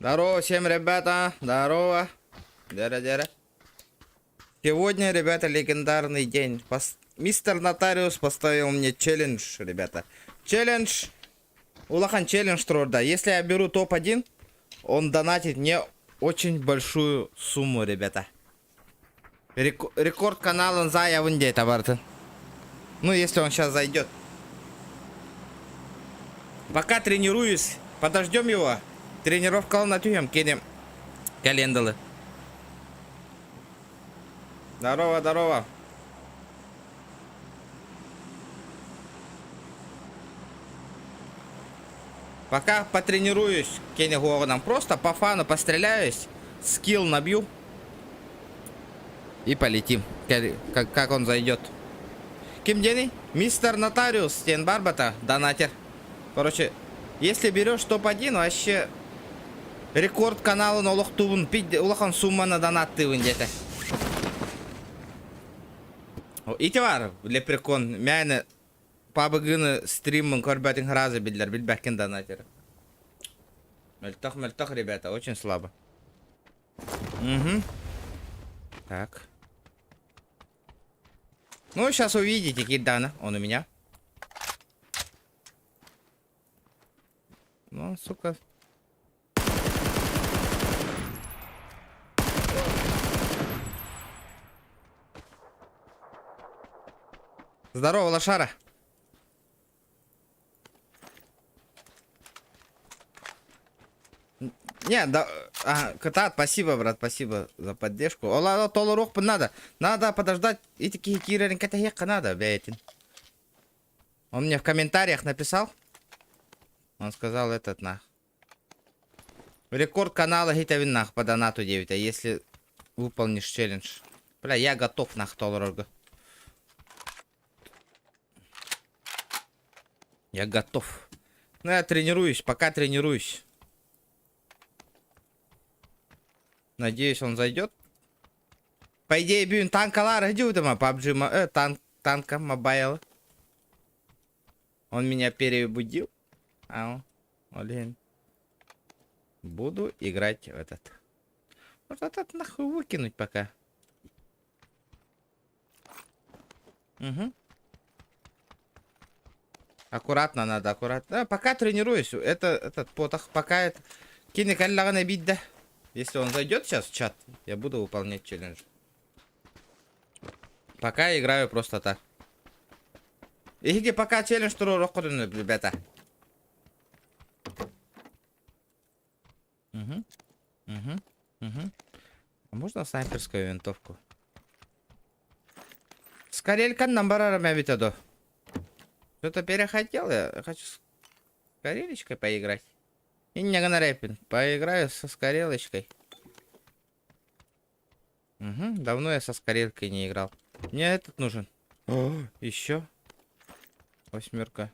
Здорово всем, ребята. Здорово. Дера-дера. Сегодня, ребята, легендарный день. Мистер Нотариус поставил мне челлендж, ребята. Челлендж. Улахан челлендж труда. Если я беру топ-1, он донатит мне очень большую сумму, ребята. Рекорд канала Зая Вундей, товарты. Ну, если он сейчас зайдет. Пока тренируюсь. Подождем его. Тренировка на тюрем, кинем календалы. Здорово, здорово. Пока потренируюсь, Кенни Гованом, просто по фану постреляюсь, скилл набью и полетим, как он зайдет. Ким Дени? Мистер Нотариус, Стен Барбата, донатер. Короче, если берешь топ-1, вообще рекорд канала на Улахтубун, улахан сумма на донат ты где-то. Итивар, лепрекон, мяне пабыгыны стримын корбятин разы бидлер, билбәккен донатер. Мельтох, ребята, очень слабо. Угу. Так. Ну, сейчас увидите, кидана, он у меня. Ну, сука. Здорово, лошара. Не, да, Катат, спасибо, брат, спасибо за поддержку. Ола, толорох надо. Надо подождать. И такие киреньката надо, блядь. Он мне в комментариях написал. Он сказал этот нах. Рекорд канала Гитавин нах по донату 9, если выполнишь челлендж. Бля, я готов нах толорога. Я готов. Ну, я тренируюсь, пока тренируюсь. Надеюсь, он зайдет. По идее, бюн танкалар, где там PUBG, танка, мобайл. Он меня перебудил. Блин. Буду играть в этот. Вот этот нахуй выкинуть пока. Угу. Аккуратно надо, аккуратно. Пока тренируюсь. Этот потах пока это. Кинекаллагана бить, да. Если он зайдет сейчас в чат, я буду выполнять челлендж. Пока играю просто так. И где пока челлендж турурокурны, ребята. Угу. А можно снайперскую винтовку? Скорелькан намбарара мябитадо. Что-то перехотел, я хочу с Карелечкой поиграть. И не рэпин. Поиграю со скорелочкой. Угу, давно я со скорелкой не играл. Мне этот нужен. О, еще. Восьмерка.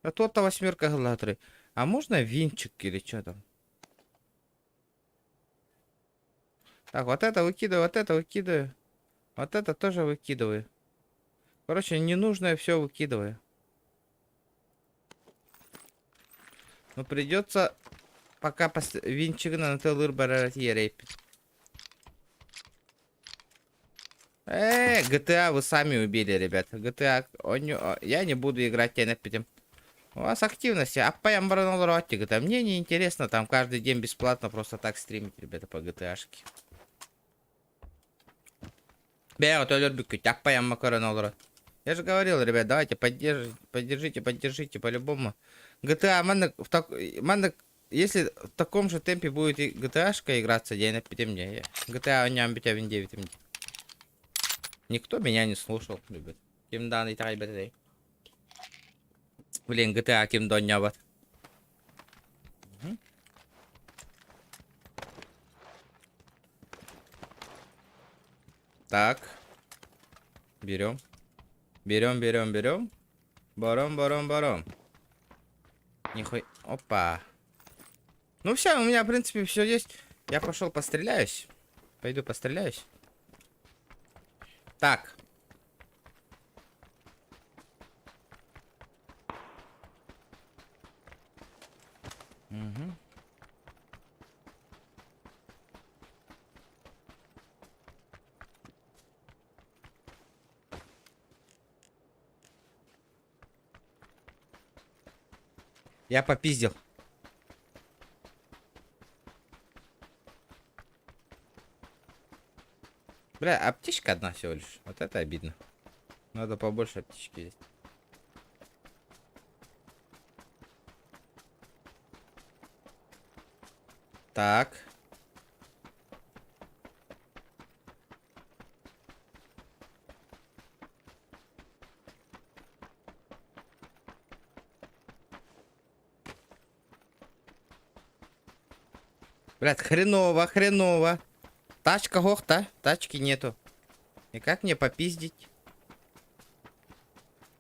А то-то восьмерка галатры. А можно винчик или что там? Так, вот это выкидываю, вот это выкидываю. Вот это тоже выкидываю. Короче, ненужное все выкидываю. Но придется пока винчик на тылыр барать ерейпит. GTA вы сами убили, ребята. GTA, я не буду играть тебя на пятем. У вас активности. Аппаям баранолротик. Это мне не интересно. Там каждый день бесплатно просто так стримить, ребята, по GTA-шке. Я же говорил, ребят, давайте поддержите по-любому. GTA, если в таком же темпе будет и GTA-шка играться, я напитем мне. GTA не амбитя вин 9. Никто меня не слушал, ребят. Ким дан и тай бэтэй. Блин, GTA ким доння вот. Так. Берем. Берем. Баром. Нихуя. Опа. Ну все, у меня, в принципе, все есть. Я пошел постреляюсь. Пойду постреляюсь. Так. Угу. Я попиздил. Бля, аптечка одна всего лишь. Вот это обидно. Надо побольше аптечки есть. Так. Блядь, хреново, хреново. Тачка гохта, тачки нету. И как мне попиздить?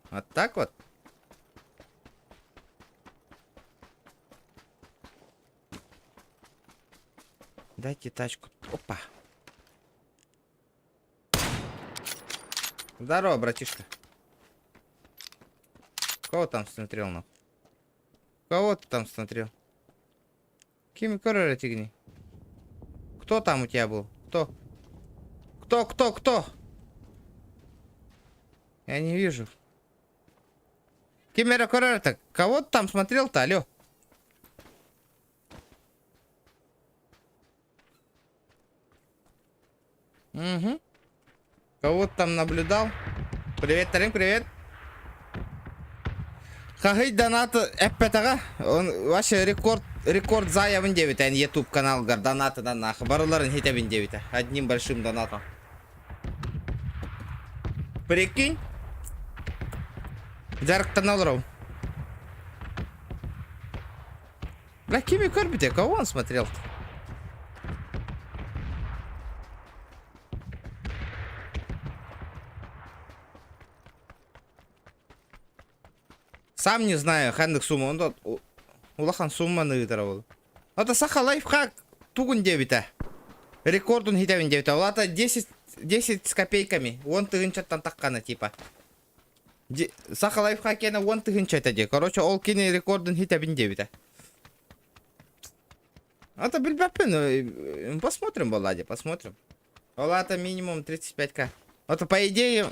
Вот так вот? Дайте тачку. Опа. Здорово, братишка. Кого там смотрел, нахуй? Кого ты там смотрел? Кими коррера тигни? Кто там у тебя был? Кто? Кто? Я не вижу. Кимера коррера-то? Кого ты там смотрел-то, алё? Угу. Кого ты там наблюдал? Привет, Тарин, привет. Хагай донаты эппетага. Он ваш рекорд заявын девять, а YouTube канал донаты на нах. Барыларын хитебин девять. Одним большим донатом. Прикинь? Жарктан алырау. Бля, Кими Корбите, кого он смотрел? Сам не знаю, хандык сумма. Он тот улахан сумма нытаравыл. Это саха лайфхак тугун девита. Рекордун хитевин девита. Улата 10 с копейками. Вон тыгынчаттан таккана типа. Саха лайфхак яна вон тыгынчата де. Короче, ол кини рекордун хитевин девита. Это бельбапен. Посмотрим, Влади, посмотрим. Улата минимум 35к. Это по идее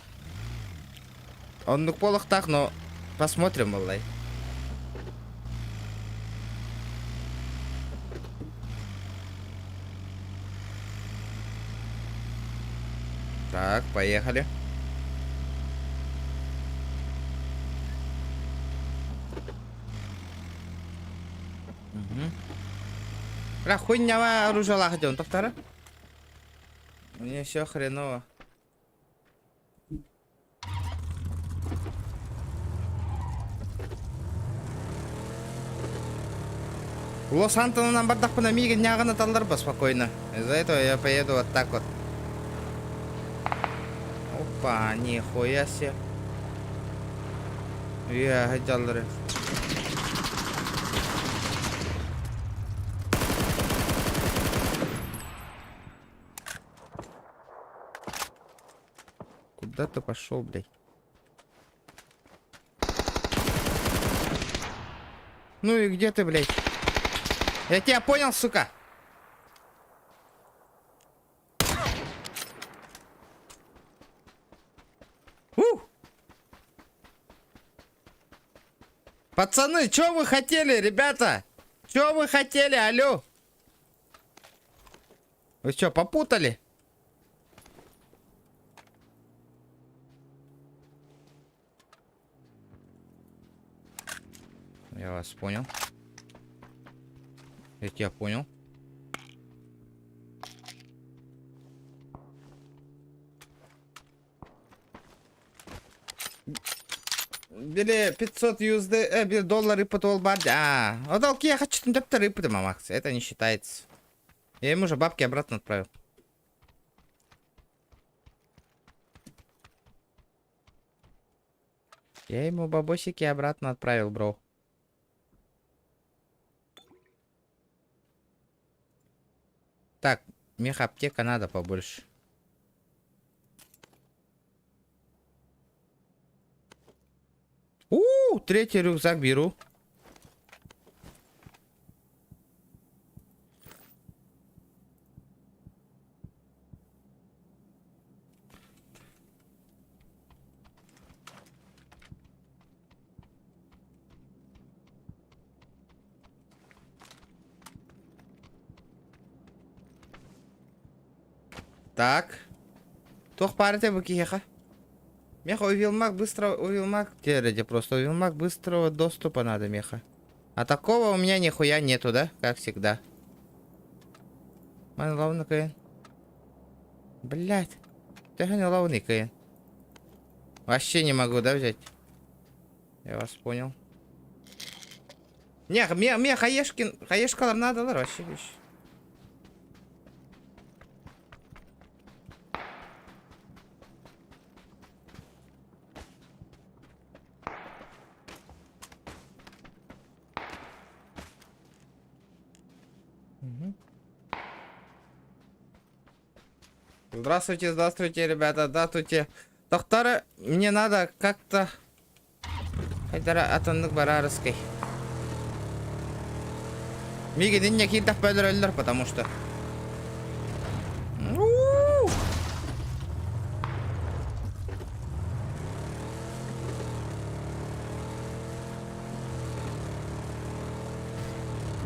он ну полах так, но посмотрим, Влади. Так, поехали. Угу. Бля, хуйня оружие лахать, он повтора. Мне все хреново. Лос-Антона нам бардах по намиге дняга на талдарба спокойно. Из-за этого я поеду вот так вот. Опа, нихуя себе. Я хотел. Куда ты пошел, блядь? Ну и где ты, блядь? Я тебя понял, сука. Пацаны, что вы хотели, ребята? Что вы хотели, алло? Вы что, попутали? Я вас понял. Я тебя понял. Били 500 USD, доллары по толбарде. Одалки я хочу деп рыпы, Макс. Это не считается. Я ему же бабки обратно отправил. Я ему бабосики обратно отправил, бро. Так, мех-аптека надо побольше. Третий рюкзак беру. Так. Тох парите букиеха. Меха, увилмак быстро, увилмак. Теперь просто увилмак быстрого доступа надо, меха. А такого у меня нихуя нету, да? Как всегда. Ман лавный каин. Блять. Ты не лавный каин. Вообще не могу, да, взять? Я вас понял. Не, хаешкалар надо, вообще вещь. Здравствуйте, здравствуйте, ребята, здравствуйте. Доктора, мне надо как-то... Хайдара атонлык барарыской. Мигедин не кидах бөлрөллөр, потому что...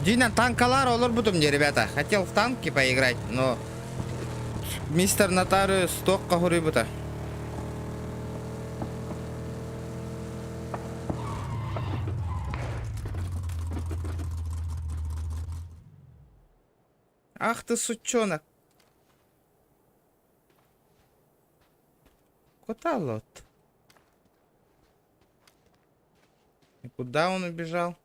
Дина танкалар олар будем мне, ребята. Хотел в танки поиграть, но... Мистер Нотариус токка хурибута. Ах ты, сучонок. Куда лот? И куда он убежал?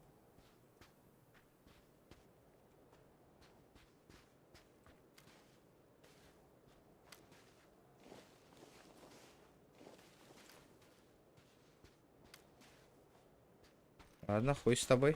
Ладно, хуй с тобой.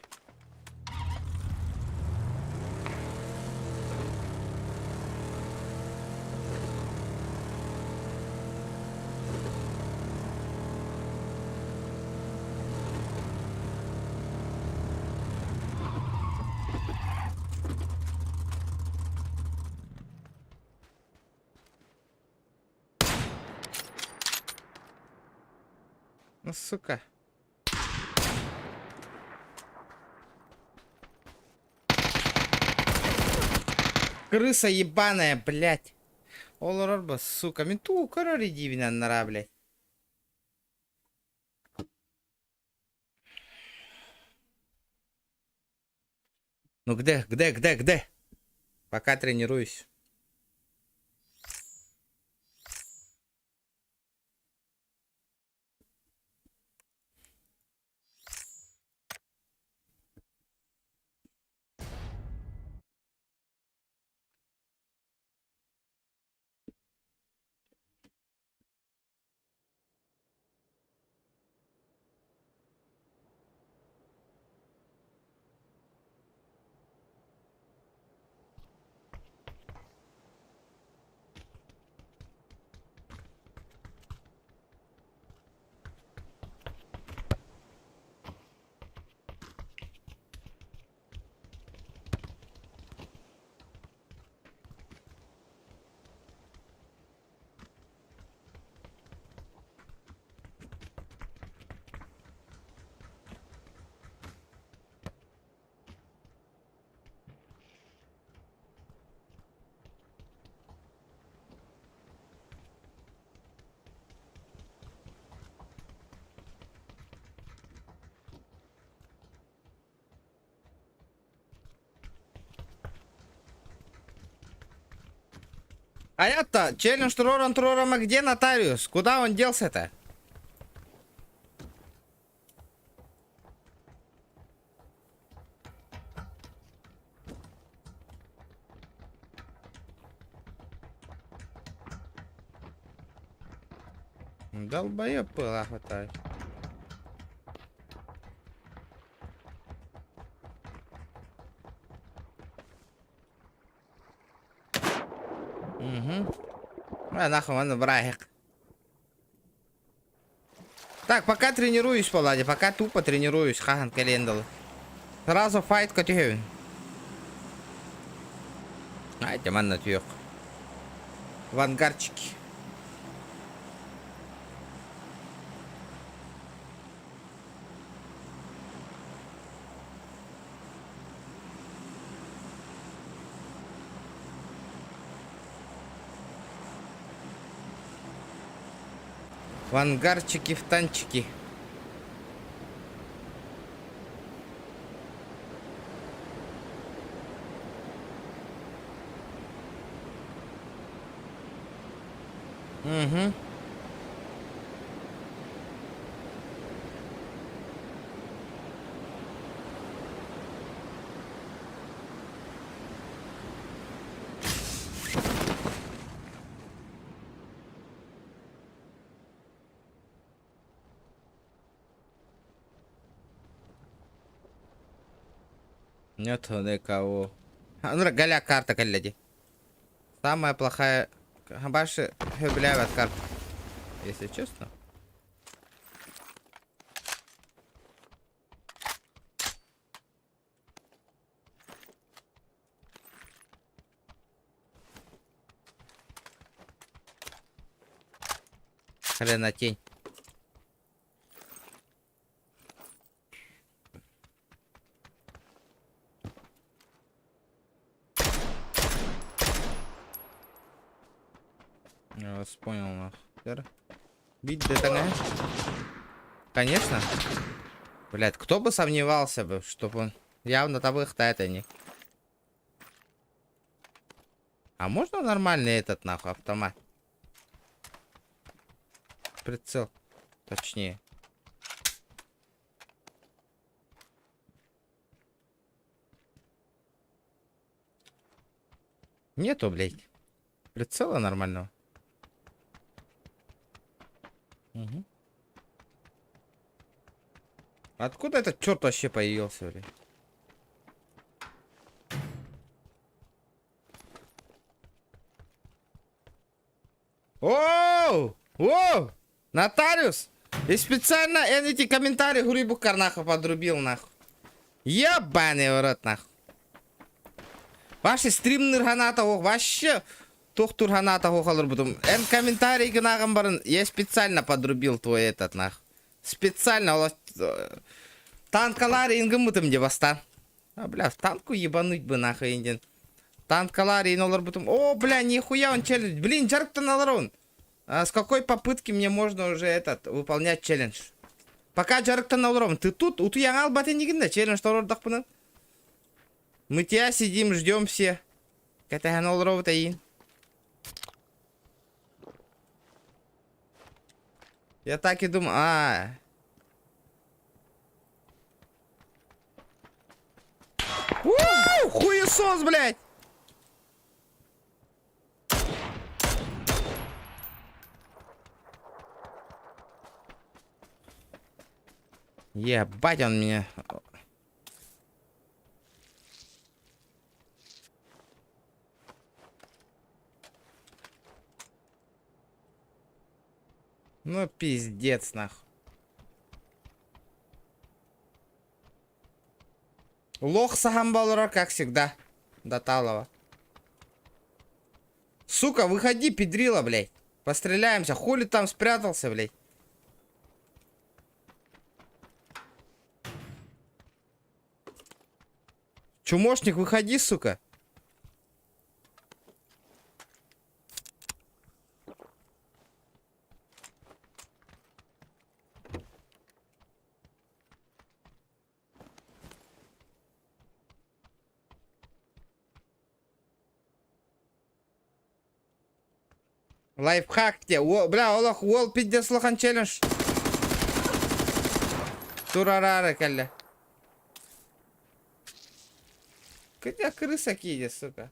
Ну, сука. Крыса ебаная, блядь. Олорорба, сука. Менту корори дивина нара, блядь. Ну где? Пока тренируюсь. А это, челлендж Трором, а где Нотариус? Куда он делся-то? Долбоёб пыла хватает. Угу. А нахуй он брахик. Так, пока тренируюсь, Палади, пока тупо тренируюсь, хахан календал. Сразу файт котихевин. Айте, манна тюк. В ангарчике. В ангарчики, в танчики. Угу. Нету никого. Ну, галя карта, коллеги. Самая плохая... Больше от карт. Если честно. Хрена тень. Я вас понял, нахуй. Бить ДТГ? Конечно. Блять, кто бы сомневался бы, чтобы он... Явно табых-то это не. А можно нормальный этот, нахуй, автомат? Прицел. Точнее. Нету, блядь. Прицела нормального. Угу. Откуда этот черт вообще появился, блядь? Оу! Оу! Нотариус! И специально эти комментарии Гурибукар нахуй подрубил нахуй. Ебаный в рот нахуй. Ваши стримнер ганата вообще тохтур ганата хохалыр бутум. Комментарий гнагам барын. Я специально подрубил твой этот нахуй. Специально танкалары ингым бутум девастан. А бля, в танку ебануть бы нахуй инден. Танкалары инолар бутум. О, бля, нихуя он челлендж. Блин, жарк-то наларон. А с какой попытки мне можно уже этот выполнять челлендж? Пока жарк-то наларон. Ты тут, у тебя албаты не гинда челлендж торордах пунан. Мы тебя сидим, ждем все. Катага наларов-то ин. Я так и думаю. Хуесос, блядь! Ебать он меня. Ну пиздец нахуй. Лох Сагамбалора, как всегда. До талого. Сука, выходи, педрила, блядь. Постреляемся. Хули там спрятался, блядь. Чумошник, выходи, сука. Лайфхак тебе. Бля, олох, уол пидде слохан челлендж. Турарары, калля. Где крыса киди, сука?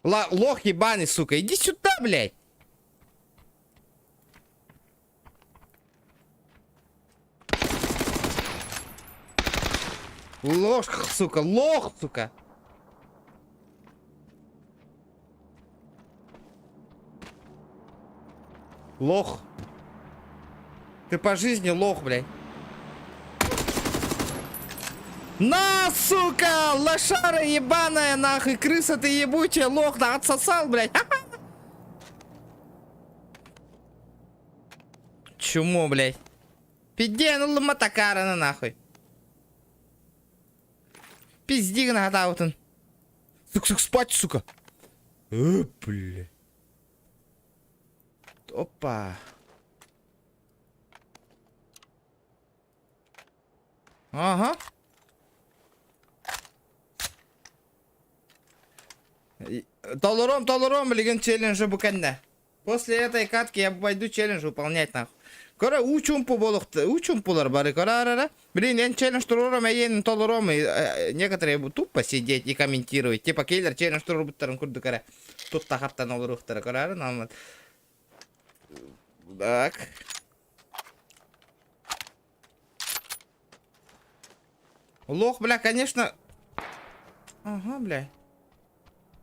Лох ебаный, сука. Иди сюда, блядь. Лох, сука, лох, сука. Лох. Ты по жизни лох, блядь. На, сука, лошара ебаная, нахуй, крыса ты ебучая, лох, да, отсосал, блядь. Чумо, блядь. Пиденула матакарана, нахуй. Пизди нагадал. Сука, спать, сука. Бля. Опа. Ага. Толуром, блин, челлендж буканда. После этой катки я пойду челлендж выполнять, нахуй. Кора учумпу болохты, учумпулар бары, кора. Блин, я челлендж турором, я ен толуром, и некоторые будут тупо сидеть и комментировать. Типа кейлер челлендж турор буттарын курду, кора. Тут тахаптан олурухтары, кора, нам. Так. Лох, бля, конечно. Ага, бля.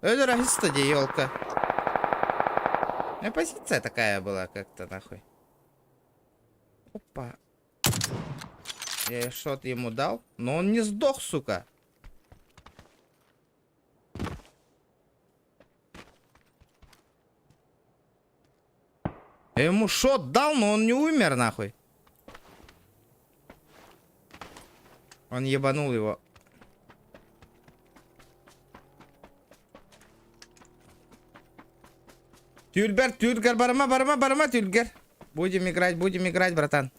Это расиста, елка. Позиция такая была как-то, нахуй. Опа. Я шот ему дал, но он не сдох, сука. Я ему шот дал, но он не умер, нахуй. Он ебанул его. Тюльгер, барма, тюльгер. Будем играть, братан.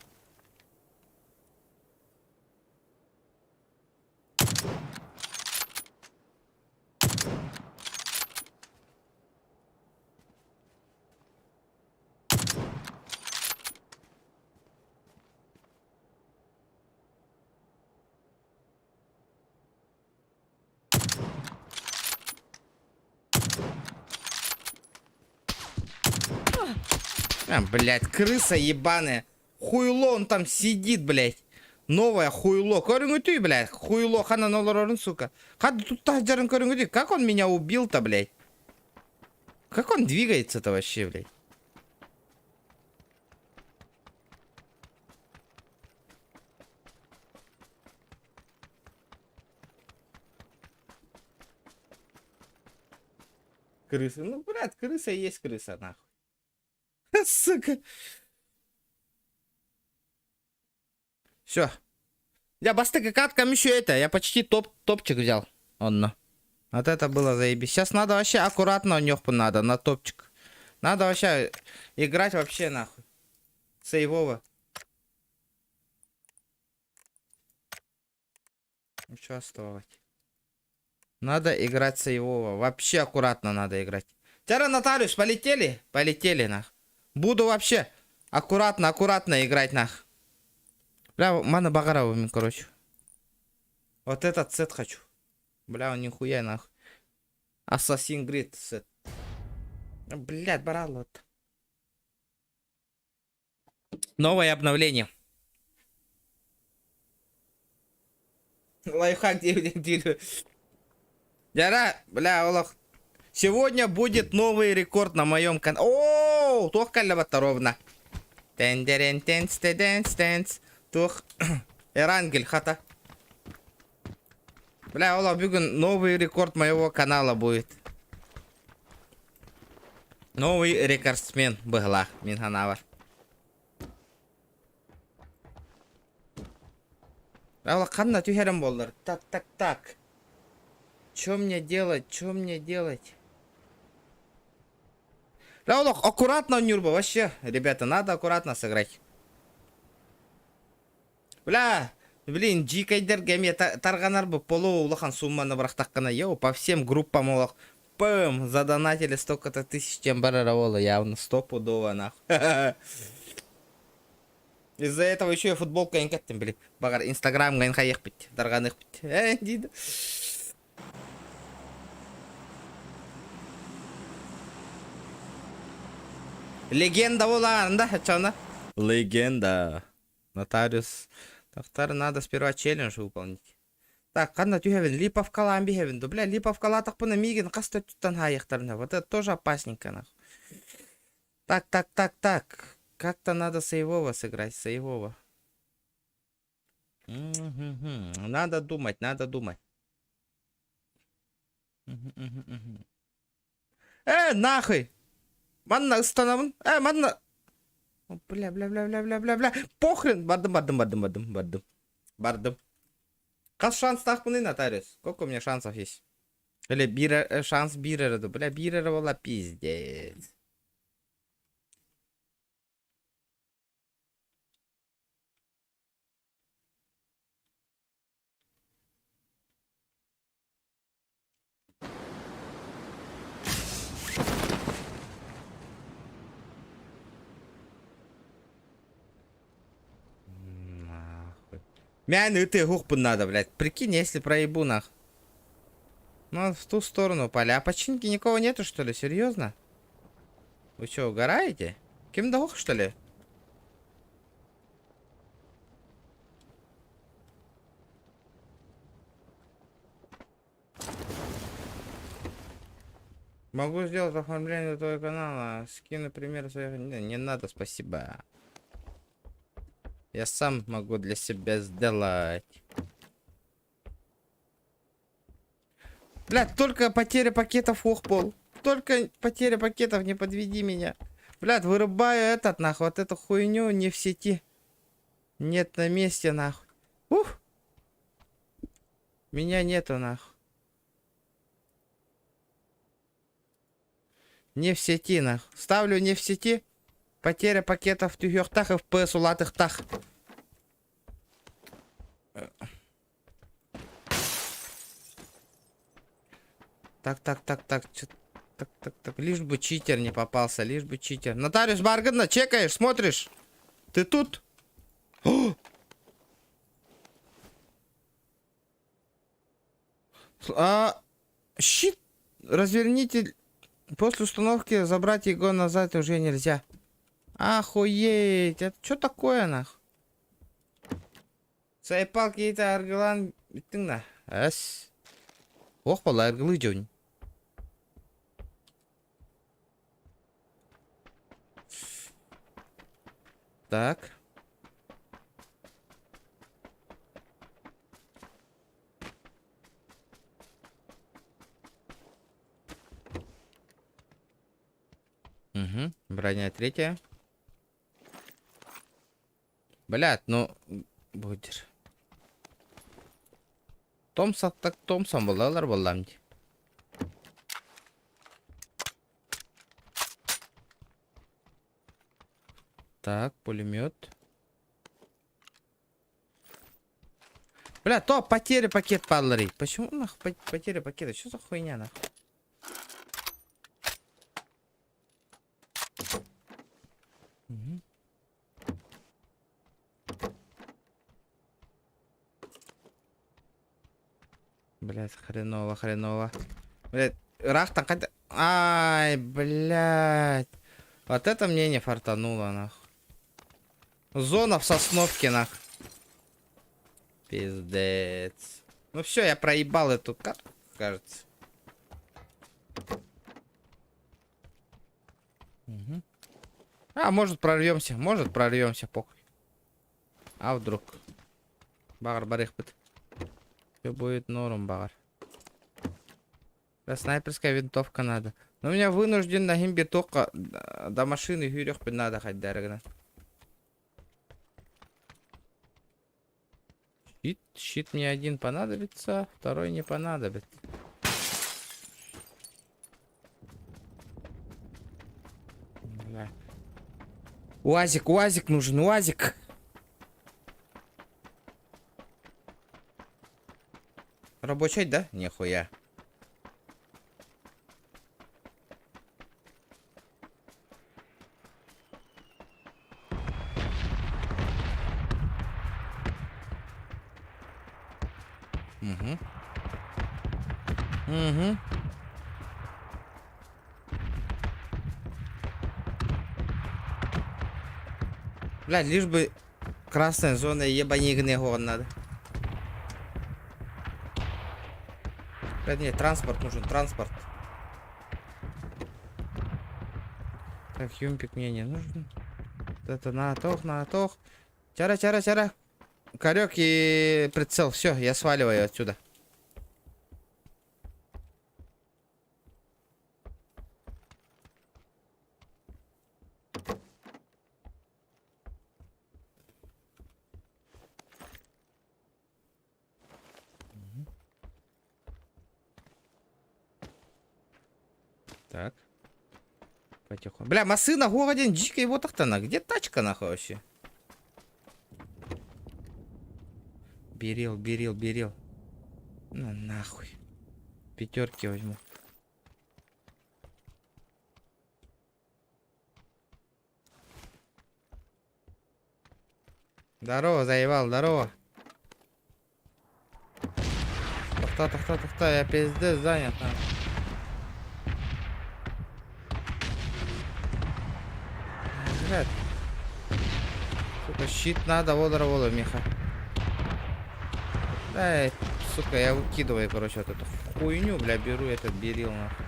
Блядь, крыса ебаная. Хуйло он там сидит, блядь. Новое хуйло. Көріңі, блядь. Хуйло, хана нолорорын, сука. Хады тут таждарын көріңі. Как он меня убил-то, блядь? Как он двигается-то вообще, блядь? Крыса. Ну, блядь, крыса есть крыса, нахуй. Сука. Все. Я бастыка каткам еще это. Я почти топчик взял. Он. Вот это было заебись. Сейчас надо вообще аккуратно нёхпу надо на топчик. Надо вообще играть вообще нахуй. Сейвово. Участвовать. Надо играть сейвово. Вообще аккуратно надо играть. Тера, Нотариус, полетели? Полетели, нах. Буду вообще аккуратно играть, нах. Бля, мана багаровыми, короче. Вот этот сет хочу. Бля, он нихуя, нах. Assassin's Creed сет. Блядь, баралот. Новое обновление. Лайфхак 9. Яра, бля, олох. Сегодня будет новый рекорд на моем канале. О, тох калябата ровно. Тенс. Тох. Эрангель хата. Бля, олох, бүгін новый рекорд моего канала будет. Новый рекордсмен была Минханава. Олох, қанна тюхерім болдыр. Так. Чё мне делать? Олох, аккуратно, Нюрба, вообще. Ребята, надо аккуратно сыграть. Бля, блин, джикайдерге ме тарганар бы полу улахан сумманы брахтаккана. Йоу, по всем группам олох. Пэм, задонатили столько-то тысяч, чем бараровола. Явно стопудово, нахуй. Из-за этого еще и футболка не каттым, блин. Багар, инстаграм гайнха ехпить, дарганых пить. Дида. Легенда боларында, хачана. Легенда. Нотариус. Тахтар надо сперва челлендж выполнить. Так, канда тюхевен, липов калам бихевен. Бля, липов кала так пона миген, каста тутан хаяхтарна. Вот это тоже опасненько, нахуй. Так. Как-то надо сейвово сыграть, сейвово. Надо думать, надо думать. Нахуй! Манна станамын. Манна. Бля. Похрен. Бардым. Кас шанс тахпыны, нотариус. Сколько у меня шансов есть? Или шанс бирера. Бля, бирера была пиздец. Нахуй. Мяны ты гухпун надо, блядь. Прикинь, если проебу нах. Ну, в ту сторону поля. А починки никого нету, что ли? Серьезно? Вы что, угораете? Кем дох, что ли? Могу сделать оформление твоего канала. Скину, например, своих... Не надо, спасибо. Я сам могу для себя сделать. Блядь, только потеря пакетов, пол. Только потеря пакетов, не подведи меня. Блядь, вырубаю этот, нахуй, вот эту хуйню не в сети. Нет на месте, нахуй. Ух! Меня нету, нахуй. Не в сети, нахуй. Ставлю не в сети. Потеря пакетов в тюхтах и в ПС улатых тах. Так. Так. Лишь бы читер не попался, лишь бы читер. Нотариус Баргана, чекаешь, смотришь? Ты тут? Щит. Разверните. После установки забрать его назад уже нельзя. Охуеть. Это что такое, нах? Сайпал кейта аргылан биттің на. Әс. Ох, бала аргылы жөн. Так. Угу. Броня третья. Блядь, ну... Будер. Томсон так Томсон балалар баламди. Так, пулемет. Бля, то потеря пакет падларей. Почему нахуй потеря пакета? Что за хуйня нахуй? Угу. Блять, хреново. Блять, рахтан хотя... Ай, блять. Вот это мне не фартануло, нахуй. Зона в Сосновке, нахуй. Пиздец. Ну все, я проебал эту карту, кажется. Угу. Может прорвемся, похуй. А вдруг? Багар барыхпыт. Все будет норм, багар. Да, снайперская винтовка надо. Но меня вынужден на гимбе только до машины гюрёх надо хоть дорого. Щит мне один понадобится, второй не понадобится. Бля. УАЗик нужен, УАЗик. Рабочий, да? Нихуя. Угу. Блядь, лишь бы красная зона ебанигный гон надо. Блядь, нет, транспорт нужен, транспорт. Так, юмпик мне не нужен. Это на тох. Чара. Корек и прицел. Все, я сваливаю отсюда. Так. Потихоньку. Бля, машина один дикий вот так-то. Где тачка нахуй вообще? Берил. Ну нахуй. Пятерки возьму. Здорово, заебал, здорово. Тахта, я пиздец занят. Блядь. Сука, щит надо, водоровода, Миха. Дай, сука, я выкидываю, короче, вот эту хуйню, бля, беру этот берил, нахуй.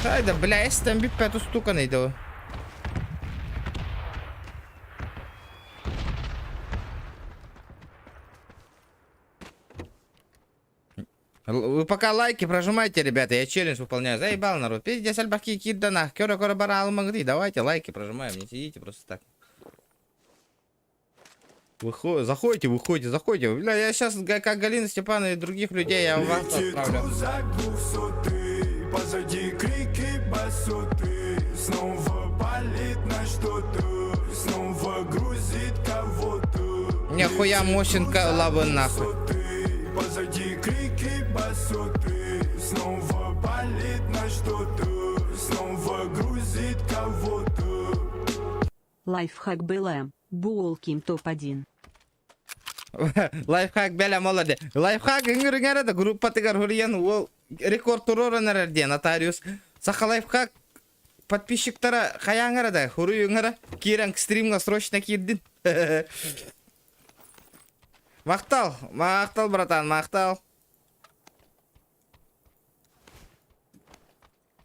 Ай, да, бля, если там бить эту штуку найду. Вы пока лайки прожимайте, ребята, я челлендж выполняю. Заебал, народ. Пиздец, альбаки, кидана. Кёра бара алмагри. Давайте лайки прожимаем, не сидите просто так. Заходите. Бля, я сейчас, как Галина Степанова и других людей, я у вас отправлю. Позади крики, басоты. Снова палит на что-то. Снова грузит кого-то. Нихуя мощенка лавы нахуй. Позади крики, басоты. Снова палит на что-то. Снова грузит кого-то. Лайфхак БЛМ. Буолким топ-1. Лайфхак беля молоде. Лайфхак ингер да группа тигар хуриян ол рекорд турорынар де нотариус. Саха лайфхак подписчиктара хаяңара да хуруюңара кирен стримга срочно кирдин. Мактал, братан, мактал.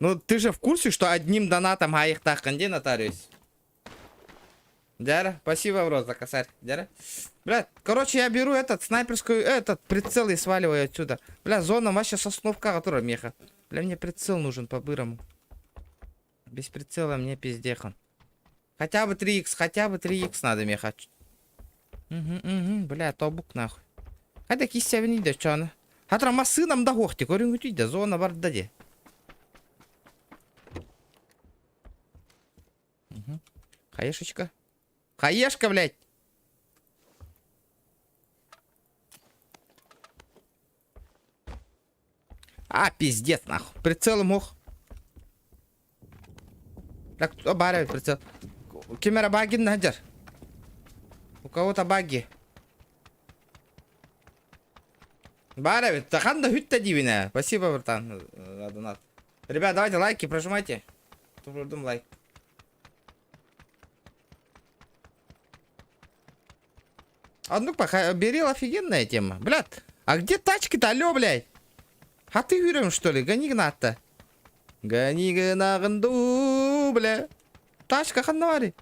Ну ты же в курсе, что одним донатом гаих тахканде нотариус? Дяра, спасибо, бро, за косарь. Дяра. Бля, короче, я беру этот прицел и сваливаю отсюда. Бля, зона вообще сосновка, которая меха. Бля, мне прицел нужен по-бырому. Без прицела мне пиздехан. Хотя бы 3х надо меха. Бля, тобук нахуй. Хайда кисся вниде, чё она? Хатра масынам да хохти, корин гутиде, зона бардаде. Хаешечка. Хаешка, блядь. А, пиздец, нахуй. Прицел мох. Так, кто барывает прицел? Камера баги надер. У кого-то баги. Барывает. Тахан да хютта дивина. Спасибо, братан, за донат. Ребят, давайте лайки прожимайте. Ждем лайк. А ну-ка, берил офигенная тема. Блядь, а где тачки-то, алё, блядь? А ты верим, что ли? Гони гната. Гони гнагнду, бля. Тачка ханвари.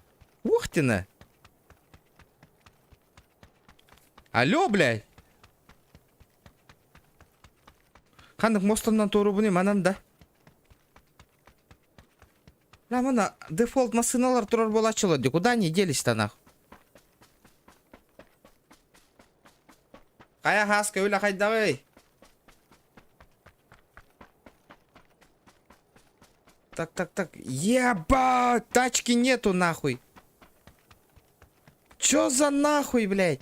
Ух ты на. Алло, блядь. Хандык мостондан торубуни мананда. Бля, мана дефолт машиналар турар болачылы. Куда они делись-то нахуй? Кая хаска, уля хай давай. Так. Ебать, тачки нету нахуй. Чё за нахуй, блядь?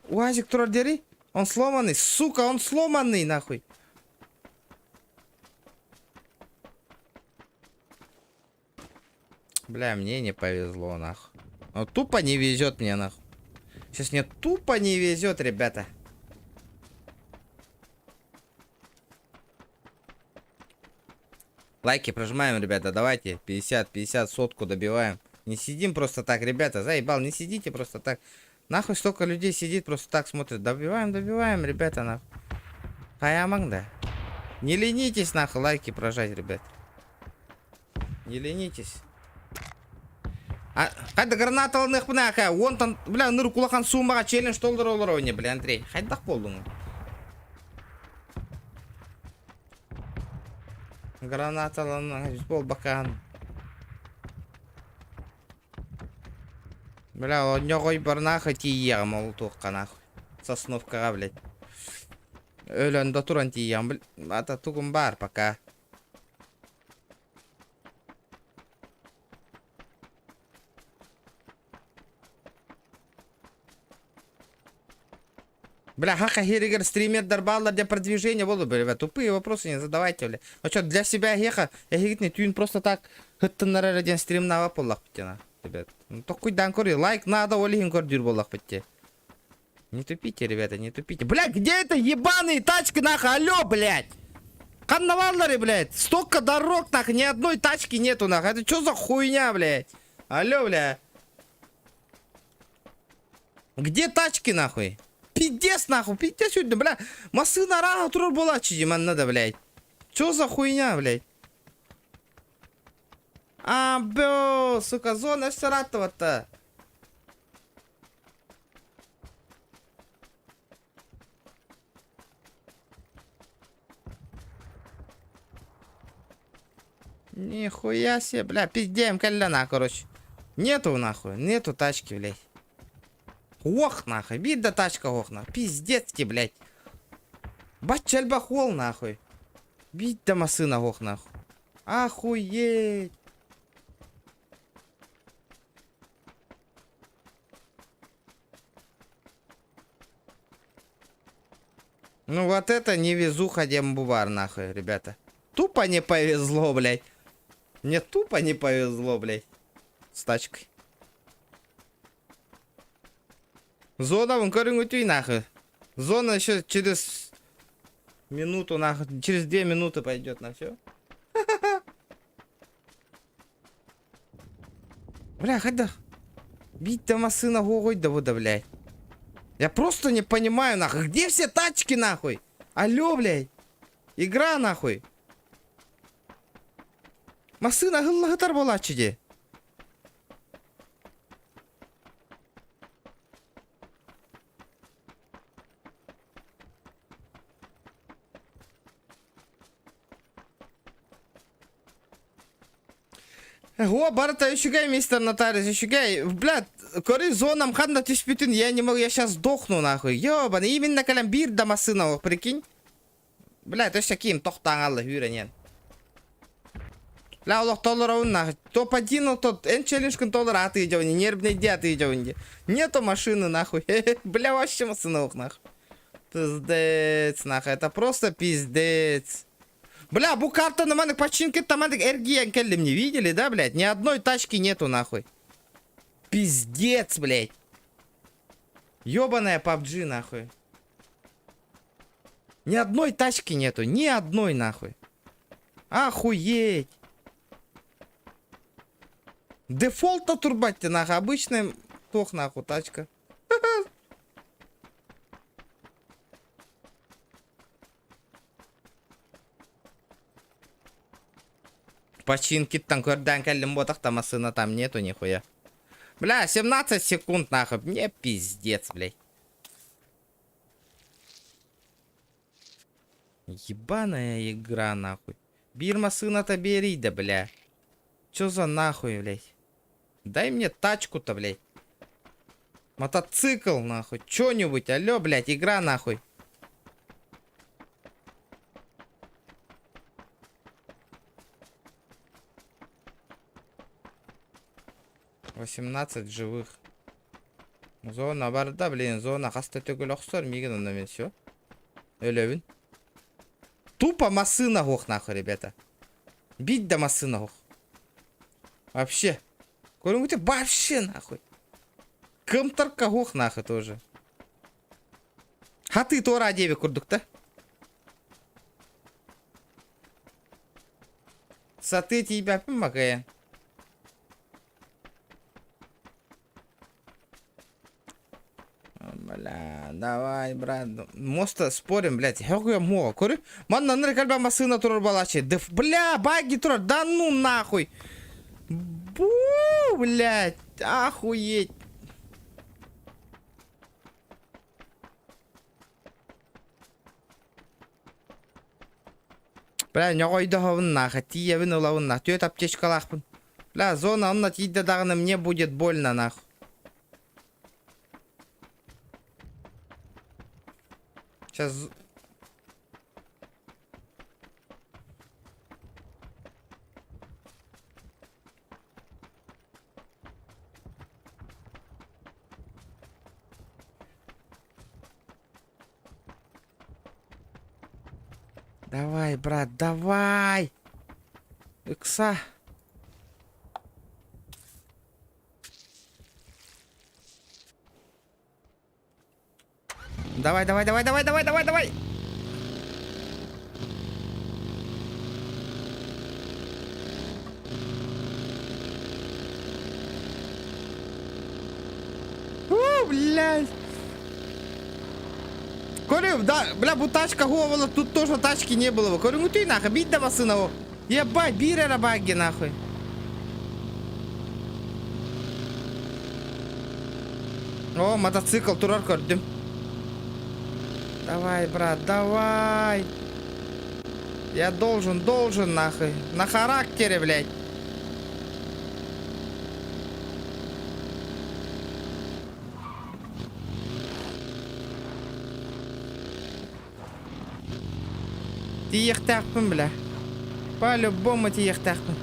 УАЗик турардери? Он сломанный, сука, он сломанный нахуй. Бля, мне не повезло нахуй. Он тупо не везет мне нахуй. Сейчас мне тупо не везет, ребята. Лайки прожимаем, ребята, давайте. 50, сотку добиваем. Не сидим просто так, ребята, заебал, не сидите просто так. Нахуй столько людей сидит, просто так смотрит. Добиваем, ребята, нахуй. Хаямang, да. Не ленитесь, нахуй, лайки прожать, ребят. Не ленитесь. Қайда гранаталының бұна әқа. Онтан, бля, нұр құлақан суымаға челлендж толдыр олар ойне, бля, Андрей. Қайдақ болдың? Гранаталының бол баққан. Бля, он не қой бір нақы тиегім ол тоққан ақы. Сосновкаға, блядь. Өлінді тұран тиегім, блядь. Ата тұғым бар, пока. Бля, хаха, херигер, стримердар, баллар для продвижения, было, бля, тупые вопросы не задавайте, бля. А что, для себя геха, я гигитный тюн просто так, хыттыннар один стрим на поллах путина, ребят. Ну, то куйдан кори, лайк надо, олигин кордюр боллах путте. Не тупите, ребята, не тупите. Бля, где это ебаные тачки, нахуй, алло, блядь. Каннаваллары, блядь, столько дорог, нахуй, ни одной тачки нету, нахуй. Это что за хуйня, блядь? Алло, бля. Где тачки, нахуй? Пиздец, нахуй, пиздец сюда, бля. Машина рано турор была, чидиман надо, блядь. Чё за хуйня, блядь? Бё, сука, зона Саратова-то. Нихуя себе, бля, пиздеем коляна, короче. Нету, нахуй, нету тачки, блядь. Ох, нахуй, видно тачка, ох, нахуй, пиздецки, блядь. Бачальба хол, нахуй. Видно машина, ох, нахуй. Охуеть. Ну вот это не везуха дембувар, нахуй, ребята. Тупо не повезло, блядь. Мне тупо не повезло, блядь. С тачкой. Зона вон корынгутюй, нахуй. Зона еще через минуту, нахуй. Через 2 минуты пойдет на все. Бля, хоть бить-то машина гогой да вода, блядь. Я просто не понимаю, нахуй. Где все тачки, нахуй? Алло, блядь. Игра, нахуй. Машина гыллагытар болачы де. О, барата, ещугай, мистер нотариус, ещугай. Блядь, кори зонам хадна тишпютин, я не могу, я сейчас сдохну, нахуй. Ёбан, именно калям бир да машина, прикинь. Блядь, то шаким, тохтан хюренен. Бля, олох толларауын, нахуй. Топ-1, тот, челленджкін толлар аты идёвни, нервный диаты идёвни. Нету машины, нахуй. Бля, вообще машина, ох, нахуй. Пиздец, нахуй, это просто пиздец. Бля, бу карта на манок починки тамадик эргиян келлим не видели, да, блядь? Ни одной тачки нету, нахуй. Пиздец, блядь. Ёбаная PUBG, нахуй. Ни одной тачки нету, ни одной, нахуй. Охуеть. Дефолта турбать, нахуй, обычная тох, нахуй, тачка. Починки там көрден кәлім ботақ тамасына там нету нихуя. Бля, 17 секунд, нахуй. Мне пиздец, блядь. Ебаная игра, нахуй. Бирма сына-то бери, да, бля. Чё за нахуй, блядь? Дай мне тачку-то, блядь. Мотоцикл, нахуй. Чё-нибудь, алло, блядь, игра, нахуй. «18 живых». Зона барда, блин, зона хаста төгөл оксор, миген онда мен всё. Өлөбүн. Тупо машина гох, нахуй, ребята. Бить да машина гох. Вообще. Көрүнгүтө вообще, нахуй. Кымтырка гох, нахуй, тоже. Хаты тора адебе курдук-та. Саты тебя помогая. Бля, давай, брат. Моста спорим, блядь. Хёгуя мога, көрү? Манна ныр кальба машина турар балачы. Бля, баги турар, да ну нахуй. Блядь, охуеть. Бля, не койды ховын нахуй, тиебін улавын нахуй, түйет аптечка лақпын. Бля, зона онна тиді дағыны мне будет больно нахуй. Сейчас... Давай, брат, давай! Икса. Давай, давай, давай, давай, давай, давай, давай! Блядь! Говорю, да, бля, бу тачка говала, тут тоже тачки не было. Говорю, ну ты нахуй, бить давай сынову. Ебать, бире рабаги нахуй. О, мотоцикл, турар көрдім. Давай, брат, давай. Я должен нахуй. На характере, блядь. Тиектақпын, бля. По-любому тиектақпын.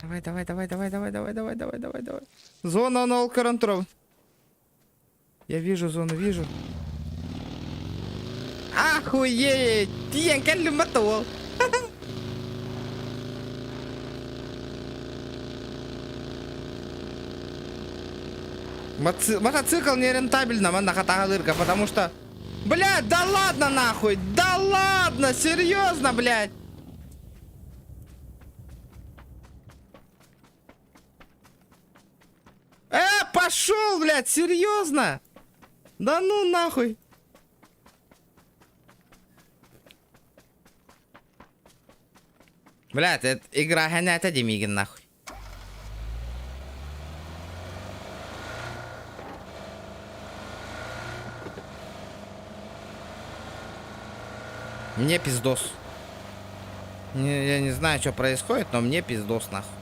Давай, давай, давай, давай, давай, давай, давай, давай, давай, давай. Зона на контроль. Я вижу зону, вижу. Охуеть! Тиен, кэллю мотол. Мотоцикл нерентабельно, man нахатагалырка, потому что... Блядь, да ладно нахуй! Да ладно! Серьезно, блядь! Пошел, блядь, серьезно? Да ну нахуй! Блядь, это игра гоняет Демигин нахуй. Мне пиздос. Я не знаю, что происходит, но мне пиздос нахуй.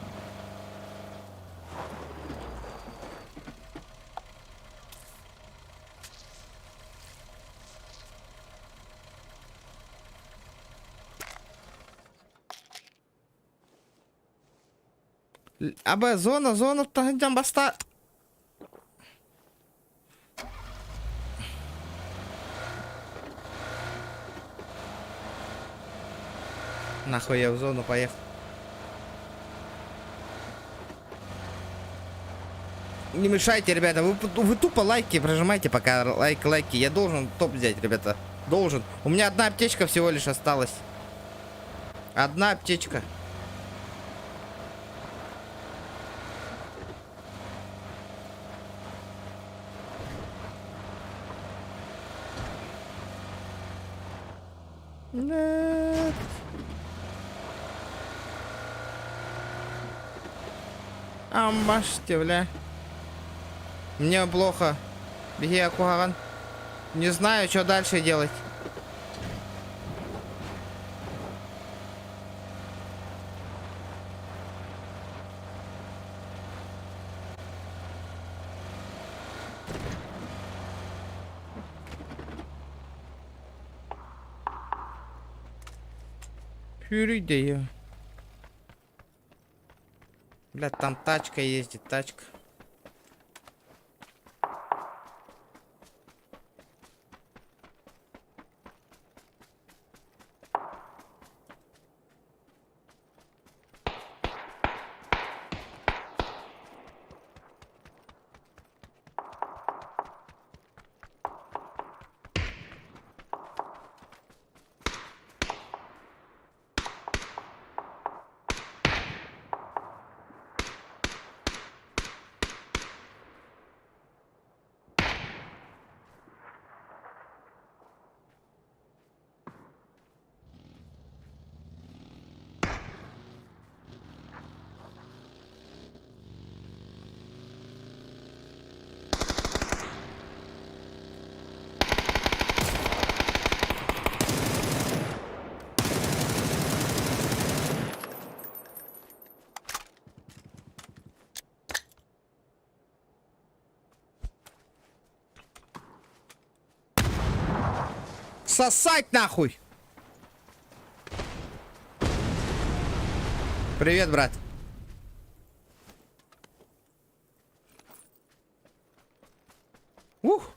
Абе, зона там баста. Нахуй я в зону поехал. Не мешайте, ребята, вы тупо лайки прожимайте, пока лайки. Я должен топ взять, ребята. Должен. У меня одна аптечка всего лишь осталась. Одна аптечка. Нет. Амбашьте, бля. Мне плохо. Беги, Акуган. Не знаю, что дальше делать. Пюри ее. Бля, там тачка ездит, тачка. Сосать нахуй! Привет, брат. Ух!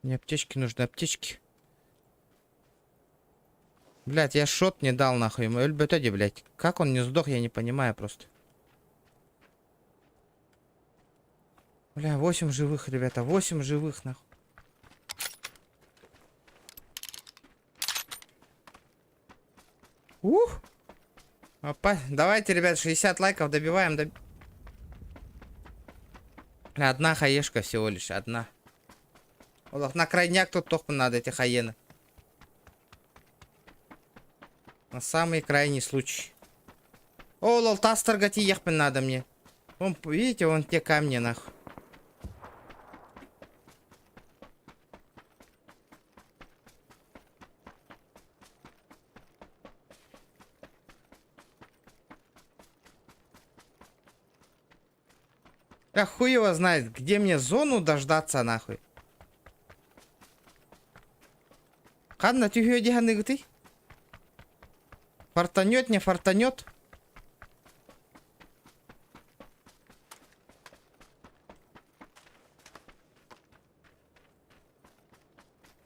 Мне аптечки нужны, аптечки. Блять, я шот не дал нахуй ему. Эльбетоди, блять. Как он не сдох, я не понимаю просто. Бля, 8 живых, ребята. 8 живых, нахуй. Ух! Опа. Давайте, ребят, 60 лайков добиваем. Одна хаешка всего лишь, одна. Олах, на крайняк тут только надо, эти хаены. На самый крайний случай. О, лол, тас торгать и ехать надо мне. Вон, видите, вон те камни, нахуй. Да хуй его знает, где мне зону дождаться, нахуй. Ханна, ты где ты? Фартанет, не фартанет.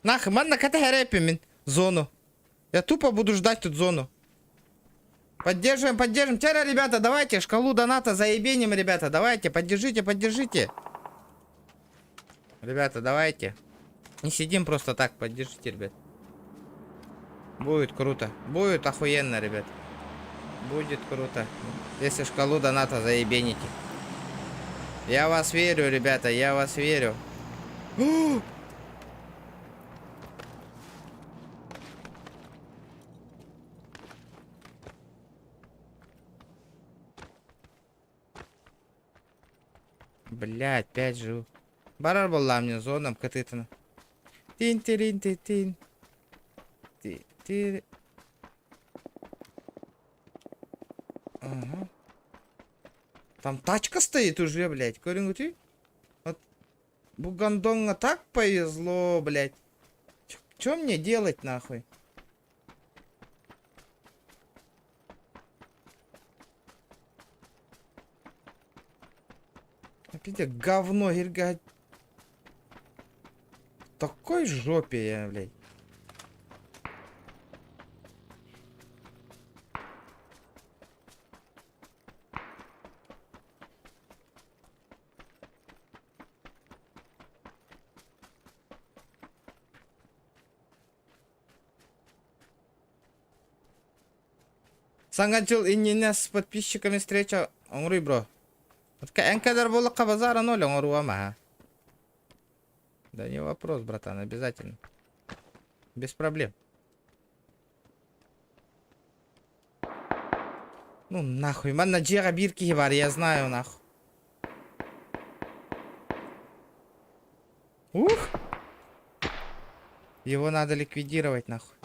Нахуй, манна катагарэпимин зону. Я тупо буду ждать тут зону. Поддерживаем, поддержим. Тера, ребята, давайте шкалу доната заебеним, ребята. Давайте, поддержите, поддержите. Ребята, давайте. Не сидим просто так, поддержите, ребят. Будет круто. Будет охуенно, ребят. Будет круто. Если шкалу доната заебените. Я вас верю, ребята, я вас верю. Блять, 5 живу. Барар была мне зоном катытана. Тин-тирин-тин-тин. Ти-тири. Ага. Там тачка стоит уже, блядь. Корень, вот Бугандонга так повезло, блядь. Чё мне делать, нахуй? Опять говно, Ирга. Такой жопе я, блядь. Санганчул иннина с подписчиками встреча. Ongri, бро. Энкадар булакка базара ноль, онгруа маха. Да не вопрос, братан, обязательно. Без проблем. Ну нахуй, манна джера бирки бар, я знаю, нахуй. Ух! Его надо ликвидировать, нахуй.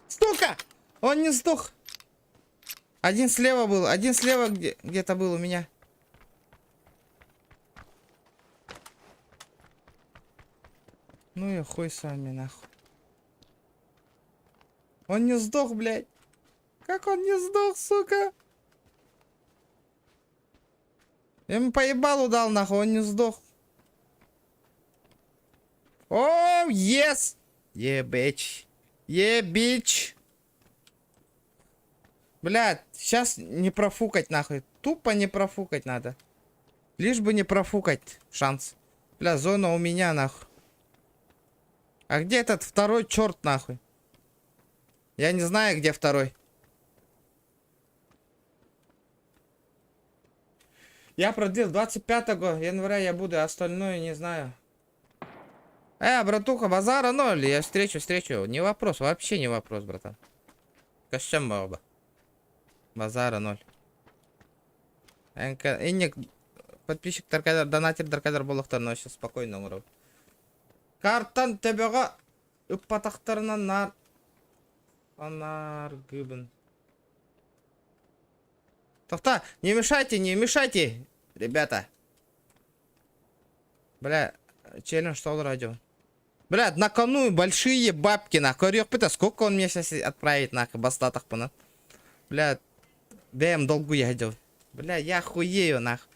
Сука! Он не сдох. Один слева был, один слева где-то был у меня. Ну и хуй с вами, нахуй. Он не сдох, блядь. Как он не сдох, сука? Я ему поебалу дал, нахуй, он не сдох. О, yes! Yeah, bitch. Yeah, bitch. Блядь, сейчас не профукать, нахуй. Тупо не профукать надо. Лишь бы не профукать шанс. Бля, зона у меня, нахуй. А где этот второй черт, нахуй? Я не знаю, где второй. Я продлил 25 января, я буду, остальное не знаю. Братуха, базара 0, я встречу. Не вопрос, вообще не вопрос, братан. Кощем баба. Базара 0. Инник, подписчик Даркадар, донатер Даркадар болықтарына сейчас спокойно умру. Картан тебеға үппатақтарынан нар гыбын. Тоқта, не мешайте, ребята. Бля, челлендж что радио. Бля, на кону большие бабки, нахуй. Сколько он мне сейчас отправит, нахуй, бастатах, пона. Бля, дэм долгу я хотел. Бля, я хуею, нахуй.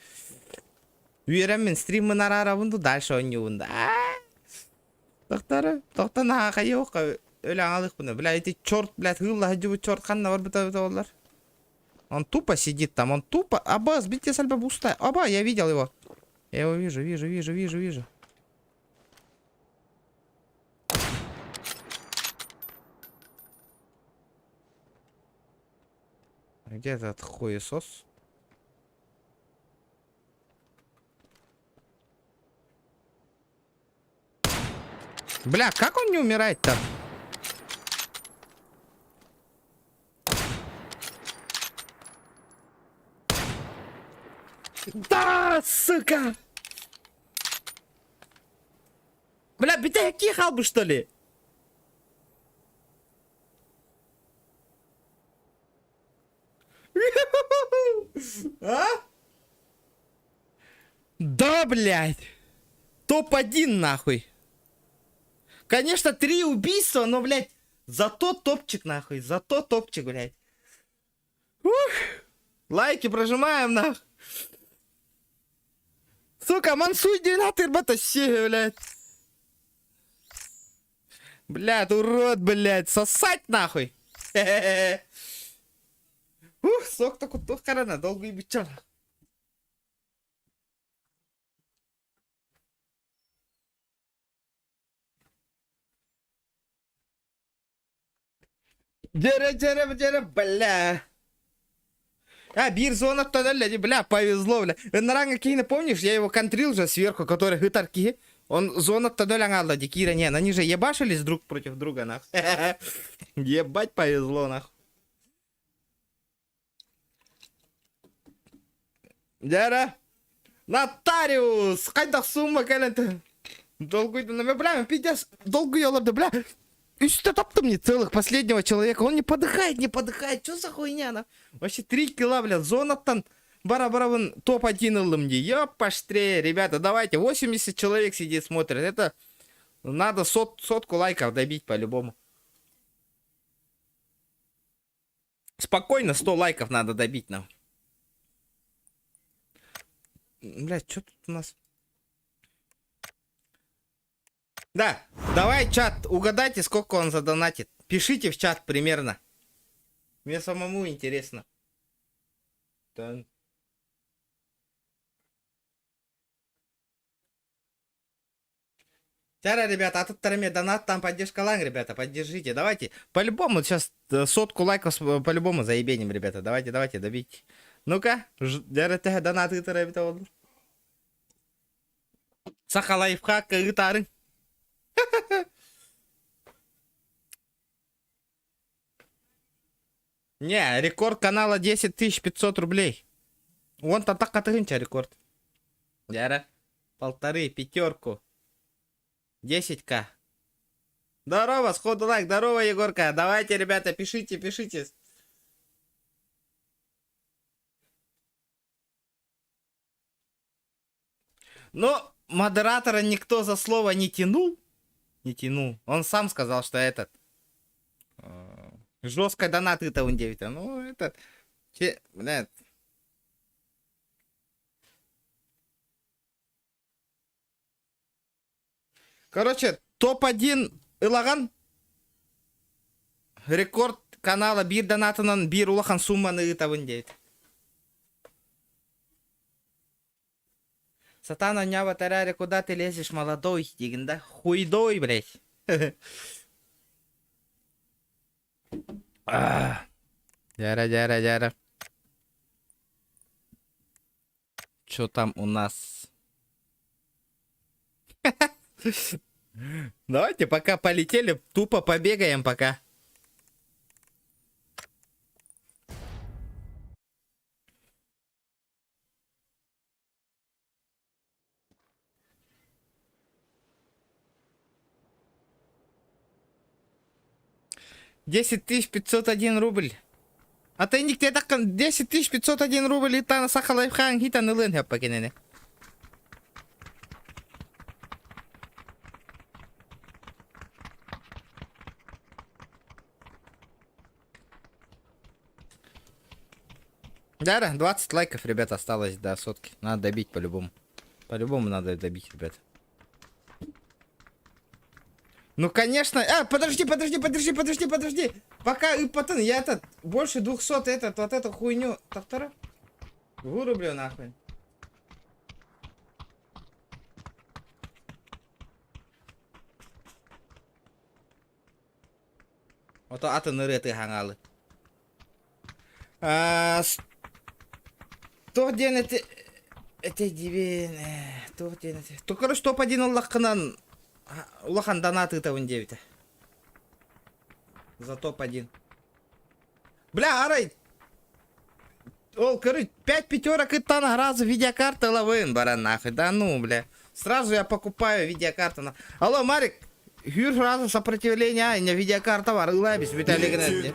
Уверен, стримы на раравунду дальше он не унда. Тоқта на хайоқ, өлі аңалық бұны. Бля, эти черт, блядь, гылла хаджу черт ханна бар бұта олар. Он тупо сидит там, он тупо. Аба, сбейте сальба буста. Аба, я видел его. Я его вижу. Где этот хуесос? Бля, как он не умирает-то? Да, сука! Бля, битая кихал бы, что ли? А? Да, блядь. Топ-1, нахуй. Конечно, 3 убийства, но, блядь, зато топчик, нахуй. Зато топчик, блядь. Ух. Лайки прожимаем, нахуй. Сука, мансуй динатыр батащи, блядь. Блядь, урод, блядь. Сосать, нахуй. Ух, сок так вот карана, долго и бичал. Джера, бля. Бир зона тоннеля, бля, повезло, бля. На ранга Кейна, помнишь, я его контрил же сверху, который гитарки. Он зона тоннеля ангала, Кира, не, они же ебашились друг против друга, нахуй. Ебать повезло, нахуй. Джера. Нотариус, қайда сумма кәлінті. Долгуйды, бля, пиздец, долгуй оларды, бля. Üstte таптым мне целых последнего человека. Он не подыхает. Что за хуйня, на? Вообще 3 килла, блядь. Зонаттан бара-бара топ-1 ылым ди. Ёпаштре, ребята, давайте. 80 человек сидит, смотрит. Это надо сотку лайков добить по-любому. Спокойно 100 лайков надо добить нам. Блядь, что тут у нас? Да, давай, чат, угадайте, сколько он задонатит. Пишите в чат примерно. Мне самому интересно. Да. Тяра, ребята, а тут тараме донат, там поддержка лайн, ребята, поддержите. Давайте, по-любому, сейчас 100 лайков по-любому заебеним, ребята. Давайте, добить. Ну-ка, донаты, ребята. Саха лайфхак, гитары. Не, рекорд канала 10 500 рублей. Вон-то так отгынча рекорд. Яра. 1,5, 5. 10к. Здорово, сходу лайк. Здорово, Егорка. Давайте, ребята, пишите. Но модератора никто за слово не тянул. Он сам сказал, что этот жестко донаты-то он 9. Ну, этот блядь. Короче, топ-1 ылаган. Рекорд канала бир донатынан бир улахан сумманы ытабын 9. Сатана нява тараре, куда ты лезешь, молодой, деген, да? Хуйдой, блядь. Дяра. Чё там у нас? Давайте пока полетели, тупо побегаем пока. $10,501. А ты никто так 10,501 рубль, и та на сахалайфхан хита не лын хэп покинене. Да, 20 лайков, ребята, осталось до сотки. Надо добить по-любому. По-любому надо добить, ребята. Ну, конечно. Подожди. Пока, пацан, я этот, больше 200, этот, вот эту хуйню. Второй? Вырублю нахуй. Вот аты ныры ты хангалы. 100 ден это дивен. То, короче, топ-1 Аллахканан. Улахан донаты это вон 9. За топ-1. Бля, арай. Ол, короче, 5 пятерок и там разу видеокарта лавын, баран нахуй. Да ну, бля. Сразу я покупаю видеокарту. Алло, Марик. Хюр сразу сопротивление, не видеокарта var. Ила без Виталий.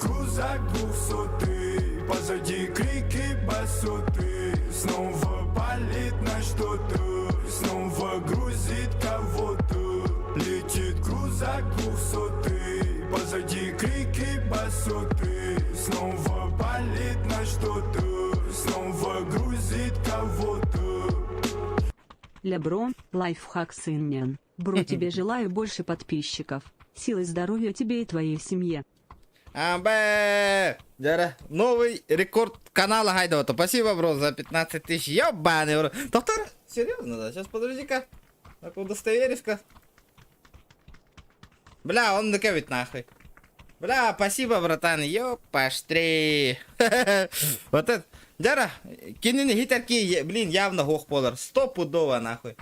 Позади крики басоты. Снова палит на что-то. Снова грузит кого-то. Летит крузак 200. Позади крики басоты. Снова палит на что-то. Снова грузит кого-то. Леброн, лайфхак сын. Бро, тебе желаю больше подписчиков. Силы здоровья тебе и твоей семье. Дяра, новый рекорд канала Хайдота. Спасибо, бро, за 15 тысяч. Ёбаный, бро. Доктор, серьезно, да? Сейчас подожди-ка. Так удостоверишь-ка. Бля, он накавит нахуй. Бля, спасибо, братан. Ёпаштри. Вот это. Дяра, кинини хитерки, блин, явно хохполар. 100-пудово, нахуй.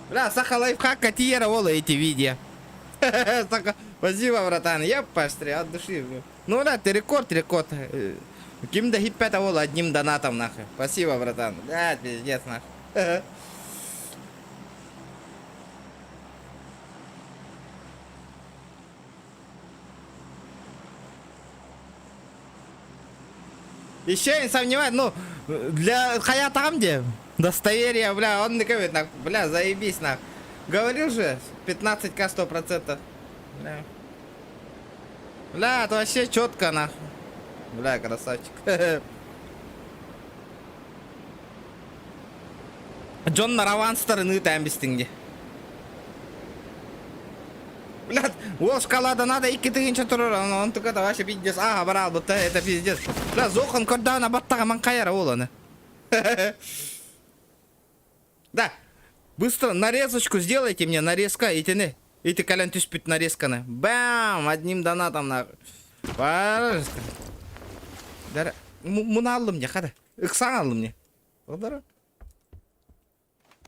Бля, Саха лайфхак Катиера вола эти видео. Спасибо, братан. Я пастри от души. Ну да, ты рекорд. Ким да хиппета вола одним донатом нахуй. Спасибо, братан. Да, пиздец нахуй. Еще не сомневаюсь, ну, для Хаята Амди, достоверие, бля, он не говорит, бля, заебись, нах. Говорил же, 15к 100%. Бля. Бля, это вообще четко, нах. Бля, красавчик. Джон Нараван стороны там без тенге. Блядь, о, шоколада надо и китыгинча турur, он только это вообще пиздец. Ага, брал, вот это пиздец. Бля, зохан когда на баттага манкаяра оланы. Да, быстро нарезочку сделайте мне, нарезка, итини. Ити калян түспит нарезканы. Бам, одним донатом на. Пожалуйста. Дара, муна алды мне, хада. Иксан алды мне. Дара.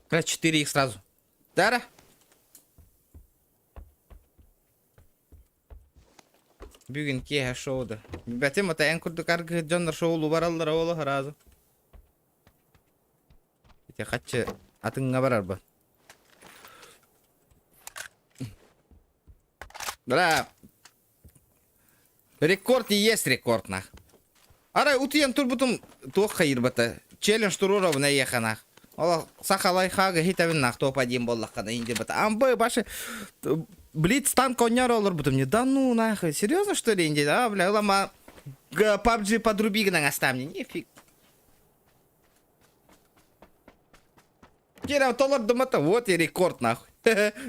Бля, 4 их сразу. Дара. Бүгін кеға шоуды. Бәтем ата ән күрді қарғы жондар шоулу баралдар олы разы. Ете қатшы атыңға барар ба. Бля. Рекорд и есть рекорд, нах. Арай, утиян турбутум туық қайыр бата. Челлендж туруров на еханах. Ола сақалай қағы хитавин нах топ-1 боллаққана инде бата. Амбай башы... Блиц танк коняр олар бутым мне. Да ну нахуй, серьезно что ли инди? А, бля, лама PUBG подруби на оставни. Нифиг. Кира, толар думата, вот и рекорд, нахуй.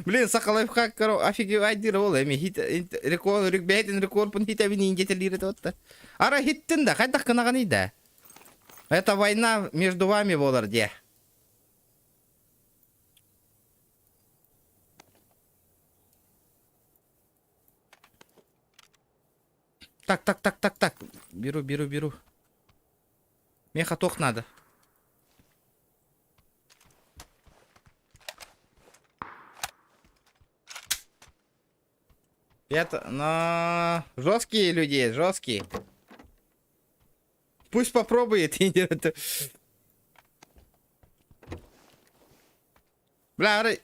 Блин, саха лайфхак, офигевайдир ол, эми хит, рекорд, рекбейтин рекорд, пун хит авин ингетелир это вот. Ара хиттин да, хайдах канагани да. Это война между вами, болар, де. Так. Беру. Меха тох надо. Это, но... Жесткие люди, жесткие. Пусть попробует. Бля,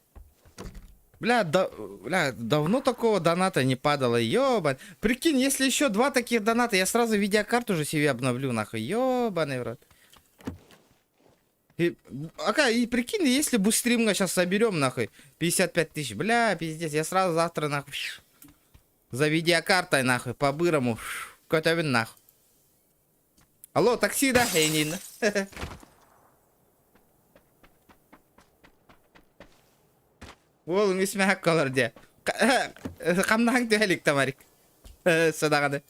давно такого доната не падало, ёбан. Прикинь, если еще 2 таких доната, я сразу видеокарту уже себе обновлю, нахуй, ёбаный в рот. И прикинь, если бустрим сейчас соберем, нахуй, 55 тысяч, бля, пиздец, я сразу завтра, нахуй, за видеокартой, нахуй, по-бырому, какой-то нахуй. Алло, такси, да? Эйнин. Ол мисме хак калар де. Камнаң төһелик тамарик. Садагады.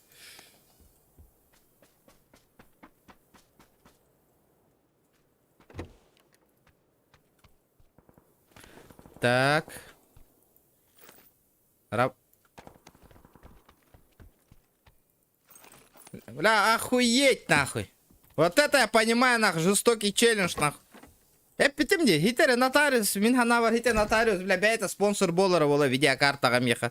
Так. Бля, охуеть нахуй. Вот это я понимаю, нахуй, жестокий челлендж, нахуй. Питим де, хитер нотариус, минханавар хитер нотариус, бля, бейта спонсор болара вола видеокартага меха.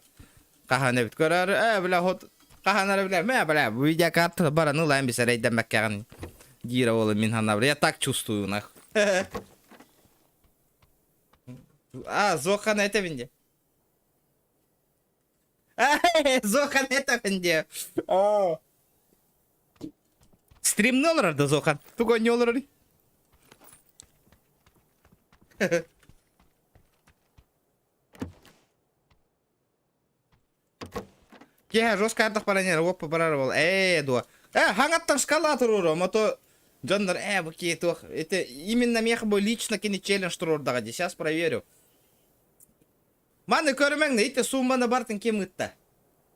Кахане бит көрөр, бля, хот, каханар, бля, видеокарта бара, ну лайм бисер эйден беккаган. Дира вола минханавар, я так чувствую, нахуй. Зохан это винде. Зохан это винде. Стрим не olur da Зохан. Туго не olur. Ке, жестко артық баранер, опа барар бол. Дуа. Хаңаттан шкала тұрыр, мото Джондар, буки, тух. Это именно меха был лично кини челлендж тұрыр дағади. Сейчас проверю. Маны көрімәңді, ите сумманы бартын кем үтті.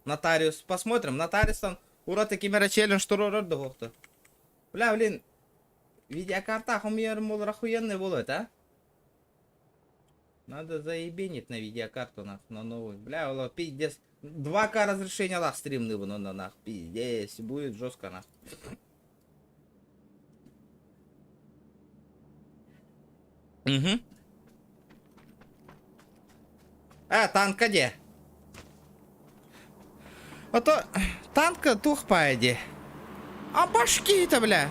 Нотариус. Посмотрим. Нотариустан ураты кемера челлендж тұрыр дұғықты. Бля, блин, видеокарта хумером был охуенный будет, а? Надо заебенить на видеокарту, нах, на новую. Бля, ула, пиздец. 2К разрешения лах стримный бы, но нах, пиздец, будет жестко, нах. Угу. Танка где? А то танка тух поеди. А башки-то, бля.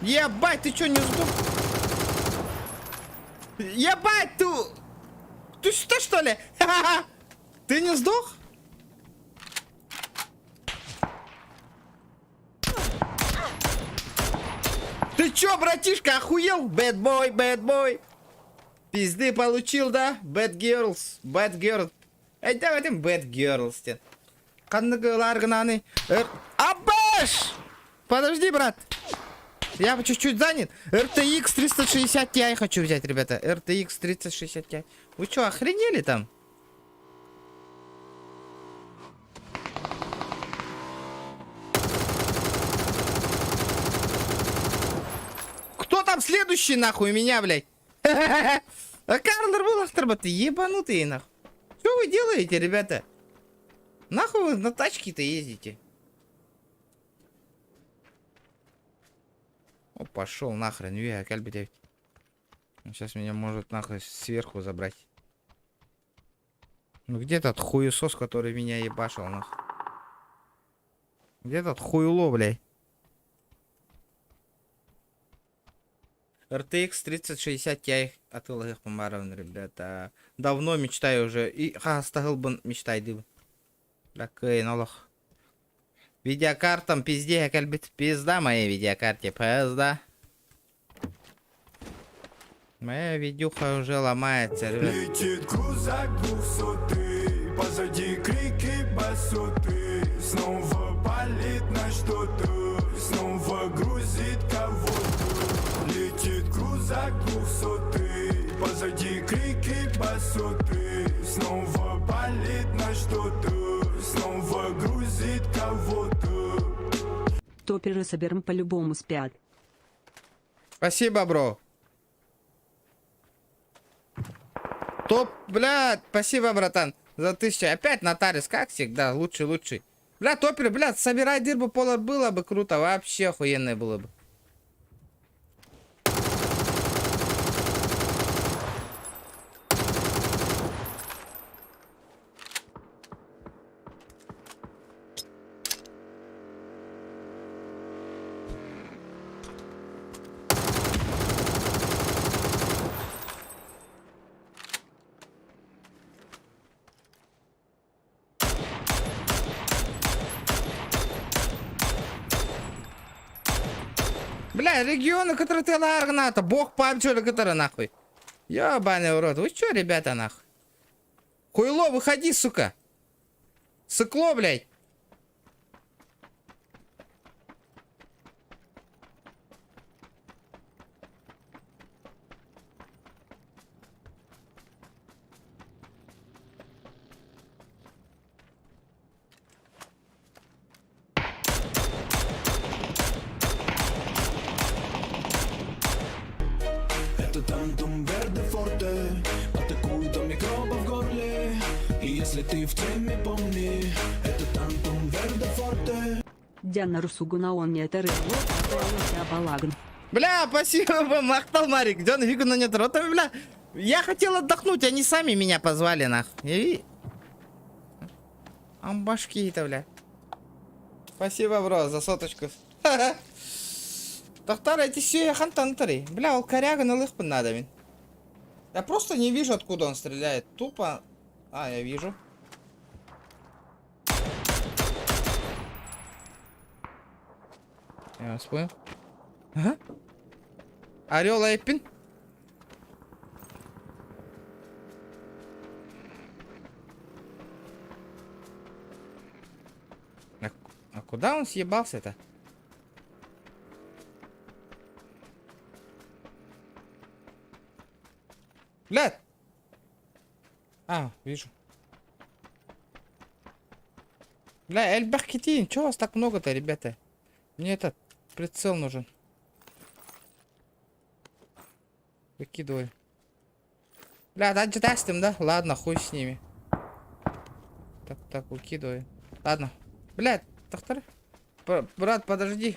Ебать, ты чё не сдох? Ебать, ты что, что ли? Ты не сдох? Ты чё, братишка, охуел? Бэтбой, бэтбой. Пизды получил, да? Bad girls, bad girls. Давай там bad girls. Кандыгылар гнаны. Абаш! Подожди, брат. Я чуть-чуть занят. RTX 360 Ti хочу взять, ребята. RTX 360 Ti. Вы чё, охренели там? Кто там следующий, нахуй, меня, блядь? Карнер был ахтарбаты, ебанутые, нахуй. Что вы делаете, ребята? Нахуй вы на тачке-то ездите? О, пошел нахрен, я кальбить. Сейчас меня может нахуй сверху забрать. Ну где тот хуесос, который меня ебашил, нахуй? Где тот хуйло, блядь? RTX 3060 Ti от Илгих Помаровна, ребята. Давно мечтаю уже. И стагыл бы мечтайды. Такой налог. Видеокартам пизде, кальбит. Пизда моей видеокарте, пизда. Моя видюха уже ломается, ребят. Летит крузак 200, позади крики басоты. Снова палит на что-то, снова грузит кого-то. Летит крузак 200, позади крики басоты. Снова палит на что-то, снова грузит кого-то. Топеры с Абером по-любому спят. Спасибо, бро. Топ, блядь, спасибо, братан, за 1000. Опять нотариус, как всегда, лучший. Бля, топер, блядь, собирай дырбу пола, было бы круто, вообще охуенно было бы. Бля, регионы, которые ты ларгната, бог памчура, которые нахуй. Ёбаный урод, вы чё, ребята, нахуй? Хуйло, выходи, сука. Сыкло, блядь. Это тантум Верде Форте, атакует до микроба в горле. И если ты в теме, помни, это тантум Верде Форте. Диана Русугуна он не это рыбло, а балагн. Бля, спасибо вам, махтал Марик. Джон Вигуна нет рота, бля. Я хотел отдохнуть, они сами меня позвали, нахуй. И... Амбашки-то, бля. Спасибо, бро, за соточку. Тахтар, эти все хантантары. Бля, ол коряга на лыхпы надо, блин. Я просто не вижу, откуда он стреляет. Тупо... А, я вижу. Я вас понял. Ага. Орел Эйпин. А куда он съебался-то? Блядь! А, вижу. Бля, Эльбахкетин, чё вас так много-то, ребята? Мне этот прицел нужен. Выкидывай. Бля, дальше тестим, да? Ладно, хуй с ними. Так, выкидывай. Ладно. Блядь, доктор. Брат, подожди.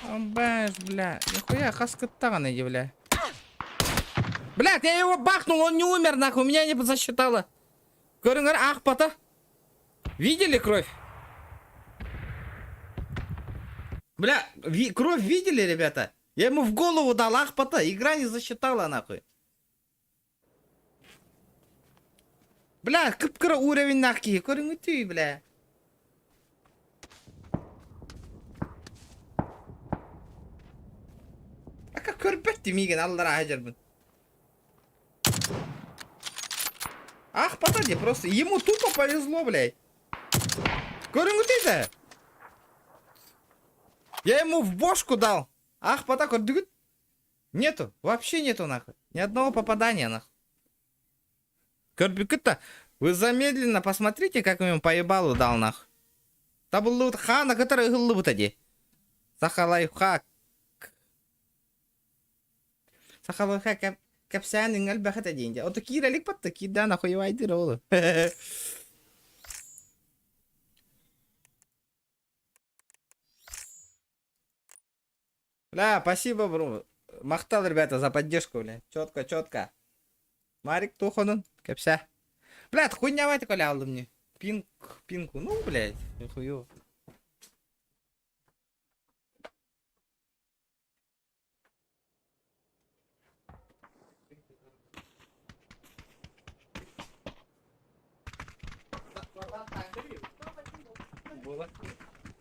Бэш, бля. Нихуя, хаскаттаганы, бля. Блядь, я его бахнул, он не умер, нахуй. Меня не засчитало. Көріңдер, Ахпата. Видели кровь? Бля, кровь видели, ребята? Я ему в голову дал, Ахпата. Игра не засчитала, нахуй. Бля, кыпкыра уровень нахки. Көріңдер, бля. А как көрбетти миген, аллара хажарбын. Ах, подожди, просто ему тупо повезло, блядь. Көріңдер. Я ему в бошку дал. Ах, потак вот. Нету, вообще нету, нахуй. Ни одного попадания, нахуй. Көрбекітті, вы замедленно посмотрите, как ему поебалу дал, нахуй. Табыллы хана, который гыллы бутади. Сахалайфхак. Сахалайфхак капсянын әлбәхәт әдейінде. Оты кирелік батты, кирда нахуй вайдыр олы. Бля, спасибо, бро. Махтал, ребята, за поддержку, бля. Четко. Марик тухонун, кепся. Блядь, хуйня вайты коля алды мне. Пинку. Ну, блядь, хуё.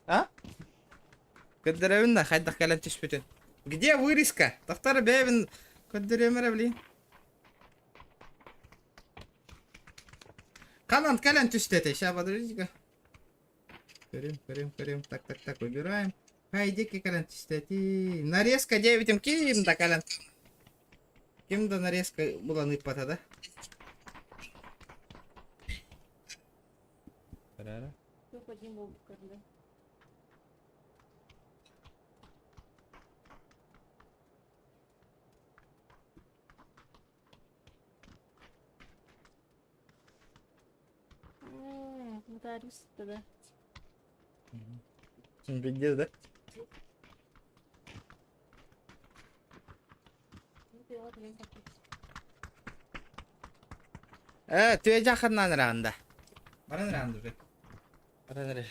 А? Каддеревин хайдах калан тишпетен. Где вырезка? Тахтар бевин каддеремере, блин. Канан калан тишпетен. Сейчас, подождите-ка. Карим. Так, выбираем. Haydi ki kalın istedi. Нарезка 9 kimde kalın. Kimde нарезка bulanıp patada. Tarara. Yok acım oldu kadında. Notarius da. Şimdi girdi. Ты жақыннан ранда. Баран ранды уже. Баран ранды.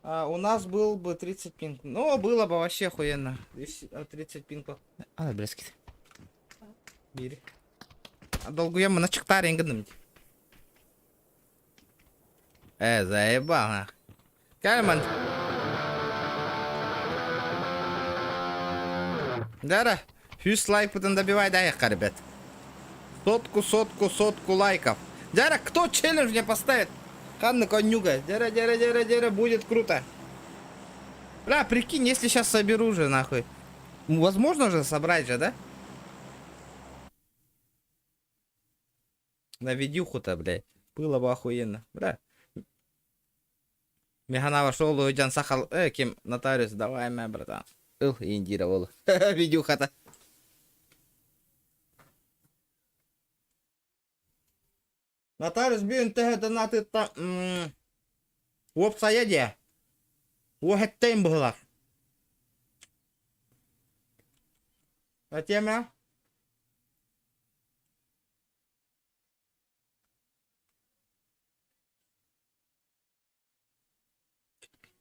У нас был бы 30 пинг. Ну, было бы вообще охуенно. 30 пинг. Ала, брескет. Бери. Долго я на чектаре ингадым. Заебал, нах. Кальман. Дара. 100 лайк потом добивай, да, я ребят. Сотку лайков. Дара, кто челлендж мне поставит? Ханна конюга. Дара, будет круто. Бля, прикинь, если сейчас соберу же, нахуй. Возможно же собрать же, да? На видюху-то, блядь. Было бы охуенно. Бля. Механа вошел, Уйдян Сахал. Кем нотариус, давай, мой братан. Индира, вола. Видюха-то. Нотариус бүйін тәхі донаты та... Опсая де. Уәхеттейін бұғылар. Әтеме?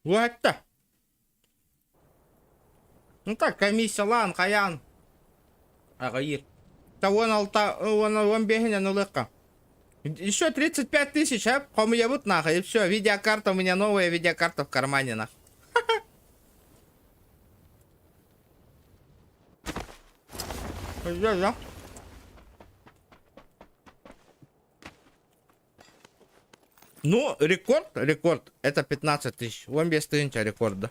Уәхетті. Ну так, комиссия лан, қаян. Ағайыр. Та он бегіне нулыққа. Еще 35 тысяч, а? Кому я вот нахуй, и все, видеокарта у меня новая, видеокарта в кармане, нахуй. Ну, рекорд, это 15 тысяч. Вон без тынча рекорд, да?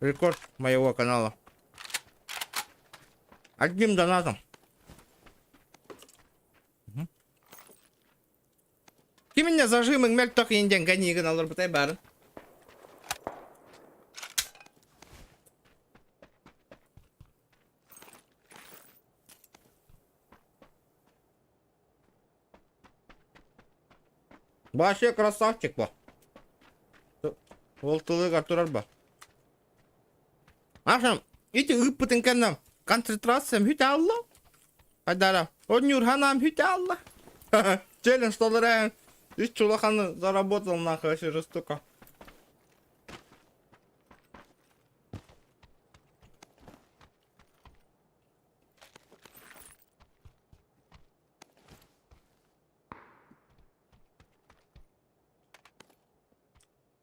Рекорд моего канала. Одним донатом. Kiminle zajımın melk tok yengen ganyigen alır butay barın. Вообще красавчик bu. Voltuluğu karturar bu. Akşam iti ıppıtın kendem. Konsentrasyam hüte Allah. Hadi ara. Onur hanam hüte Allah. Челлендж толеряем. И чулахан заработал нахуй вообще жестоко.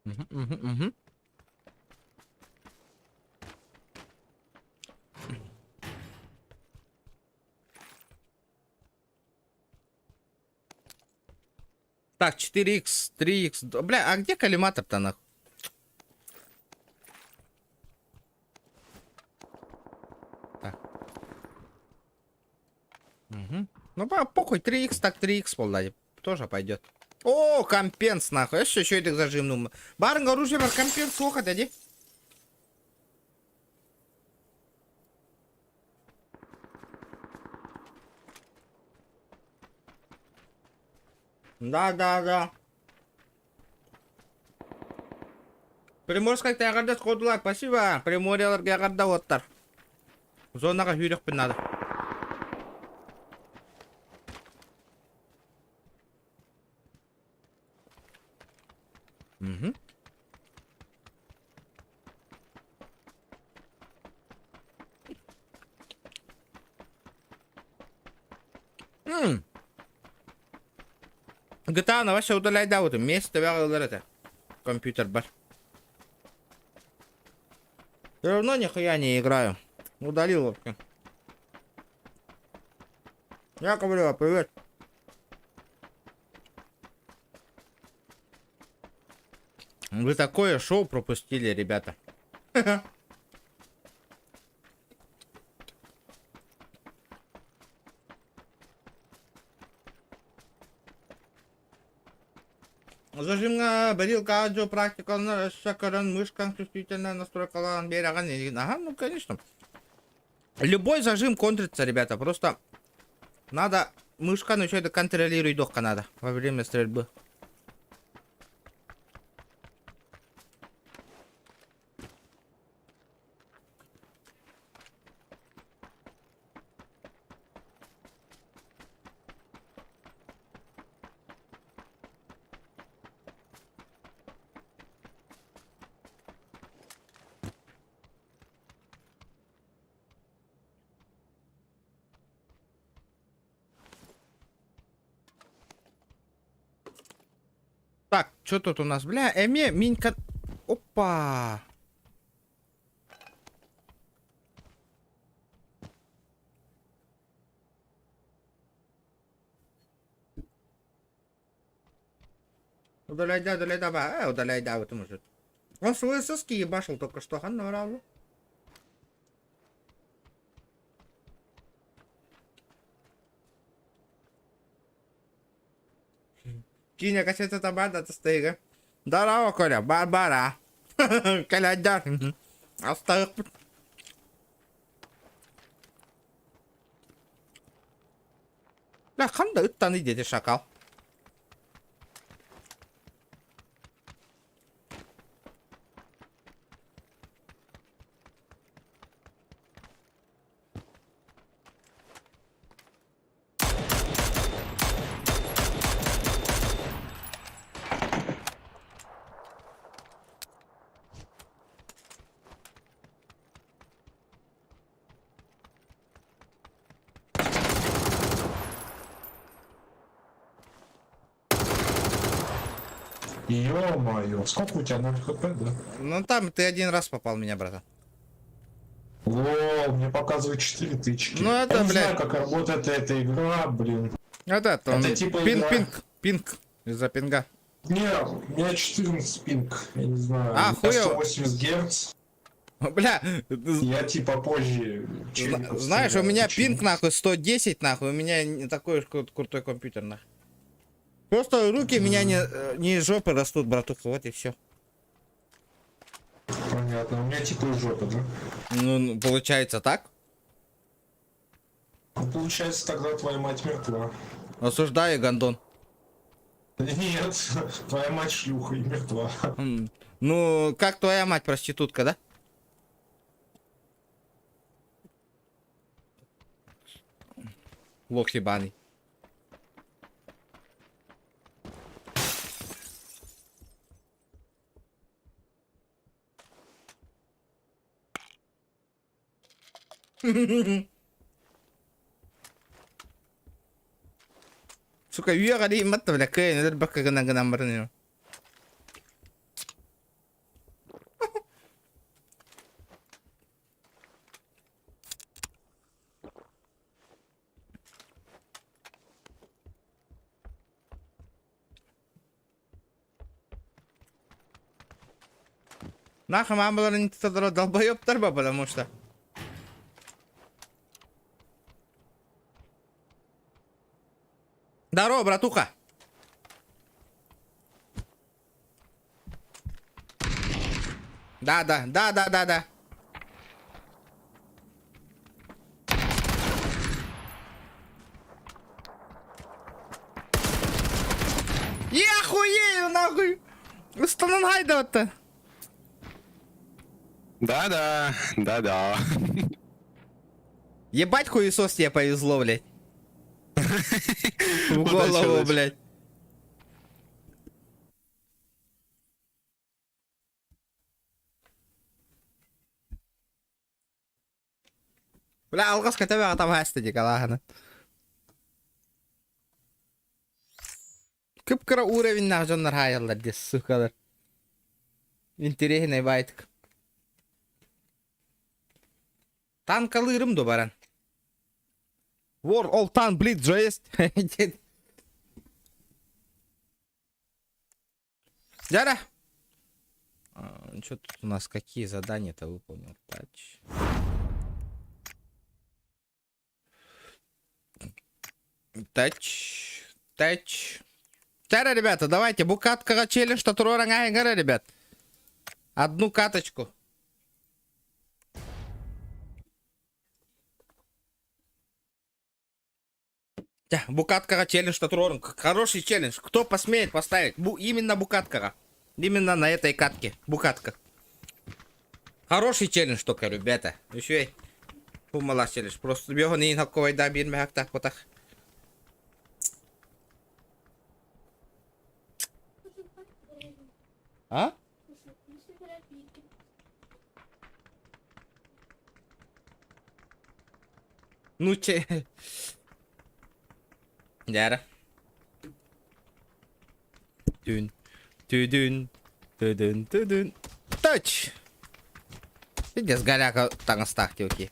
Угу. Так, 4х, 3х. Бля, а где коллиматор-то нахуй? Так. Угу. Ну, похуй, 3х, так 3х полдать. Тоже пойдет. О, компенс нахуй. Еще это зажим, ну. Барынга оружие бар, компенс, сколько дади? Да. Приморская тягарда сходулар, спасибо. Приморьялар тягарда оттар. Зонаға үйрекпін надо. Угу. GTA на вообще удаляй, да, вот место это компьютер бар. Все равно нихуя не играю. Удалил вообще. Я говорю, привет. Вы такое шоу пропустили, ребята. Зажимға бірілка аудио практиканы шакаран мышкан чувствительная настройкалан бераган. Ага, ну конечно. Любой зажим контрится, ребята. Просто надо мышкан еще это контролировать дока надо во время стрельбы. Так, что тут у нас? Бля, минька... Опа! Удаляй, да, удаляй, да, вот может. Он свои соски ебашил только что, а наврал. Киня кассета табада тастыга. Здорово, Коля, Барбара. Калядар. Астык. Бля, қандай ыттаны деді шакал. Ё-моё, сколько у тебя 0 хп, да? Ну там ты один раз попал в меня, братан. О, мне показывает 4 тычки. Ну, это, я не блядь. знаю, как работает эта игра, блин. Это типа игра. пинг. Из-за пинга. Не, у меня 14 пинг, я не знаю. А, у меня хуёво. 180 герц. Бля, Я типа позже. челиков знаешь, у стреляю. меня Почему? пинг нахуй 110 нахуй, у меня не такой уж крутой компьютер нахуй. Просто руки меня не из жопы растут, братуха, вот и все. Понятно, у меня типа из жопы, да? Ну, получается так. Ну, получается, тогда твоя мать мертва. Осуждаю, гандон. Нет, твоя мать шлюха и мертва. Ну, как твоя мать проститутка, да? Лох ебаный. Сука, үйе дейін батты, бля, көйін, баққа гынан бірін. Нахуй мамаларын тұтадыры долбоёптар ба, потому что. Здорово, братуха. Да. Я охуею, нахуй. Устанангайда-то. Да. Ебать хуесос тебе повезло, блядь. В голову, блядь. Бля, алғашқы тебе атам хасты қалағаны. Күп-кіра уровень нағжонлар хайылдар дес, сукалар. Интересный байтық. Танкалырым до баран. War all tan bleed jest. Жара. Что тут у нас, какие задания-то выполнил? Тач. Тач. Тач. Тара, ребята, давайте, букатка челлендж, что гора, ребят. Одну каточку. Да, букаткара челлендж, что хороший челлендж. Кто посмеет поставить? Именно букаткара. Именно на этой катке. Букатка. Хороший челлендж только, ребята. Еще и помала челлендж. Просто бегу не инхаковой да бир мехак так вот так. А? Ну че... Яра. Дун. Тудун. Тудун. Тудун. Тач! Иди с голяка там оставьте, окей.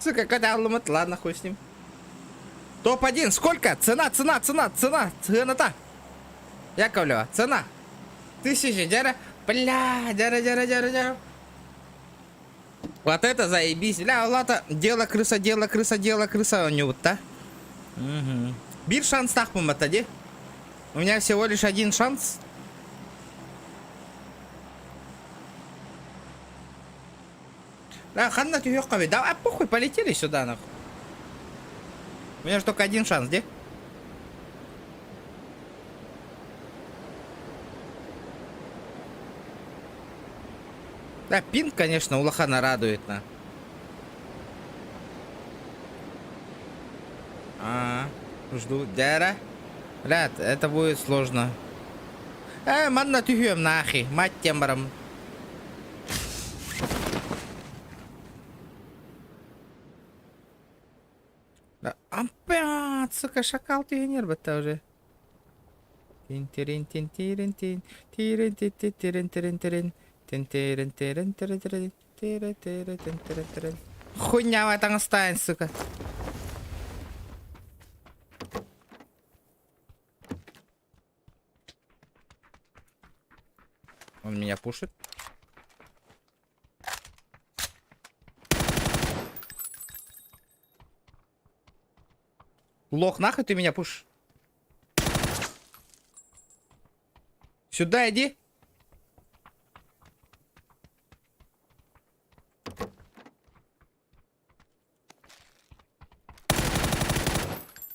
Сука, когда ломать, ладно, хуй с ним. Топ-1, сколько? Цена. Цена-то. Яковлева, цена. 1000, дяра. Бля, дяра. Вот это заебись. Бля, Лата, дело крыса у него, да? Угу. Бир шанс тахпым это, де? У меня всего лишь один шанс. Да, ханна тюхёкави. Давай, похуй, полетели сюда, нахуй. У меня же только один шанс, где? Да, пинг, конечно, у лохана радует, на. Жду. Дяра. Блядь, это будет сложно. Манна тюхём нахи. Мать тембром. Да, опять, сука, шакал ты нервы-то уже. Тин-тирин-тин-тирин-тин. Тирин-тин-тин-тирин-тирин-тирин. Тин-тирин-тирин-тирин-тирин. Хуйня в этом останется, сука. Он меня пушит. Лох, нахуй ты меня пушишь? Сюда иди.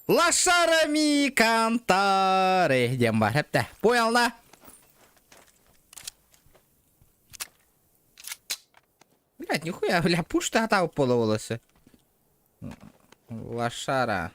Лошарами кантары. Дембарепте. Понял, да? Блять, нихуя, бля, пуш-то атау половолосы. Лошара.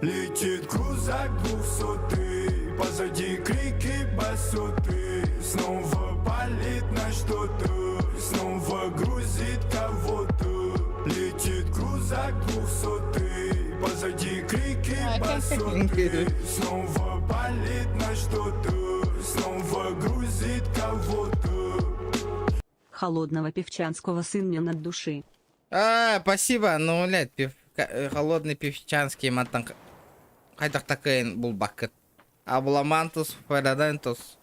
Летит крузак 200, позади крики басоты. Снова палит на что-то, снова грузит кого-то. Летит крузак 200, позади крики басоты. Снова палит на что-то, снова грузит кого-то. Холодного певчанского сына от души. Спасибо, ну, блядь, холодный певчанский матан. Хайдах такая булбакет. Абламантус, Ферадентус.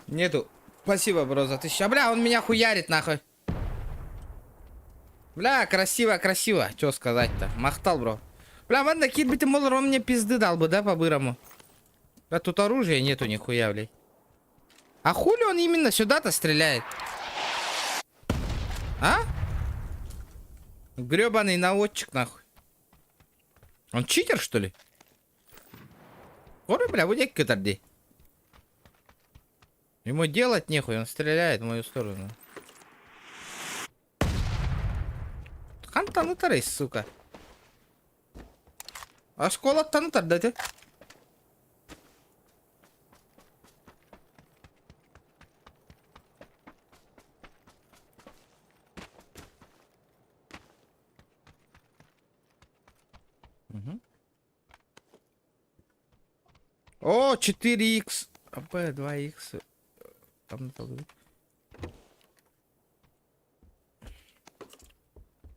Нету. Спасибо, бро, за 1000. Бля, он меня хуярит, нахуй. Бля, красиво. Чё сказать-то? Махтал, бро. Бля, ладно, кит бы ты, мол, он мне пизды дал бы, да, по-бырому? Да тут оружия нету нихуя, блядь. А хули он именно сюда-то стреляет? А? Гребаный наводчик, нахуй. Он читер, что ли? Ой, бля, вот я катарди. Ему делать нехуй, он стреляет в мою сторону. Хантану тарей, сука. А школа тану да ты? О, 4х. АП, 2х. Там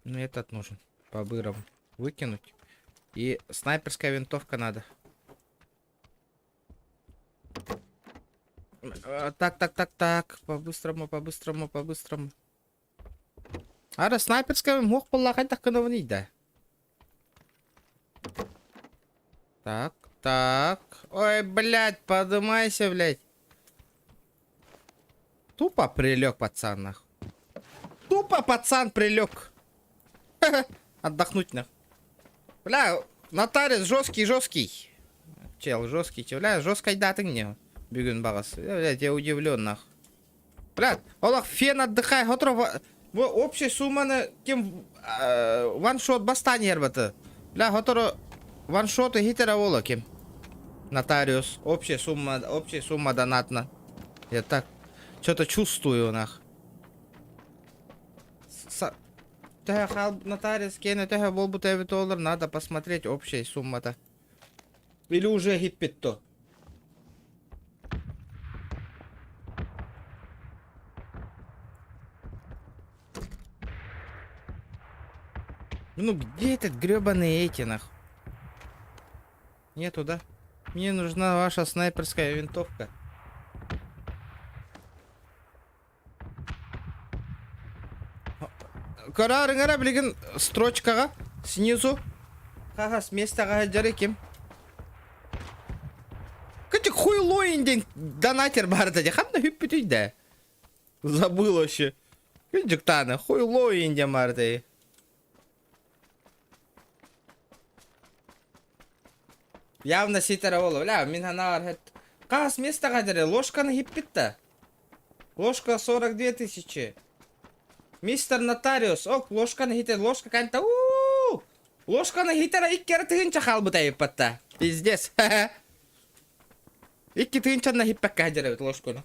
Ну, этот нужен. По-бырому. Выкинуть. И снайперская винтовка надо. Так. По-быстрому. Ара, снайперская мог полахать так не да. Так. Ой, блядь, подымайся, блядь. Тупо прилег пацан, нахуй. Тупо пацан прилег. Отдохнуть, нахуй. Бля, нотариус жесткий. Чел, жесткий, бля, жесткой даты мне. Бегун багас. Блядь, я удивлен, нахуй. Блядь, Олах, фен отдыхай, отрова. Общая сумма на кем ваншот бастание рбата. Бля, отрова ваншот и хитера ола кем. Нотариус, общая сумма донатна. Я так что-то чувствую, нах. Нотариус кене, был бы $9, надо посмотреть общая сумма-то. Или уже гиппет-то. Ну где этот гребаный эти, нах? Нету, да? Мне нужна ваша снайперская винтовка. Карарыңара білген строчкаға снизу қағас местаға жарекем. Качек хуйло инден донатер барды де қамна хүппетуйді. Забыл вообще. Качек таны хуйло инден барды. Явно ситера олу. Бля, мен анар. Қағас местаға жаре ложканы хиппетті. Ложка 42 000. Мистер Нотариус, ок, ложканы хитер, ложка канта, ложканы хитера иккері тыгынча қалбы тайыппатта. Пиздец, Икки тыгынчанна хиппакка хаджарабет ложканы.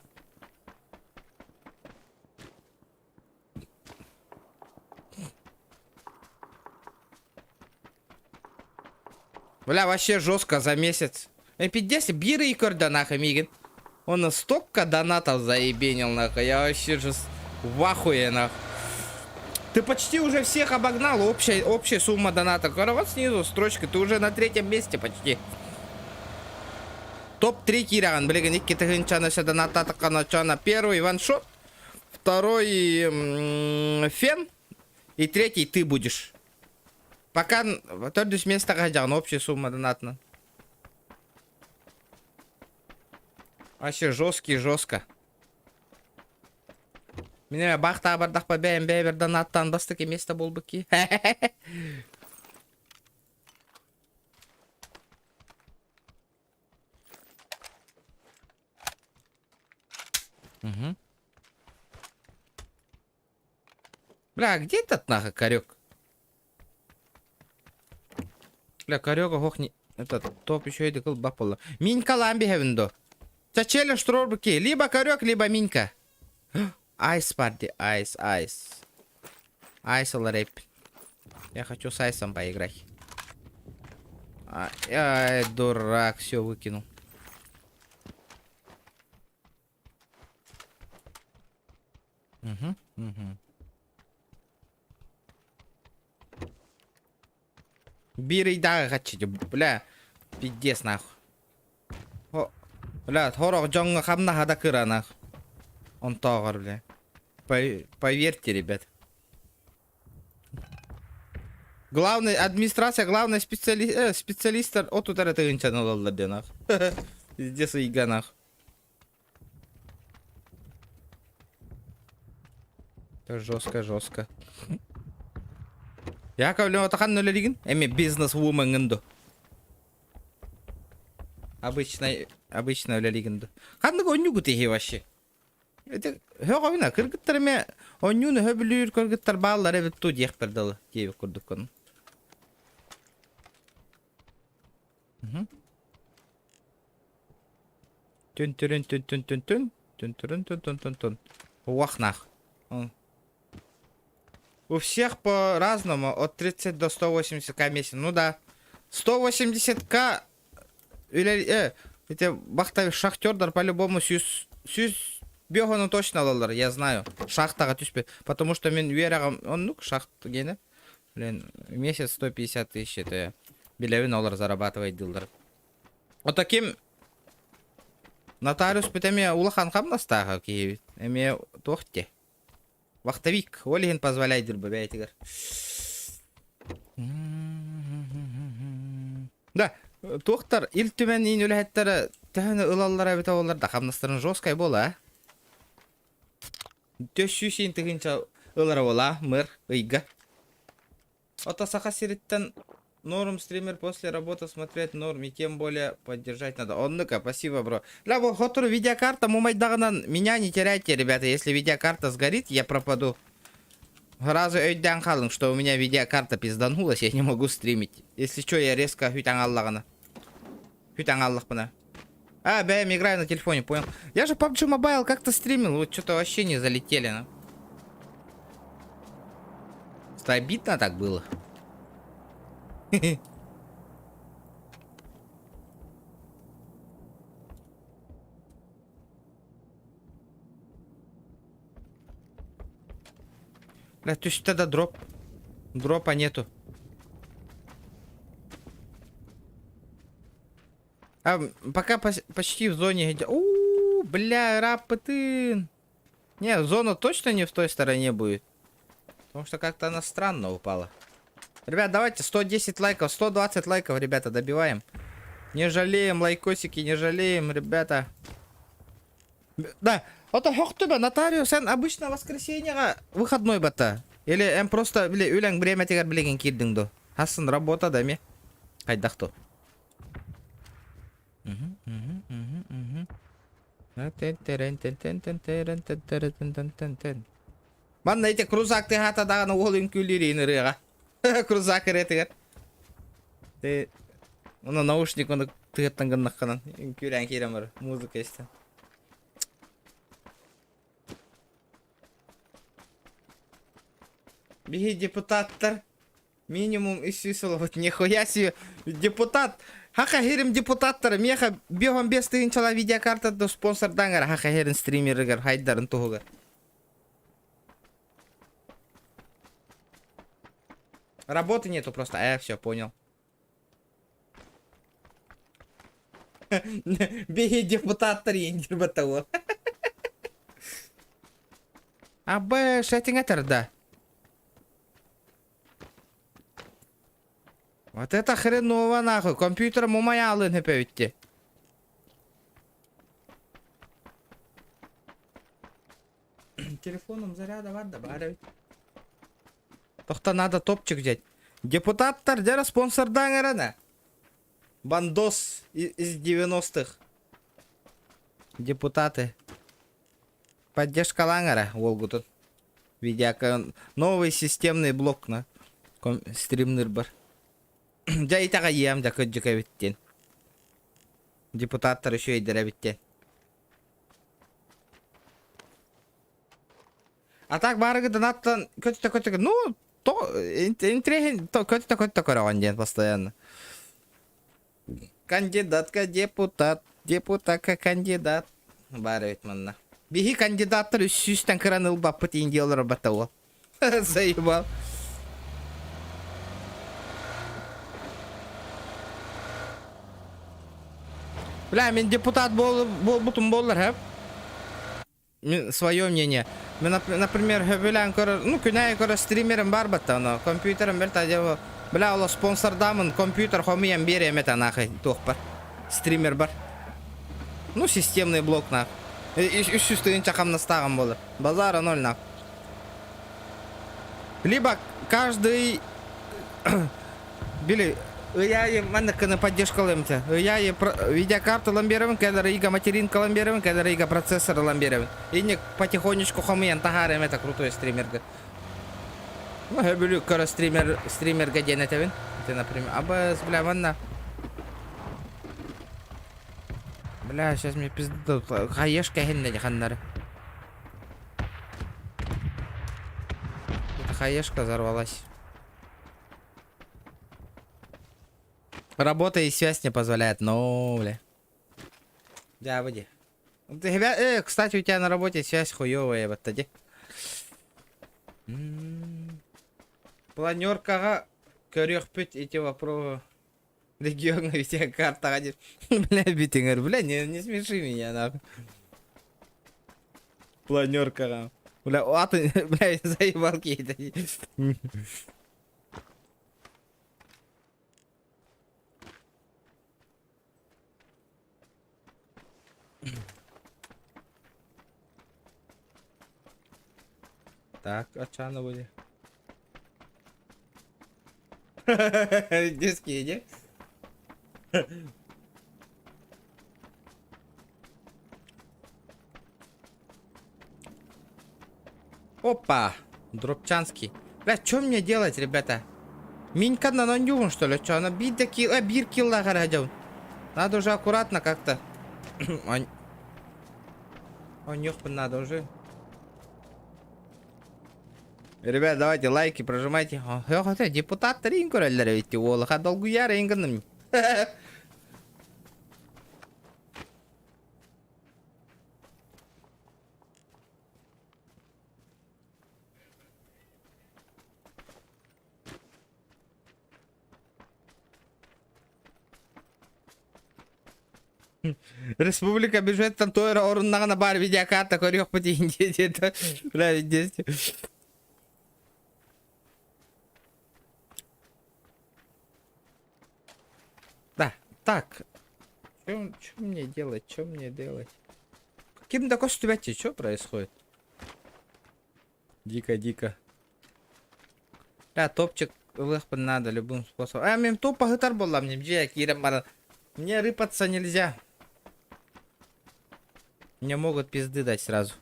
Бля, вообще жестко за месяц. Пиздец, биры и корда нахуй, мигин. Он столько донатов заебенил, нахуй, я вообще же в ахуе, нахуй. Ты почти уже всех обогнал. Общая сумма доната. Вот снизу строчка. Ты уже на 3-м месте почти. Топ-3 кираган. Блин, никки тыгынчана ся доната таканачана. Первый ваншот. Второй фен. И третий ты будешь. Пока тордус место гадян. Общая сумма донатна. Вообще жестко. Мене бақта бардақ па бәйір донаттан бастық еместі бол бұки. Бля, где этот нахуй корек? Бля, корека хохни. Этот топ еще и декал бапала. Минька ламби хевендо. Чачеля штрор бұки. Либо корек, либо минька. Айс парти, айс. Айс рэп. Я хочу с айсом поиграть. Ай, дурак, все выкинул. Угу. Бирый да хотите, бля. Пиздец нахуй. О, бля, хорох джонга хамна хада кыра нахуй. Он тагар, бля. Поверьте, ребят. Главный администрация, главный специалист от утра ты инчанул ладенах. Здесь и ганах. Это жестко. Я ковлю атахан нулеригин. Эми бизнес-вумен гэнду. Обычная лялигэнду. Ханнага оннюгу техи вообще. Это хёговина кыргыттарыме оннюны хөбүлүр кыргыттар баалар эбит ту диэх бердалы дейби курдуккун. Тун. Уахнах. У всех по-разному, от 30 до 180к месяц. Ну да. 180к или эти бахтави шахтердар по-любому сюз бёгану точно алалар, я знаю. Шахтага түспе. Потому что мен верагам, он ну шахт гене. Блин, в месяц 150 тысяч, это белевин доллар зарабатывает дилдер. Вот таким нотариус питаме улахан камнастаха киевит. Эме тохте. Вахтовик, олеген позволяет дирбабятигар. Да, тохтар илтүмен ин үләһәттәре тәһәне ылаллара бит олар да камнастырын жесткай бола. 400 тыгынча ылара бола, мыр, ыйга. Ото сахасириттен норм стример после работы смотреть норм и тем более поддержать надо. Он-ка, спасибо, бро. Ля, вот которую видеокарта, мумайдаган, меня не теряйте, ребята. Если видеокарта сгорит, я пропаду. Разу öйдән қалың, что у меня видеокарта пизданулась, я не могу стримить. Если что, я резко хютян аллағына. Хютян аллақпына. А, бэм, играю на телефоне, понял. Я же PUBG Mobile как-то стримил, вот что-то вообще не залетели, ну. Обидно так было. Бля, то есть тогда дроп. Дропа нету. А, пока почти в зоне. Бля, рапытын. Не, зона точно не в той стороне будет. Потому что как-то она странно упала. Ребят, давайте 110 лайков, 120 лайков, ребята, добиваем. Не жалеем, лайкосики, не жалеем, ребята. Да, это хохтуба, нотариус, обычно воскресенье выходной бата. Или просто, бля, үләң время тегер білеген келдің до. Хасын работа да ме? Қайдақ то. Ман эти крузак ты хата дагана ол үнкүлери инерега. Крузак эретигер. Ты оны наушник оны тыгыттан гыннакканан үнкүлән киремер музыка исте. Биги депутаттар минимум исүсөл вот нихуя себе депутат. Хака херим депутаттар меха бегом без тыгынчала видеокарта до спонсордангар хака херин стримергер хайдарын тугугар. Работы нету просто, все, понял. Беги депутаттар ендер батау. Абы шатинга да. Вот это хреново нахуй, компьютер мумаялы не певите. Телефоном заряда var da bari. Тоқта надо топчик взять. Депутаттар дера спонсордан арана. Бандос из 90-х. Депутаты. Поддержка лангара. Волгу тут. Видео. Новый системный блок на стримнер бар. Да и така ем да көджіка биттен. Депутаттар еще едера биттен. А так барыгы донаттан көтті. Ну, то интересно, то көтті көраған ден постоянно. Кандидатка депутат, депутатка кандидат. Бары бит манна. Биги кандидаттар үстен кыран ылбап бітейін дейлер батауы. Заебал. Бля, мен депутат болбутум болар, хэп? Свое мнение. Мен, например, бля, ну, күнәй көрі стримерім бар бітті, но компьютерім бір тәде, бля, ола спонсордамын, компьютер хомиям берем это нахай, тоқ бар. Стример бар. Ну, системный блок нах. Үш үстігін чақам настағым болар. Базара 0 нах. Либо каждый... Били... Я маннаканы поддержкалымты. Я видеокарту ламбирован, когда ига материнка ламбирован, когда ига процессор ламбирован. И не потихонечку хомиян тагарем, это крутой стример. Ну, я люблю, когда стример гаден это, например. Абаз, бля, манна. Бля, сейчас мне пизду. Хаешка хеннеди ханнары. Эта хаешка взорвалась. Работа и связь не позволяет, но, бля. Да, води. Кстати, у тебя на работе связь хуёвая, вот тоді. Планеркага көрөкпүт эти вопросы. Регион везде картага деп. Бля, битингер, бля, не смеши меня, нахуй. Планеркага. Бля, аты, бля, заебал какие-то. Так, а чё оно будет? Детские, не? Опа! Дропчанский. Бля, что мне делать, ребята? Минька на нанюн, что ли? Что, она бит такие, бир килла гаражал. Надо уже аккуратно как-то. О, нюхпан надо уже. Ребят, давайте лайки прожимайте. Депутат ринкураллар ведь олаха долгу я ринганым. Республика бюджеттен тойра орыннагана бар видеокарта көрөк бу дейинде деді. Бля, видите. Да, так. Что мне делать? Что мне делать? Каким такой ступяти? Что происходит? Дико. Да, топчик лыхпын надо любым способом. А, мен топа гитар болам, мне кирем бара. Мне рыпаться нельзя. Мне могут пизды дать сразу.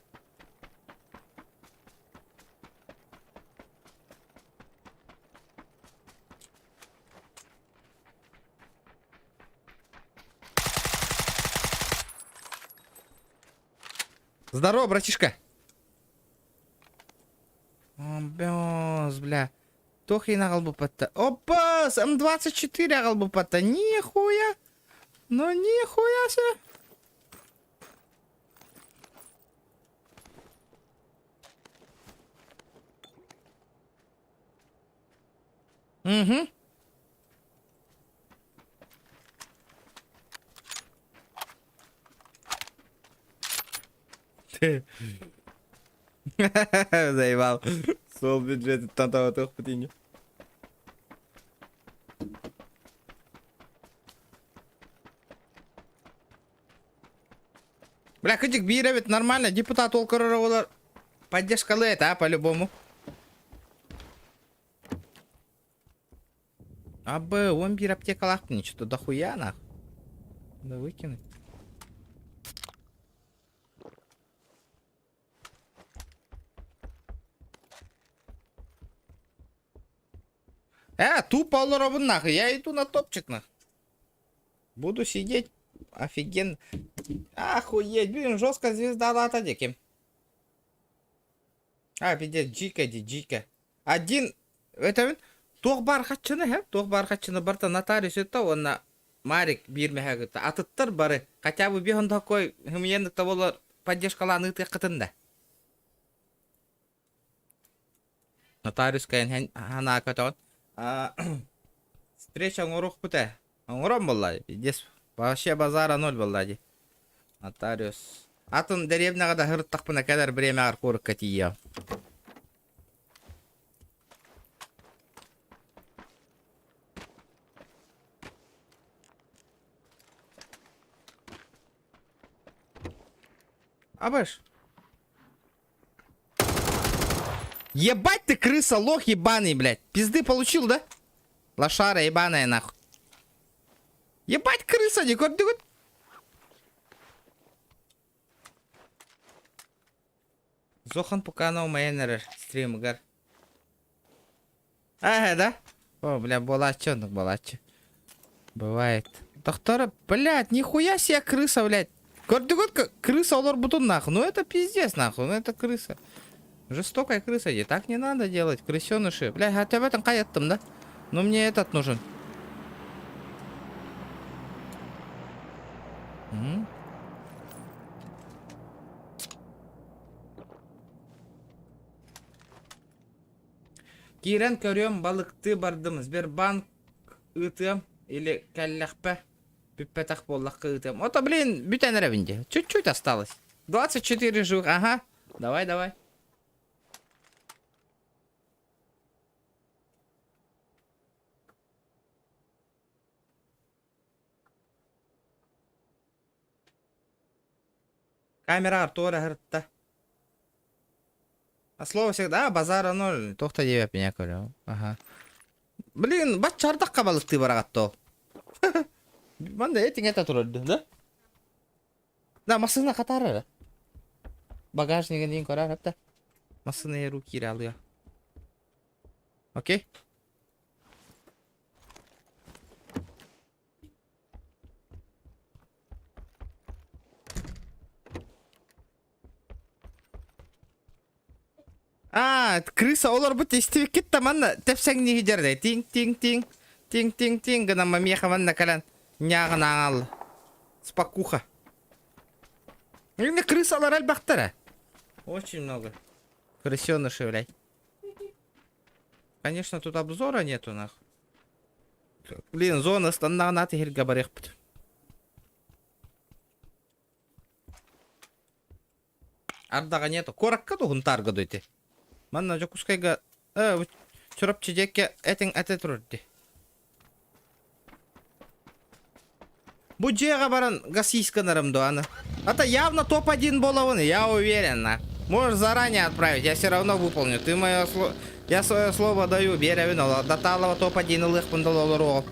Здорово, братишка. Бёс, бля. Тохи на голбу пата. Опа, с М24 голбу пата. Нихуя. Ну нихуя себе. Угу. Заебал. Сол бюджет тантава тох путиню. Бля, кычык бира ведь нормально. Депутат олкорора поддержка это, а, по-любому. Абы, он бир аптека лахпни, что-то дохуя нах. Да выкинуть. Тупо олоробын нахуй. Я иду на топчик нах. Буду сидеть. Офигенно. Охуеть, блин, жестко звезда лата диким. Пиздец, джика. Один. Это тоқ бархатчыны, тоқ бархатчыны барта нотариус это онна Марик бирмехагыта. Атыттар бары. Хотя бы бехон такой хымьенлік болар поддержкаланы тықытында. Нотариус кайын хана акатон. Встреча оңоруқ бұта. Оңором болла. Здесь вообще базара ноль болла. Нотариус. Атын деревняға да хырттақпына кәдір біреме арқорық кәтия. Абаш. Ебать ты, крыса, лох ебаный, блядь. Пизды получил, да? Лошара ебаная, нахуй. Ебать, крыса, не кордюк. Зохан пуканов майнер стрим гар. Да? О, бля, балачо, ну балачо. Бывает. Доктора, блядь, нихуя себе крыса, блядь. Кордюк, крыса, олар бутун, нахуй. Ну это пиздец, нахуй, ну это крыса. Жестокая крыса, где так не надо делать, крысеныши. Бля, я тебя в этом каяттым, да? Но мне этот нужен. Кирен көрөм балыкты бардымыз. Бер банк ытым или кәлләхпә. Пиппетах боллаққа ытым. Ото, блин, бүтән рәвенде. Чуть-чуть осталось. 24 живых, ага. Давай, давай. Камера Артура гыртта. А слово всегда, базара 0. Тохта деп меня көрөм. Ага. Блин, бат чардаққа балыкты барағатты ол. Манда этин это тұрды, да? Да, машина қатары. Багажнигін дейін көрар, әпті. Машина еру кире алıyor. Окей? Крыса олар бұт естівек кетті манна тәпсәң неге жерде. Тинг. Гына мамеха манна калан. Няғын аңал. Спакуха. Или крысалар әлбақтара. Очень много. Крысеныши, блядь. Конечно, тут обзора нету, нахуй. Блин, зона стандарна тегер габарех бит. Ардага нету. Коракка туғын тарғы дойте. Манна жокускайга чурап чедекке этин эте турди. Бу жега баран гасийсканарым дуаны. Это явно топ-1 боловын, я уверен. Можешь заранее отправить, я все равно выполню. Ты мое слово... Я свое слово даю, беревин, до талого топ-1 лых пандалолоров.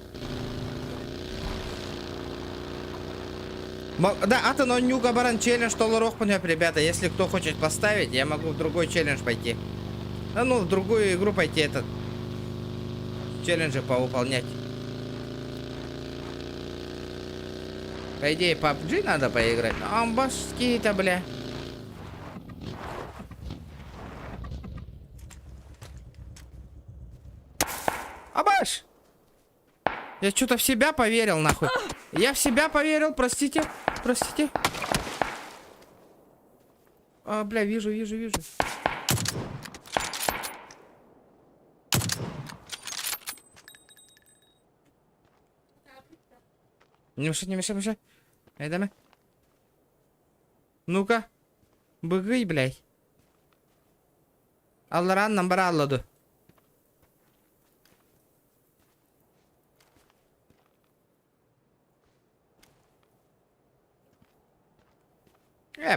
Да, а ты нюга баран челлендж толорох понять, ребята. Если кто хочет поставить, я могу в другой челлендж пойти. Ну, в другую игру пойти этот челленджи повыполнять. По идее, PUBG надо поиграть. Амбашки-то, бля. Абаш! Я что-то в себя поверил, нахуй. Я в себя поверил, простите. Бля, вижу. Не мешай. Ай, даме. Ну-ка. Быгый, блядь. Алларан номер алладу.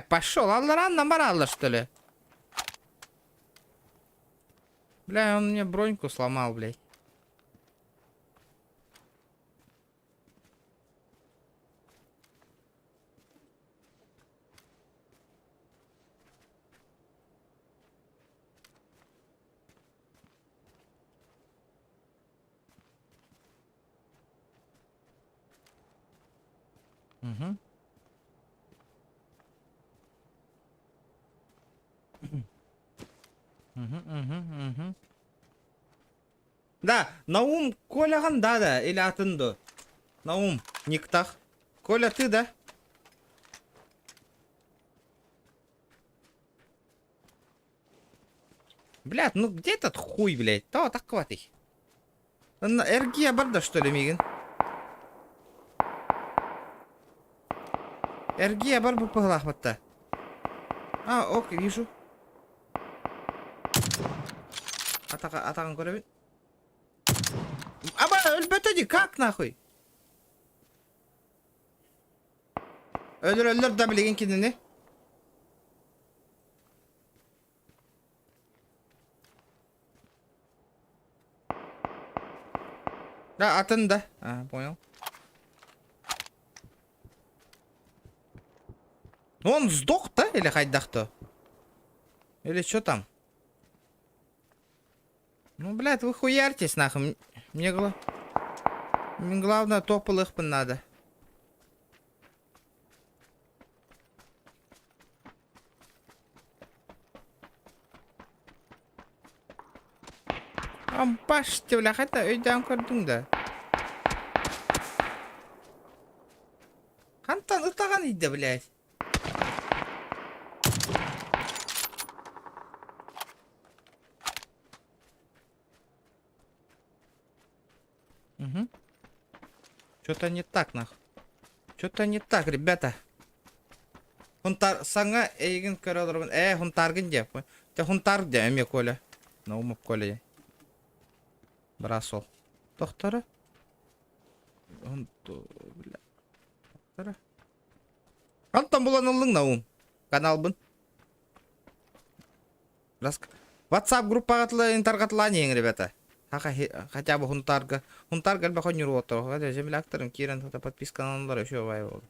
Пошел. Алларан номер алла, что ли? Бля, он мне броньку сломал, блядь. Угу. Да, Наум Коляган, да, или Атынду. Наум, Никтах. Коля, ты, да? Блядь, ну где этот хуй, блядь? Да, так хватит. Эргия барда, что ли, Мигин? Эргия бар bu пыглахватта. Ок, вижу. Атаган көрөбүн. Аба, өлбөтөдү, как нахуй? Өлөр да билген кинени. Да, атында. Понял. Он сдох, да? Или хайдах-то? Или что там? Ну, блядь, вы хуярьтесь, нахуй. Мне главное тополых надо. Башты, бля, хотя өйден көрдің да. Қантан ұтаған еді, блядь. Угу. Что-то не так, нахуй. Что-то не так, ребята. Хунтар саңа эйген көрөлөрмүн. Хунтаргын деп. Те хунтар де эме коле. Наумуп коле. Брасол. Тохтары. Бля. Тохтары. Антон буланылың наум. Канал бын. WhatsApp группа интергатланиең, ребята. Хотя бы хунтарга. Хунтарга алба хонюру отыр. Хотя землякторым кирен подпискананлар еще вай болду.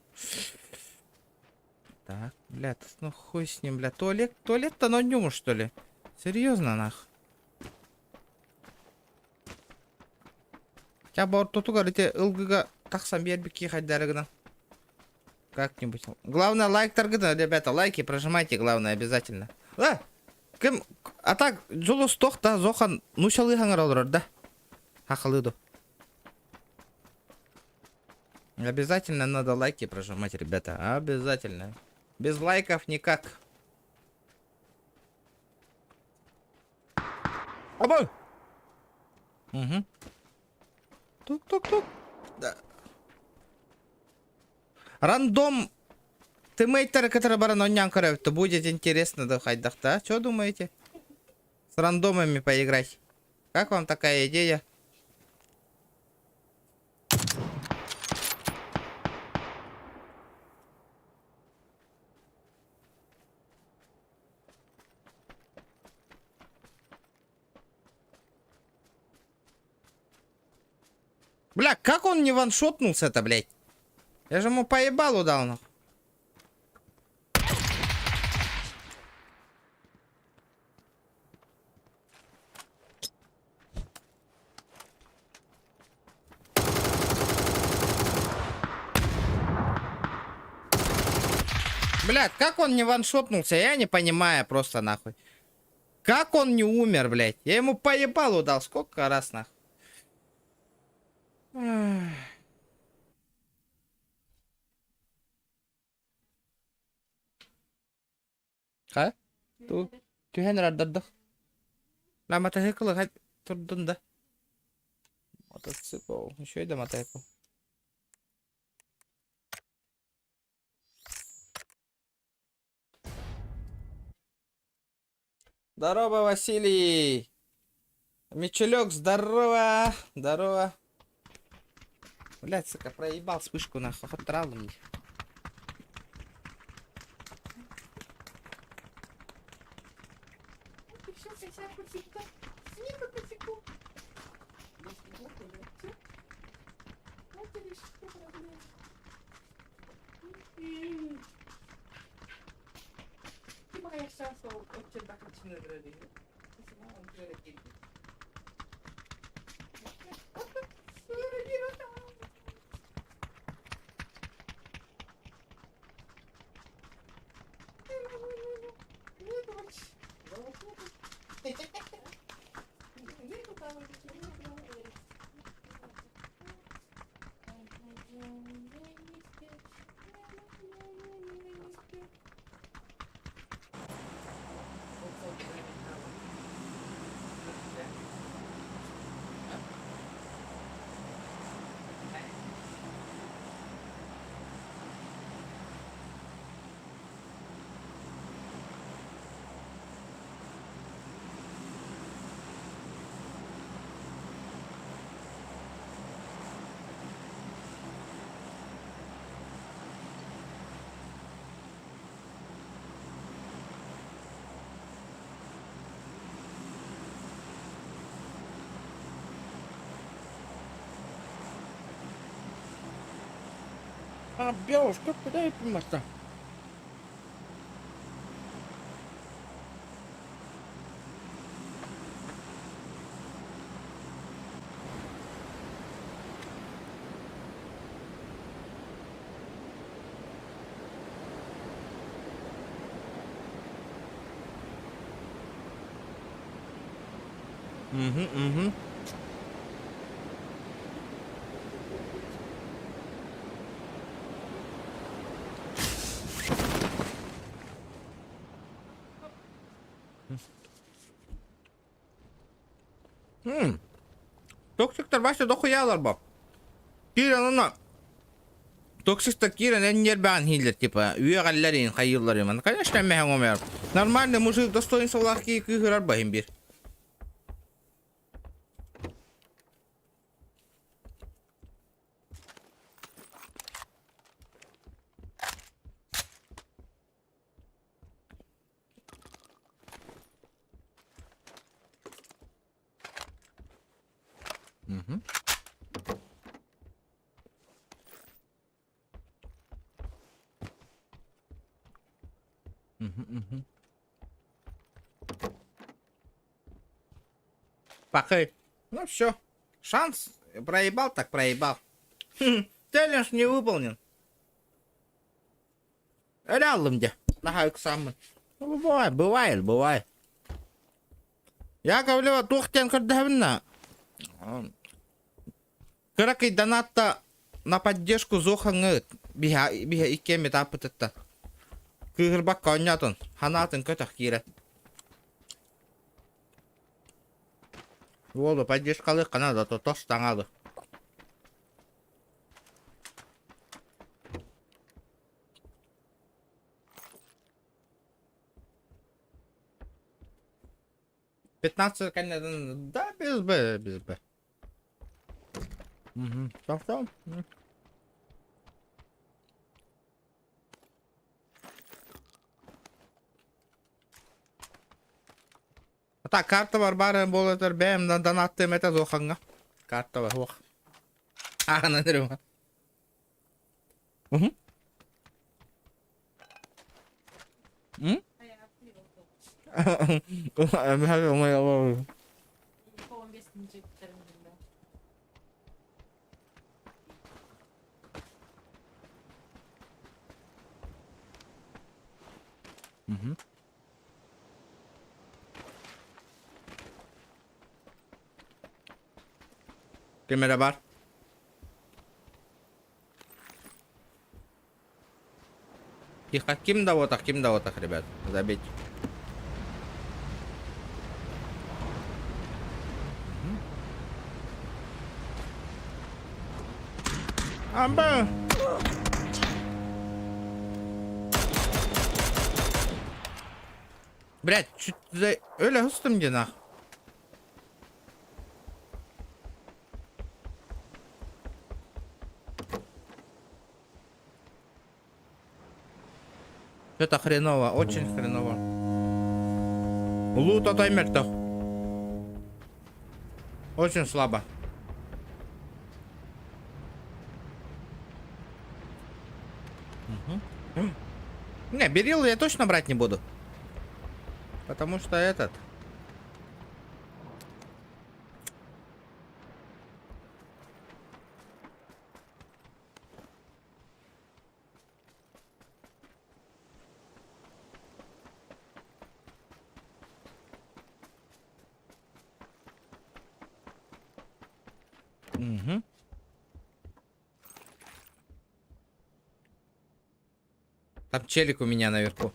Так, блядь, ну хуй с ним, блядь. Туалет-то на нем, что ли? Серьезно, нах. Хотя бы вот тут говорите, ылгыга таксам бербики хайдарыгына. Как-нибудь. Главное, лайк торгыда, ребята, лайки прожимайте, главное, обязательно. Кім, а так, жолы стоқта, зохан, нушалы хаңыр олар, да? Хақылыду. Обязательно надо лайки прожимать, ребята, обязательно. Без лайков никак. Обой! Угу. Тук-тук-тук. Да. Рандом тиммейтеры, которые бараноннян корректно, будет интересно до хайдахта. Что думаете? С рандомами поиграть. Как вам такая идея? Бля, как он не ваншотнулся-то, блядь? Я же ему поебалу дал, нахуй. Блядь, как он не ваншотнулся, я не понимаю просто, нахуй. Как он не умер, блядь? Я ему поебалу дал, сколько раз, нахуй. Ха? Түйен раддадық. Ла мотоцикл хай тұрдын да. Мотоцикл. Еще и да мотоцикл. Здорово, Василий. Мичелек, здорово. Здорово. Блядь, сука, проебал вспышку нахуй. Отрал мне. А, белушка, куда я понимаю-то? Угу. Токсиктер башта дохуялар бап. Кирен она. Токсикта Кирен нербан хиллер, типа, уягалларин, хайылларин. Конечно, мягко умер. Нормальный мужик, достоинство лахки, кыгырар бахим бир. Угу. Пахай. Ну все. Шанс проебал, так проебал. Челлендж не выполнен. Реально где? Нахай сам. Ну, бывает. Я говорю, тухтен кардавна. Каракай донатта на поддержку Зохангы. Биха икеми тапытта. Кыгырбак конятын. Ханатын көтах кире. Волу поддержкалы канада то тош таңады. Пятнадцать, конечно, да, без Б. Угу. Что? Так, карта бар бары болотыр бәм донаттым это зоханга. Карта бар ох. Ана дөрөм. Угу. Камера бар. Тихо, ким да вот так, ребят. Забить. Амба. Блять, чуть öyle hıstım gene. Это хреново, очень хреново. Лута таймер-то. Очень слабо. Не, берил я точно брать не буду. Потому что этот... Угу. Там челик у меня наверху.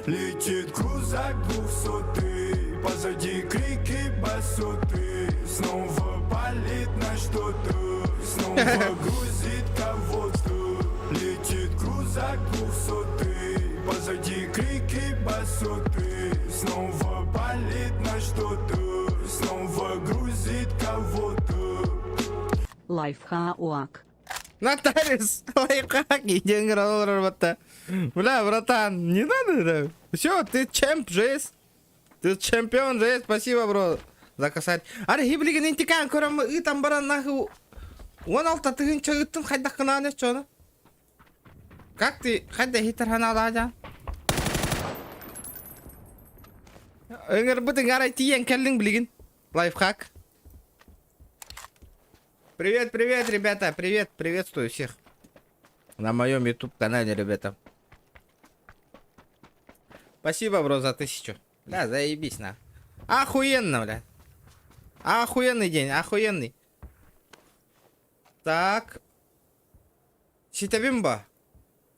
Летит крузак 200, позади крики басоты. Снова палит на что-то, снова грузит кого-то. Летит крузак 200, позади крики басоты. Снова палит на что-то, снова грузит кого-то. Лайфхак. Нотариус, лайфхаки, деньги работа. Бля, братан, не надо, да? Все, ты чемп жесть. Ты чемпион жесть, спасибо, бро. За косарь. Аре, хиблиген интикан, корам, и там баран нахуй. Он алта тыгын чагыттын, хайда кынаны, чоно. Как ты, хайда хитер ханада, Эңер бутын гарай тиен келлин билген. Лайфхак. Привет, ребята, приветствую всех на моем YouTube канале, ребята. Спасибо, бро, за 1000. Да, заебись, на. Охуенно, бля. Охуенный день, охуенный. Так. Ситебим ба?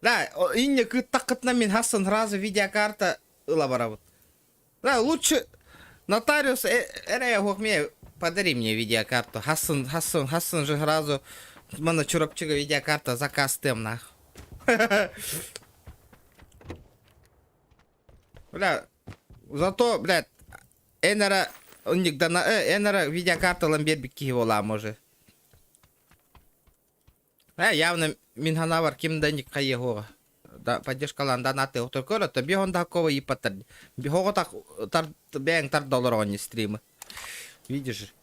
Да, инне кыттакытна мен хасын сразу видеокарта ыла барабыт. Да, лучше нотариус эрея хохме подари мне видеокарту. Хасын же сразу мана чурапчыга видеокарта заказ тем нах. Бля, зато, блядь, энера видеокарта ламбербик ки вола може. Явно Минханавар кимденик каего. Да, поддержкалан донаты отокора, то бегон такого и патер. Бегого так бэнг тар долларов не стримы. Видишь?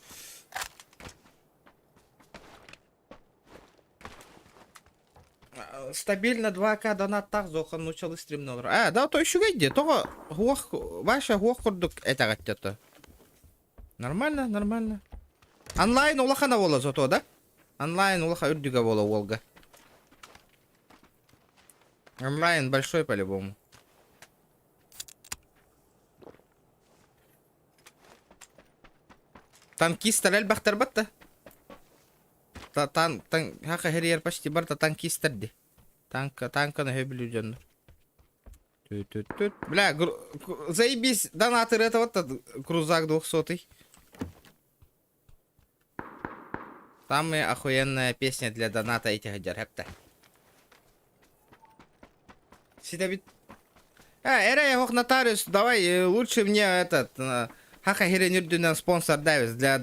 Стабильно 2К донат так зохан начал стрим номер. Да, то еще видите, то ваша хохордук это гаттето. Нормально, нормально. Онлайн улахана вола зато, да? Онлайн улаха урдига вола Волга. Онлайн большой по-любому. Танкистер эльбахтер батта. Хака херьер почти барта танкистер ди. Танка на хебелю джоннер. Бля, заебись, донатор это вот крузак 200-й. Самая охуенная песня для доната этих дерхепта. Сидабит. Эра хох нотариус, давай лучше мне этот хака херенюрдюнен спонсор Давис для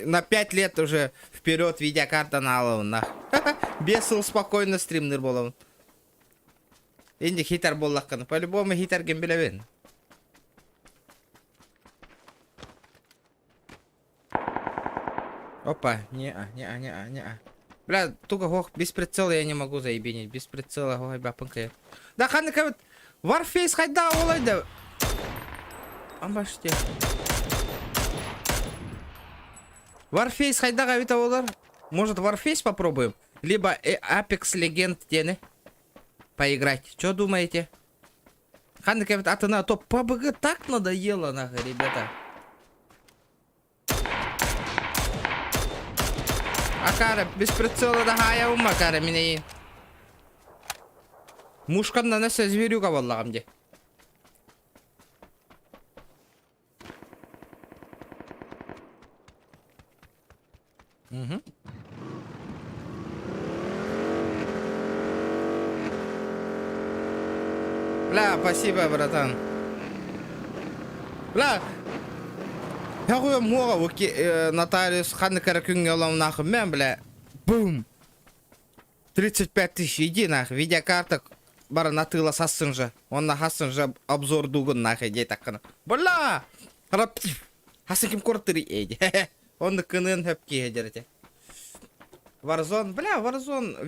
на 5 лет уже вперед видеокарта на аловна. Бесил спокойно стримнер болон. Инди хитар боллаккан. По-любому хитар гембелевен. Опа, не. Бля, туго хох, без прицела я не могу заебенить. Без прицела хох, бапанка. Да, ханка, Warface хайда олайда. Амбаште. Warface хайда гавита олар. Может, Warface попробуем? Либо Apex Legend тены. Поиграть. Что думаете? Ханка, атана, то PUBG так надоело, нахуй, ребята. Акара, без прицела да хая ума, кара, меня. Мушканна несе зверюга валлагамде. Угу. Бля, спасибо, братан. Бля, я хуя мора нотариус ханны каракюнге лом нахуй, мен, бля. Бум. 35 тысяч, иди нахуй, видеокарта бара на тыла сасын же. Он на хасын же обзор дугун нахуй, дей таккана. Бля! Хасын ким кортыри эйди. Он на кынын хэпки эдерте. Warzone, бля, Warzone,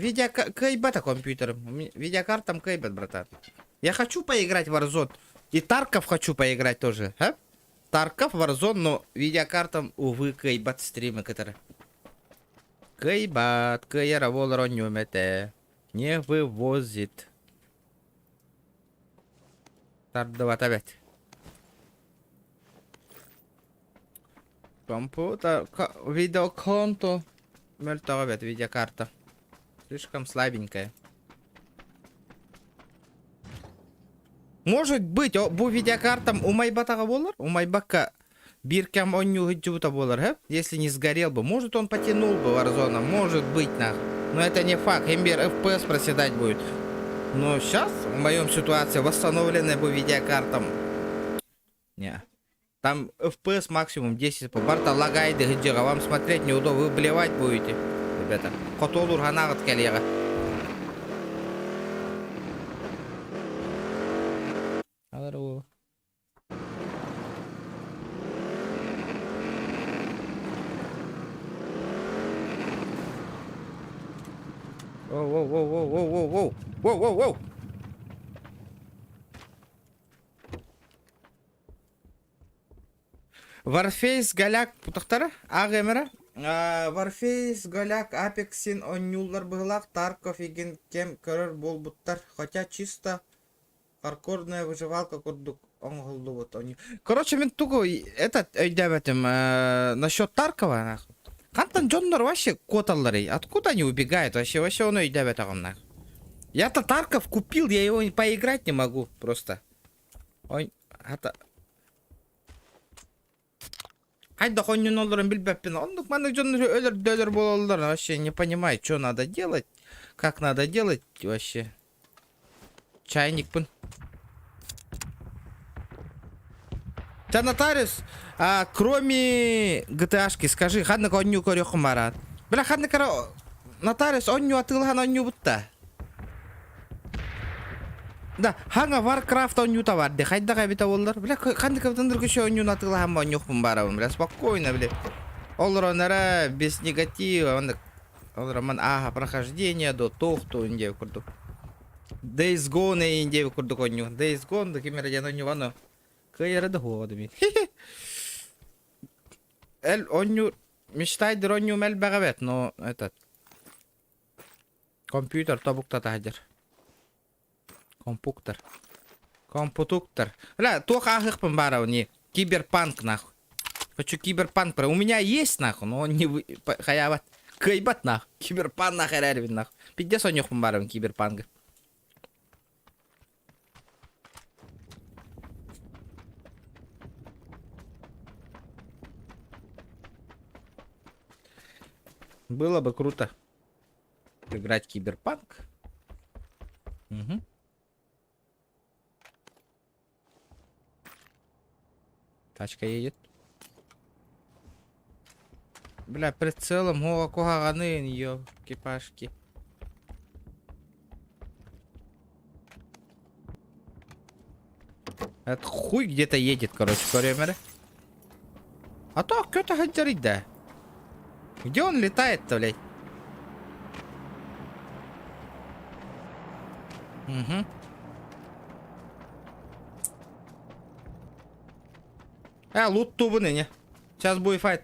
кейбета компьютером. Видеокартам кейбет, братан. Я хочу поиграть в Warzone. И Тарков хочу поиграть тоже, а? Тарков, Warzone, но видеокартам, увы, кейбет стримы, которые... Кейбат, кейера волро не вывозит. Тардоват опять. Компьютер, видеоконто. Мертвовет, видеокарта. Слишком слабенькая. Может быть, бу видеокартам у майбатага болар? У майбака биркам он не гиджута болар, если не сгорел бы. Может, он потянул бы Warzone, может быть, нахуй. Но это не факт, имбир FPS проседать будет. Но сейчас, в моем ситуации, восстановленная бы видеокартам. Не. Там FPS максимум 10 по барта лагает, где вам смотреть неудобно, вы блевать будете, ребята. Котолур ганагат коллега. Алло. Воу. Warface Галяк путахтара агемера. Warface Галяк Апексин онюллар быглак Тарков иген кем көрөр болбуттар. Хотя чисто хардкорная выживалка курдук оңголду вот они. Короче, мен тугу этот өйдәбетим насчет Таркова нахуй. Кантан Джоннор вообще коталлары. Откуда они убегают вообще? Вообще он өйдәбет агам нахуй. Я-то Тарков купил, я его поиграть не могу просто. Ой, это... Айда хонюн олдырын билбеппин. Ондук маны жон өлөр дөлөр бололдор. Вообще не понимаю, что надо делать. Как надо делать вообще. Чайникпын. Та нотариус, кроме GTA-шки, скажи, хаднык онню көрөкüm барат. Бля, хаднык нотариус онню атылган онню бутта. Да, ханга Warcraft онню та бар. Де хайда кайбита болдор. Бля, хаднык атындыр көшө онню атылган оннюкпун барабын. Бля, спокойно, бля. Олар онара без негатива, олар ман прохождение до тохту индев курдук. Days Gone индев курдук онню. Days Gone да кимер онню вано. Кайрада ходами. Эл онню мечтайдыр онню мел багавет, но этот компьютер табукта тахдер. Компьютер. Бля, только ахыхпын барау не. Киберпанк нахуй. Хочу киберпанк. У меня есть нахуй, но он не хаяват. Кайбат нахуй. Киберпанк нахуй рарвин нахуй. Пиздец он нюхпын барау киберпанк. Было бы круто играть в киберпанк. Угу. Тачка едет. Бля, прицелом куганы ее экипажки. Это хуй где-то едет, короче, время. А то кто-то хотел, да. Где он летает-то, блядь? Угу. Лут тубы не. Сейчас будет файт.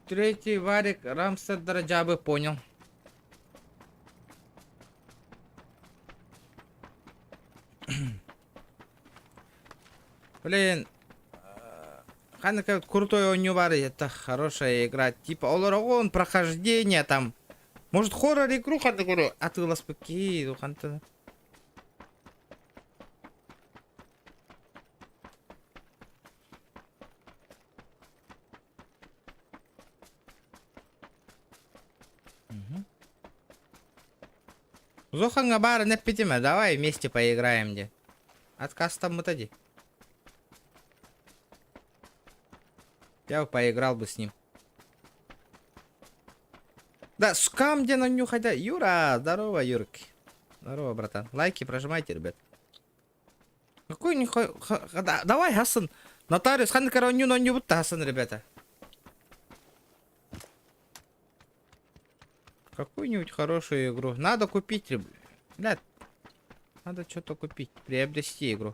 Третий варик Рамсет Драджабы понял. Блин. Ханка крутой у него это хорошая игра. Типа он прохождение там. Может хоррор игру ханка говорю. А ты ласпаки, ханка. Зоханга бара не питиме, давай вместе поиграем где. Отказ там мутади. Я бы поиграл бы с ним. Да, скам где на нюхать. Юра, здорово, Юрки. Здорово, братан. Лайки прожимайте, ребят. Какой нихуй... Давай, Хасан. Нотариус, хан короню, но не будто Хасан, ребята. Какую-нибудь хорошую игру. Надо купить, ребят. Надо что-то купить. Приобрести игру.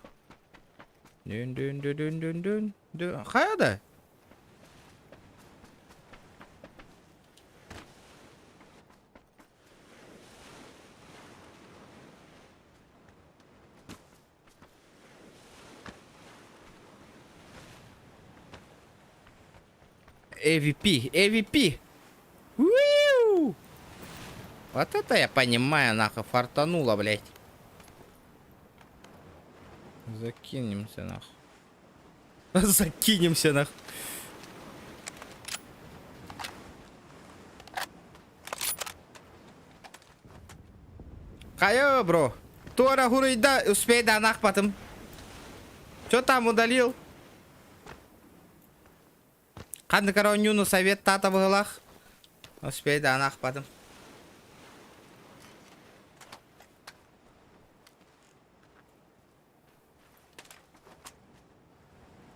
Дун-дун-дун-дун-дун-дун. Хада? AVP. Уиу! Вот это я понимаю, нахуй, фартануло, блядь. Закинемся, нахуй. Закинемся, нахуй. Хайо, бро. Тора гурыйда, успей да нах потом. Чё там удалил? Ханны коронюну совет тата в глах. Успей да нах потом.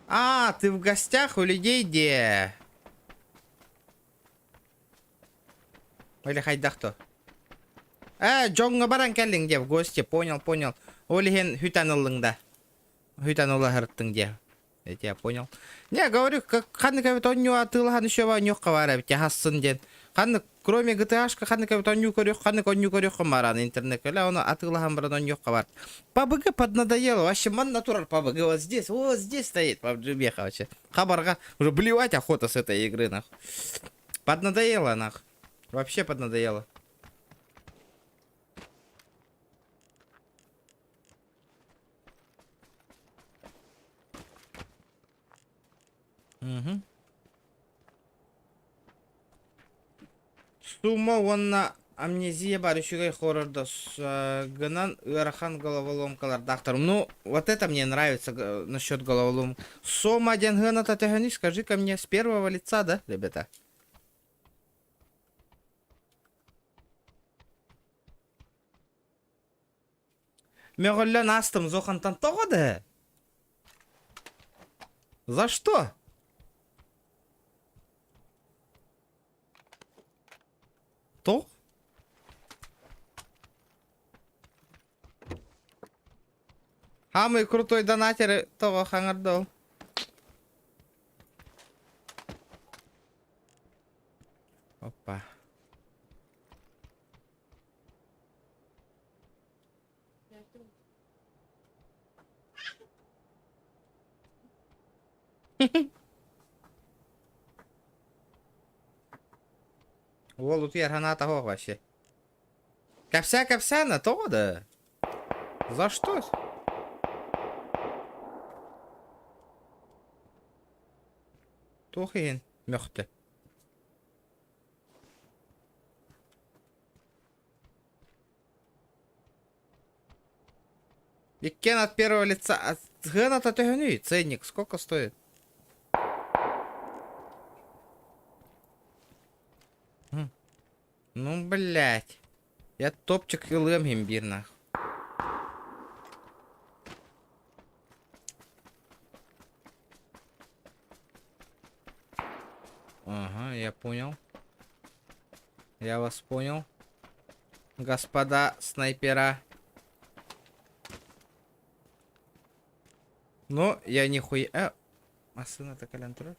А, ты в гостях у людей где? Или хайда кто? Джонга баран келлин где в гости, понял. Олихен хютанылыңда. Хютанула хырттың где. Я тебя понял. Не, говорю, как ханны кавитонью атылхан еще ванёхка вара, ведь я хассын ден. Ханны, кроме GTA-шка, ханны кавитонью корёх, ханны конью корёх маран интернет. Ля, он атылхан бранонёхка вар. PUBG поднадоело, вообще ман натурал PUBG вот здесь стоит PUBG беха вообще. Хабарга, уже блевать охота с этой игры, нахуй. Поднадоело, нахуй. Вообще поднадоело. Угу. Сума онна амнезия бар үшігей хорорда гынан ырахан головоломкалар дактор. Ну, вот это мне нравится насчет головолом. Сома денгана татягани, скажи-ка мне с первого лица, да, ребята? Меголлен астым зохантан тогоды. За что? То? Самый крутой донатер того хангардол. Опа. Волут яргана того вообще. Капся на то, да? За что? Тухин мёхте. И кен от первого лица. От гена татыгани. Ценник сколько стоит? Ну, блять. Я топчик и лэм имбирно. Ага, я понял. Я вас понял. Господа снайпера. Но я нихуя... А сын это калянтура?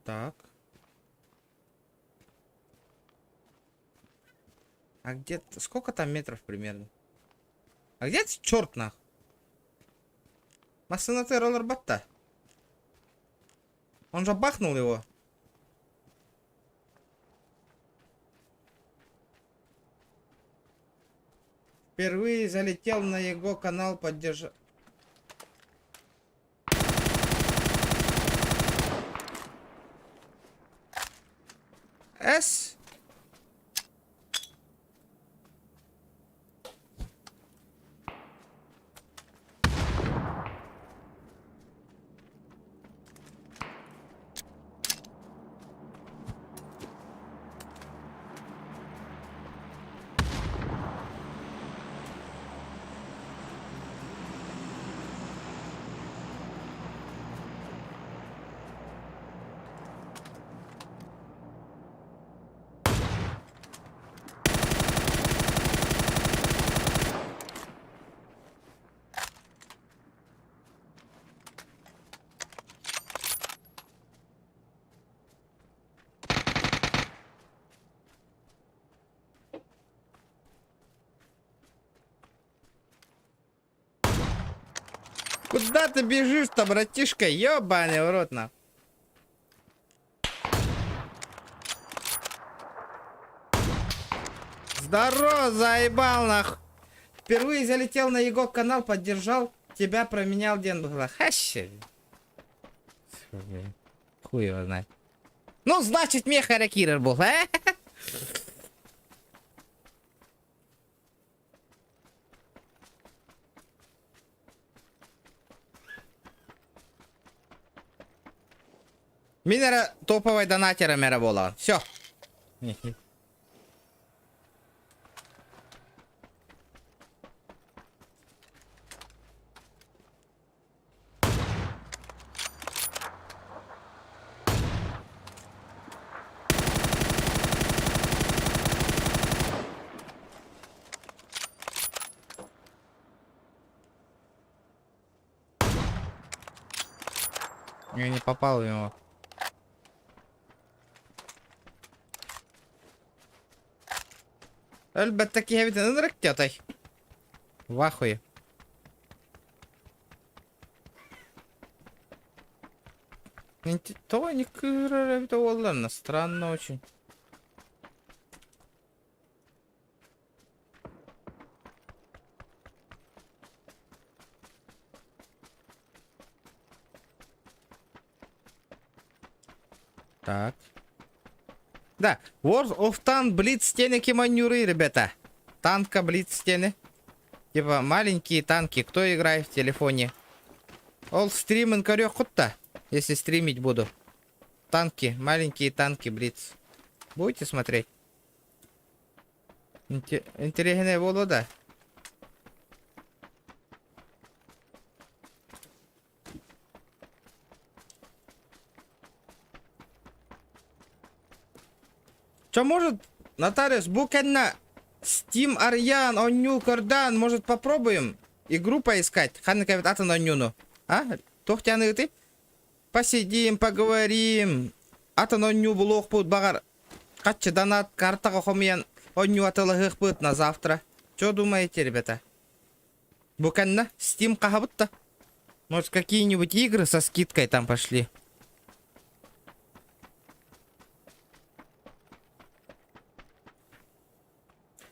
Так. А где... Сколько там метров примерно? А где черт нах? Масына ты роллербатта. Он же бахнул его. Впервые залетел на его канал поддержать. С. Куда ты бежишь-то, братишка? Ёбаный в рот, на. Здорово, заебал, нах. Впервые залетел на его канал, поддержал тебя, променял день была. Хаще. Хуй его знает. Ну, значит, мне харакирер был, а? Минера топовой донатера мера была. Все. Я не попал в него. Әлбәттә киһәбитен ынрык тятай. В ахуе. То не кырарабита олларна. Странно очень. Так. Да, World of Tank блиц стены киманюры, ребята. Танка блиц стены. Типа маленькие танки. Кто играет в телефоне? Ол стримин корёк хутта. Если стримить буду. Танки, маленькие танки блиц. Будете смотреть? Интересная волода. Что может, Нотариус, букенно Steam Арьян, Оню Кордан, может попробуем игру поискать? Ханна кавит атын Онюну. А? Тохтяны ты? Посидим, поговорим. Атын Оню блог будет багар. Качы донат, карта хомиян Оню атылыгых будет на завтра. Что думаете, ребята? Букенно Steam кахабытта. Может, какие-нибудь игры со скидкой там пошли?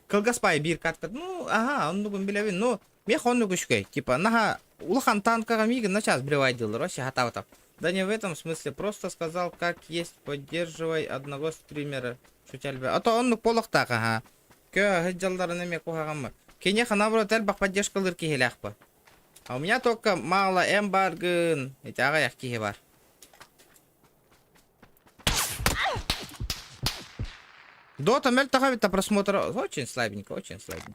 Кылгаспай бир катка. Ну, ага, он бүгін білевин. Ну, мех он күшкей. Типа, наха, улахан танкаға мигі на час бревайдил. Роси хатаватав. Да не в этом смысле. Просто сказал, как есть. Поддерживай одного стримера. Шутяльбе. А то он полықтақ, ага. Кё, хыджалдарын эме кухағамы. Кенеха наоборот әлбақ поддержкалыр кихеляқпы. А у меня только мало эмбаргын. Эти ағаяқ кихе бар. Дота мель тахавита просмотра. Очень слабенько, очень слабенько.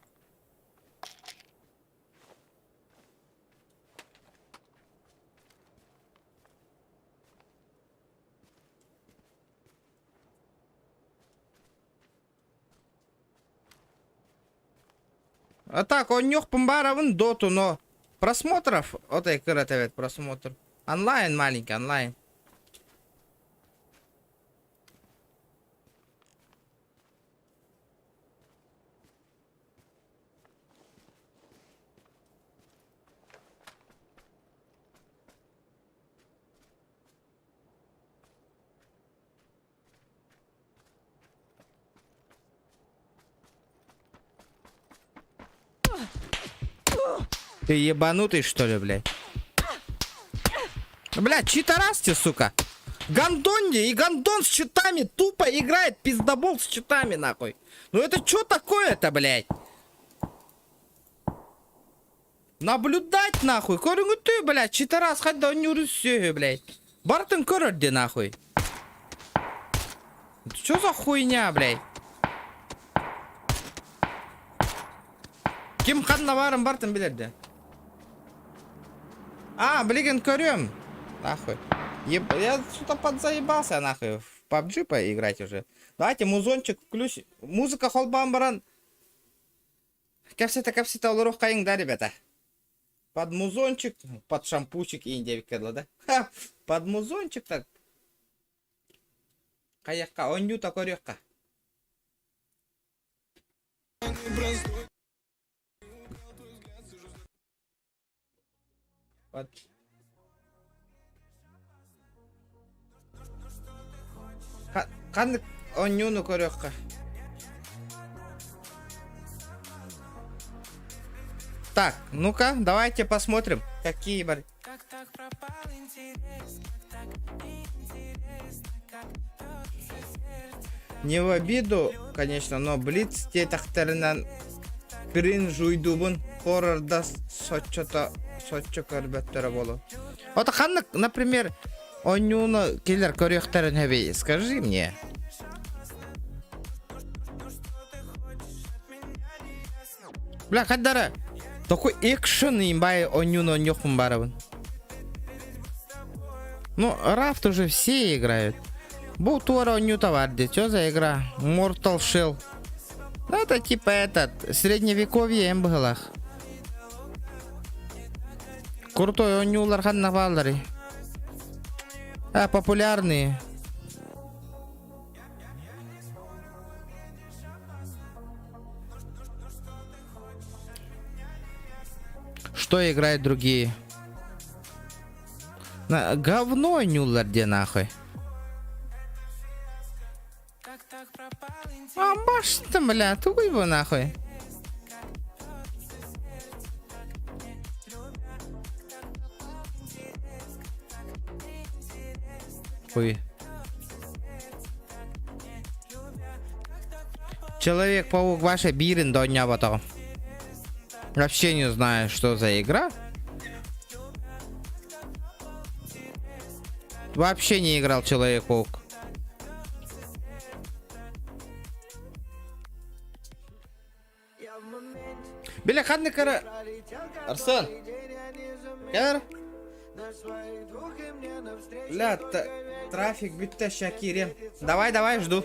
А так, он нюх помбарован доту, но просмотров, вот и кратовет просмотр. Онлайн маленький, онлайн. Ты ебанутый, что ли, блядь? Блядь, читерасти, сука. Гандонди и гандон с читами тупо играет пиздобол с читами, нахуй. Ну это что такое-то, блядь? Наблюдать, нахуй. Корынгы ты, блядь, читерас, хоть да он не урысёй, блядь. Бартын көрөрди, нахуй. Это что за хуйня, блядь? Ким ханна барын бартын билерди. А, блин, корем. Нахуй. Я что-то подзаебался, нахуй. В PUBG поиграть уже. Давайте музончик включим. Музыка холбан баран. Капсета улурух кайын, да, ребята? Под музончик, под шампучик и индевик кедла, да? Ха, под музончик так. Каяққа, онюта корёққа. Вот. Қанды онюну көрөққа. Так, ну-ка, давайте посмотрим, какие бар. Не в обиду, конечно, но блиц тетахтеринен кринж уйдубун хоррорда соччо көрбөттөрө болу. Вот ханны, например, онюну келер көрөктерин хеби, скажи мне. Бля, каддара, такой экшен имбай онюну нюхм барабын. Ну, Рафт уже все играют. Был Туара онюта варди, что за игра? Mortal Shell. Ну, это типа этот, средневековье эмбгалах. Крутой онюлар ханнавалари. А, популярные. Что играют другие? Говно нюлар где нахуй. А баш ты, бля, туй его нахуй. Ой. Человек-паук ваша бирин до дня потом. Вообще не знаю, что за игра. Вообще не играл Человек-паук. Бля, хадны кара. Арсен. Кер. Бля, трафик бітті Шакирем. Давай, жду.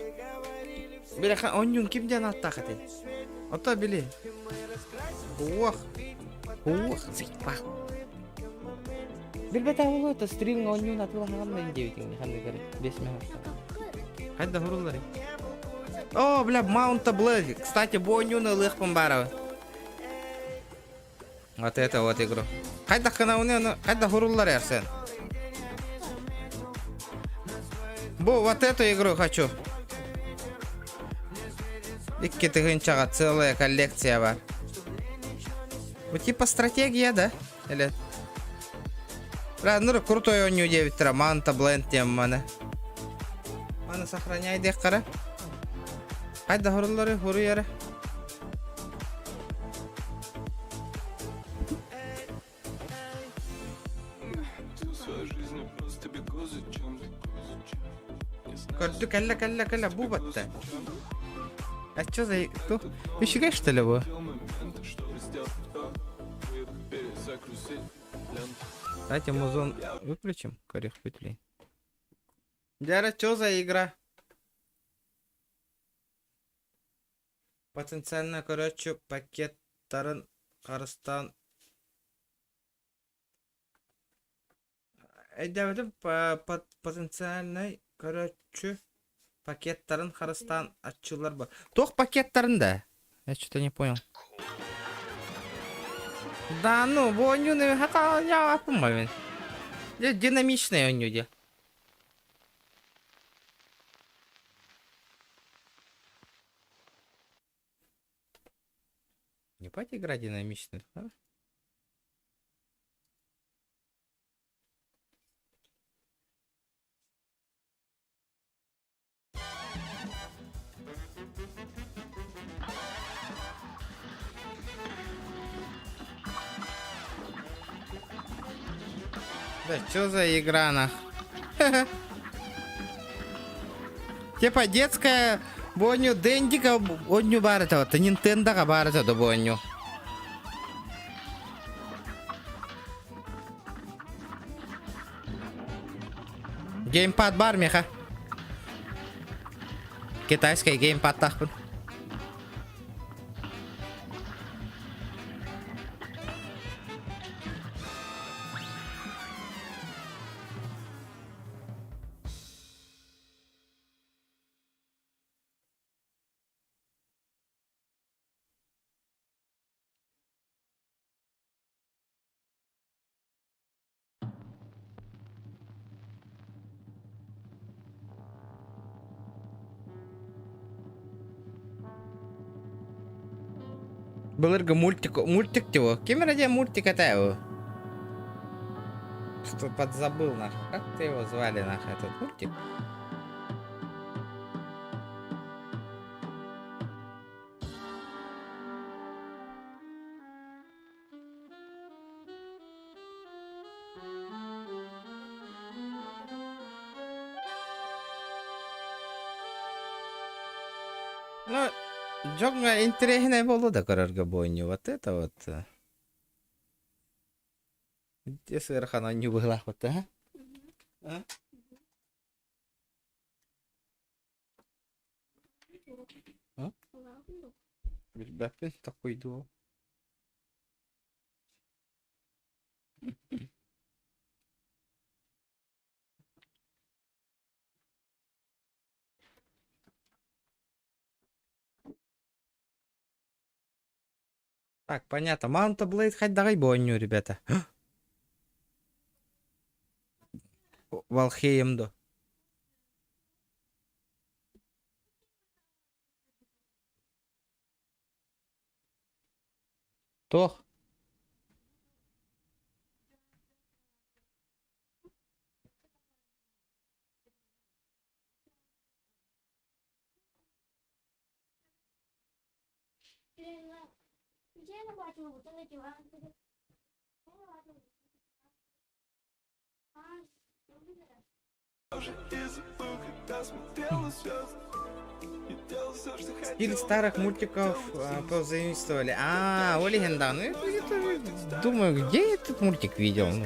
Бля, он кимден аттахаты. Ото били. Ох, заебал. Бельбета улы это стрим, он не натвил ханны 9 не ханны кары. 10 минут. Хайда хуруллары. О, бля, Маунта Блэк. Кстати, Бонюна лых помбарова. Вот это вот игру. Хайда ханауне, хайда хуруллары, Арсен. Вот эту игру хочу. Икки тыгынчага целая коллекция бар. Вот типа стратегия, да? Или... Бля, ну крутой он не 9 Манта Бленд тем мана. Мана сохраняй дек кара. Хайда хуруллары, хуру яра. Корду калля бубатта. А чё за... Кто? Ищегай что ли его? Давайте музон выключим. Корех петли. Дяра, чё за игра? Потенциально, короче, пакет Тарын Карыстан. Потенциальный, короче, пакеттарын Карыстан атчылар бар. Тох пакеттарын да. Я что-то не понял. Да ну, Бонюны хата я помню. Динамичные он люди. Не пойти игра динамичная, да? Да что за игра нах? Типа детская Боню Дендика Боню барата, то Nintendo барата до Боню. Геймпад бар меха. Китайский геймпад тахпын. Былыргы мультик его. Кем ради мультик это его? Что подзабыл нах. Как ты его звали нах этот мультик? Ну, Джогга интересная было да карарга бойню. Вот это вот. Где сверху не была вот, а? А? А? Бәппен такой дуал. Так, понятно. Маунта Блейд хоть давай бойню, ребята. Валхеймдо. Тох. Я не бачила, бо ти не тіла. Я не бачила. А, що буде? Стиль старых мультиков позаимствовали. А, о, легенда. Ну, думаю, где я этот мультик видел? Ну.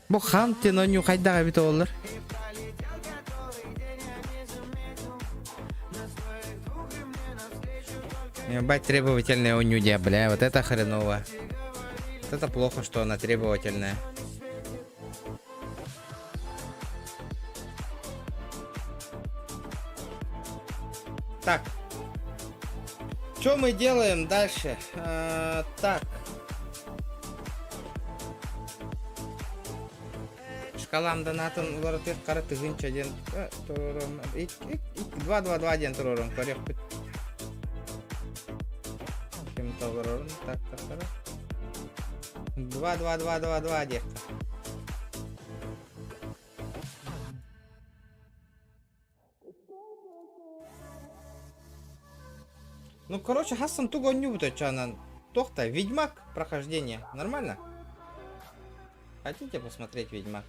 Бу Хантин оню кайдага бит олар. Ебать, требовательная онюдя, бля, вот это хреново. Вот это плохо, что она требовательная. Так. Что мы делаем дальше? Так. Шкалам донатын уларытыр кары тыгынча ден турурум. 2-2-2 ден турурум. Корек бит. Ким турурум. Так, так. 2-2-2-2-2 ден. Ну, короче, Хасан туго не будет, чанан. Тохта, Ведьмак прохождение. Нормально? Хотите посмотреть Ведьмак?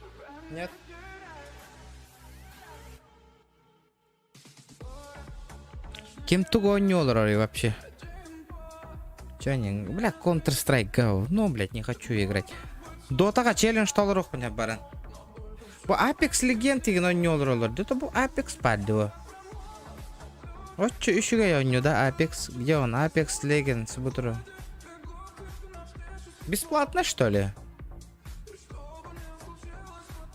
Нет? Кем туго не олорори вообще? Чё не? Бля, Counter-Strike Go. Ну, блядь, не хочу играть. Дотага челлендж толорох меня баран. Бу Apex Legend игно не олоролор. Это бу Apex паддо. Вот что еще я не да Apex. Где он? Apex Legends. Бутро. Бесплатно, что ли?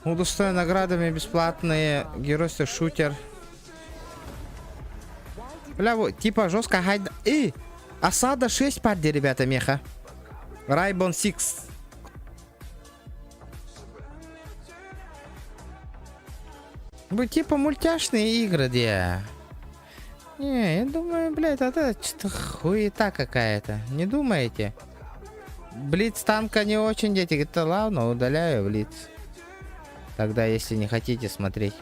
Удостоен наградами бесплатные. Геройство шутер. Бля, вот, типа жестко хайда. Осада 6 падди, ребята, меха. Rainbow Six. Вы типа мультяшные игры, где? Не, я думаю, блядь, это что-то хуета какая-то. Не думаете? Блиц танка не очень, дети. Это ладно, удаляю Блиц. Тогда, если не хотите смотреть.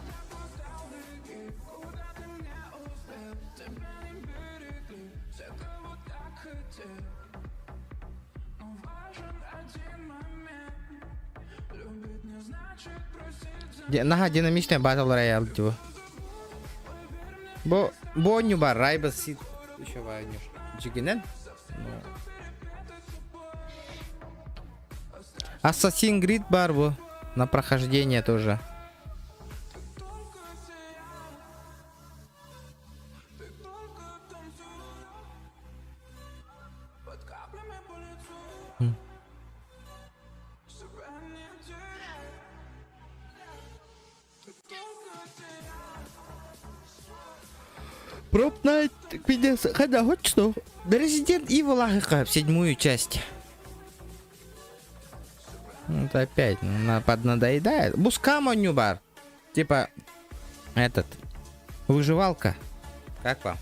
Нага, динамичная батл роял, типа. Боню бар, Райба Сид. Еще вайнюш. Джигинен? Assassin's Creed бар, бо. На прохождение тоже. Проб Найт когда хоть что? Resident Evil АГК в 7-ю часть. Вот опять поднадоедает. Бускамо нюбар. Типа этот выживалка. Как вам?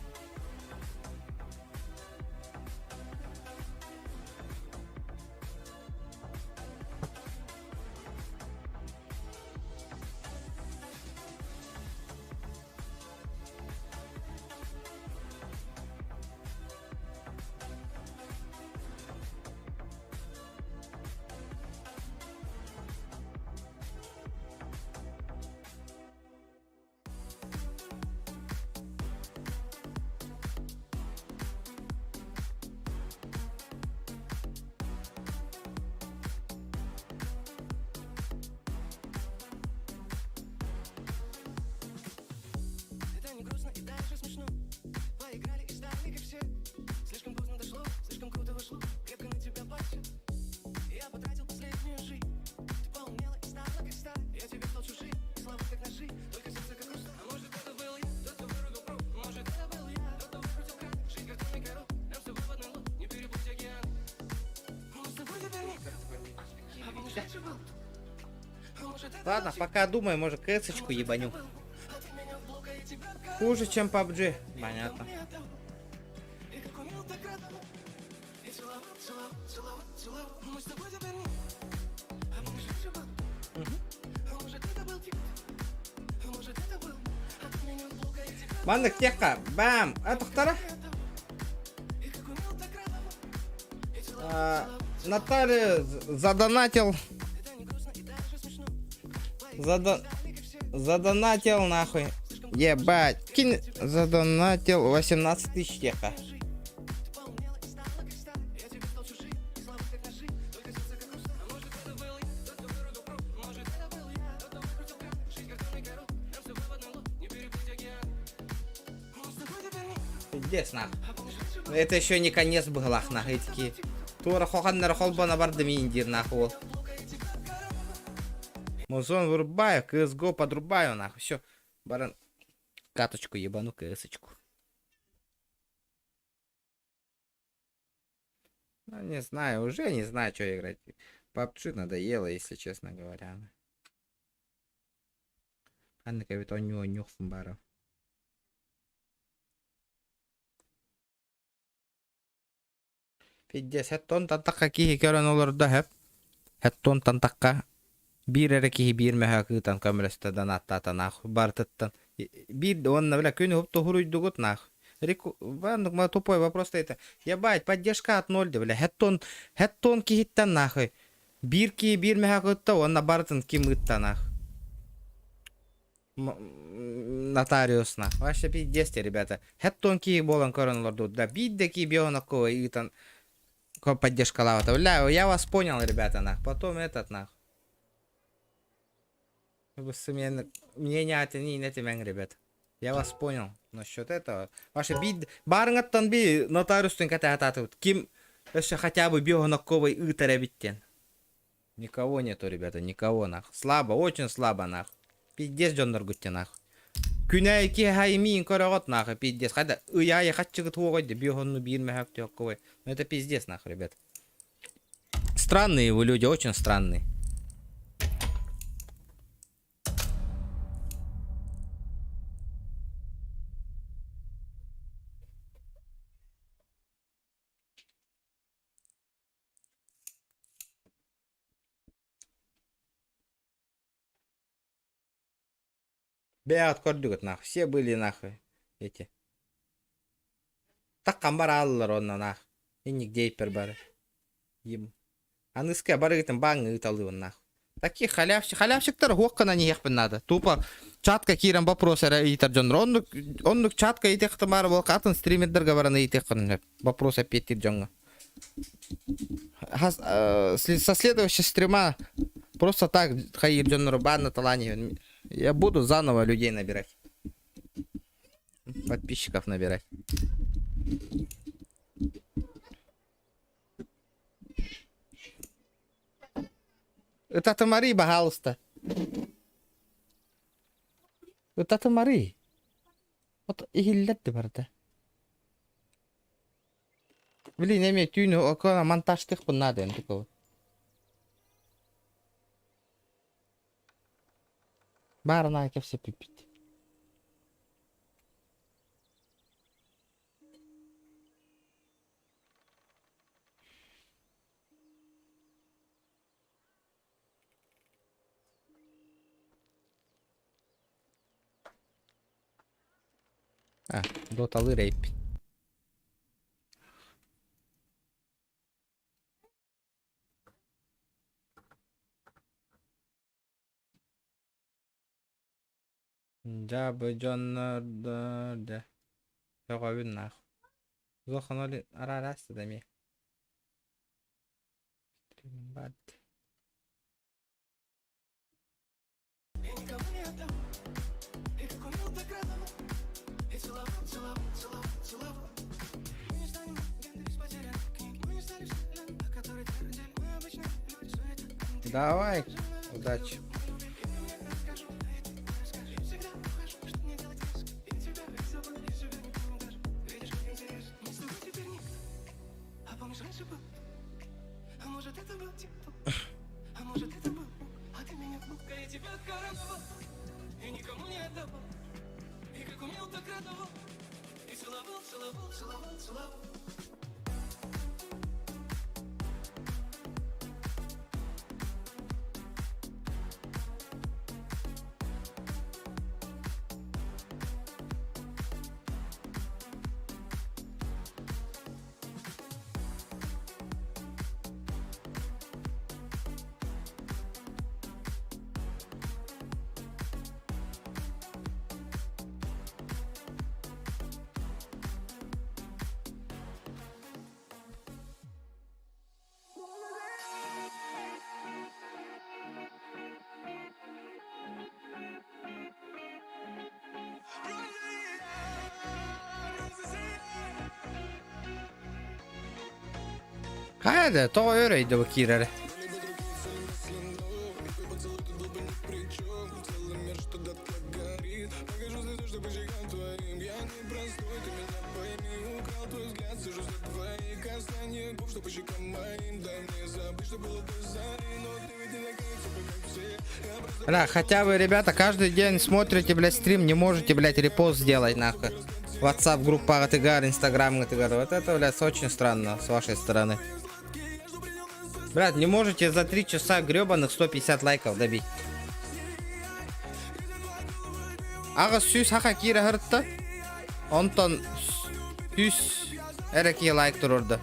Ладно, пока думаю, может кэсочку ебаню. Хуже, чем PUBG. Понятно. Мандык текка. Бам. Тоқтара. Наталья задонатил. Задонатил нахуй. Ебать. Кинь. Задонатил 18 тысяч тека. Пиздец, нахуй. Это еще не конец был, нахуй, такие. Тура хоханнар холбана барды миндир, нахуй. Музон вырубаю, CSGO подрубаю, нахуй. Все, баран. Каточку ебану, КСочку. Ну, не знаю, уже не знаю, что играть. PUBG надоело, если честно говоря. Анна кавито нюх фумбара. Пиздец, хэттон тантакка кихи көрөн олорда хэп. Хэттон тантакка бир эре кихи бир мэхэ кытан көмөлөстө данаттата нах бартыттан. Бир онна бля күнү хопту хуруйдугут нах. Реку, ванук ма тупой вопрос это. Ебать, поддержка от 0 бля. Хэттон кихиттан нахуй. Бир ки бир мэхэ кытта онна бартын кимытта нах. Нотариус нах. Вообще пиздец, ребята. Хэттон ки болон көрөн олорду. Да бидде ки бионако итан поддержка лавата. Бля, я вас понял, ребята, нах. Потом этот, нах. Мнение от не ребят. Я вас понял. Насчет этого. Ваши бид... Барнгаттан би нотариустын катататут. Ким еще хотя бы бионаковой итаребиттен. Никого нету, ребята, никого, нах. Слабо, очень слабо, нах. Пиздец, Джондар Гутти, нах. Күнәй ки хаймин корогот нахуй, пиздец. Хотя я хочу твой бегонну бин мягк тёковый. Ну это пиздец нахуй, ребят. Странные вы люди, очень странные. Беат кордугат нахуй. Все были нахуй. Эти. Так камбар аллар онна нахуй. И нигде ипер бары. Им. Аныска бары гитен баңы италы он нахуй. Такие халявщиктар хуаккана не ехпен надо. Тупо чатка кирен вопрос итер джонр. Оннук чатка итехты бары бол катын стримердер гавараны итехтын. Вопрос опять джонга. Со следующего стрима просто так хаир джонру бан на талане. Я буду заново людей набирать. Подписчиков набирать. Это Тамари, пожалуйста. Это Тамари. Вот и лет барда. Блин, я имею тюню, около монтаж тых надо, такого. Барна, как все пипить. Доталы рейп. Жабы жоннорду. Жогобун нах. Зоханоли арарасты да ми. Бат. Давай, удачи. Hadi to öyleydi bu kirere. Бля, хотя вы, ребята, каждый день смотрите, блядь, стрим, не можете, блядь, репост сделать, нахуй. WhatsApp группа Гатыгар, Instagram Гатыгар. Вот это, блядь, очень странно с вашей стороны. Блядь, не можете за 3 часа гребаных 150 лайков добить. Ага, сюз хака кире хыртты. Онтон сюз эреки лайк турурду.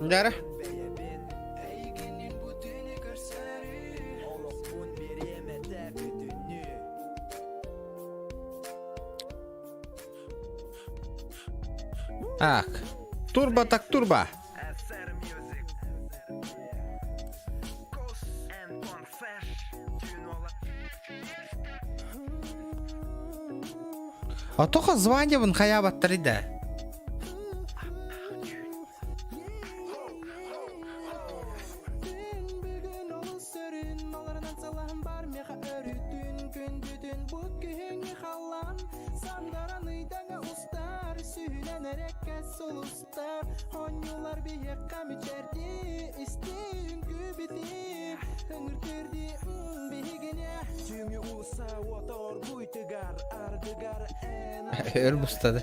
Дара. Так. Турбо так турбо. А тоха званиван хаябат 3D. Örbustadı.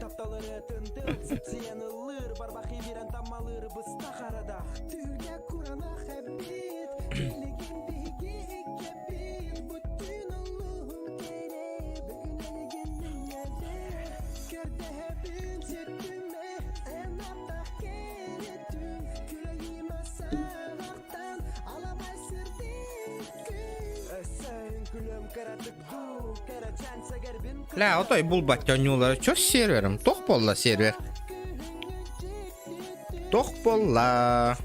La o toy bul battanyoları çok serverim. Tok bolla server. Tok bolla.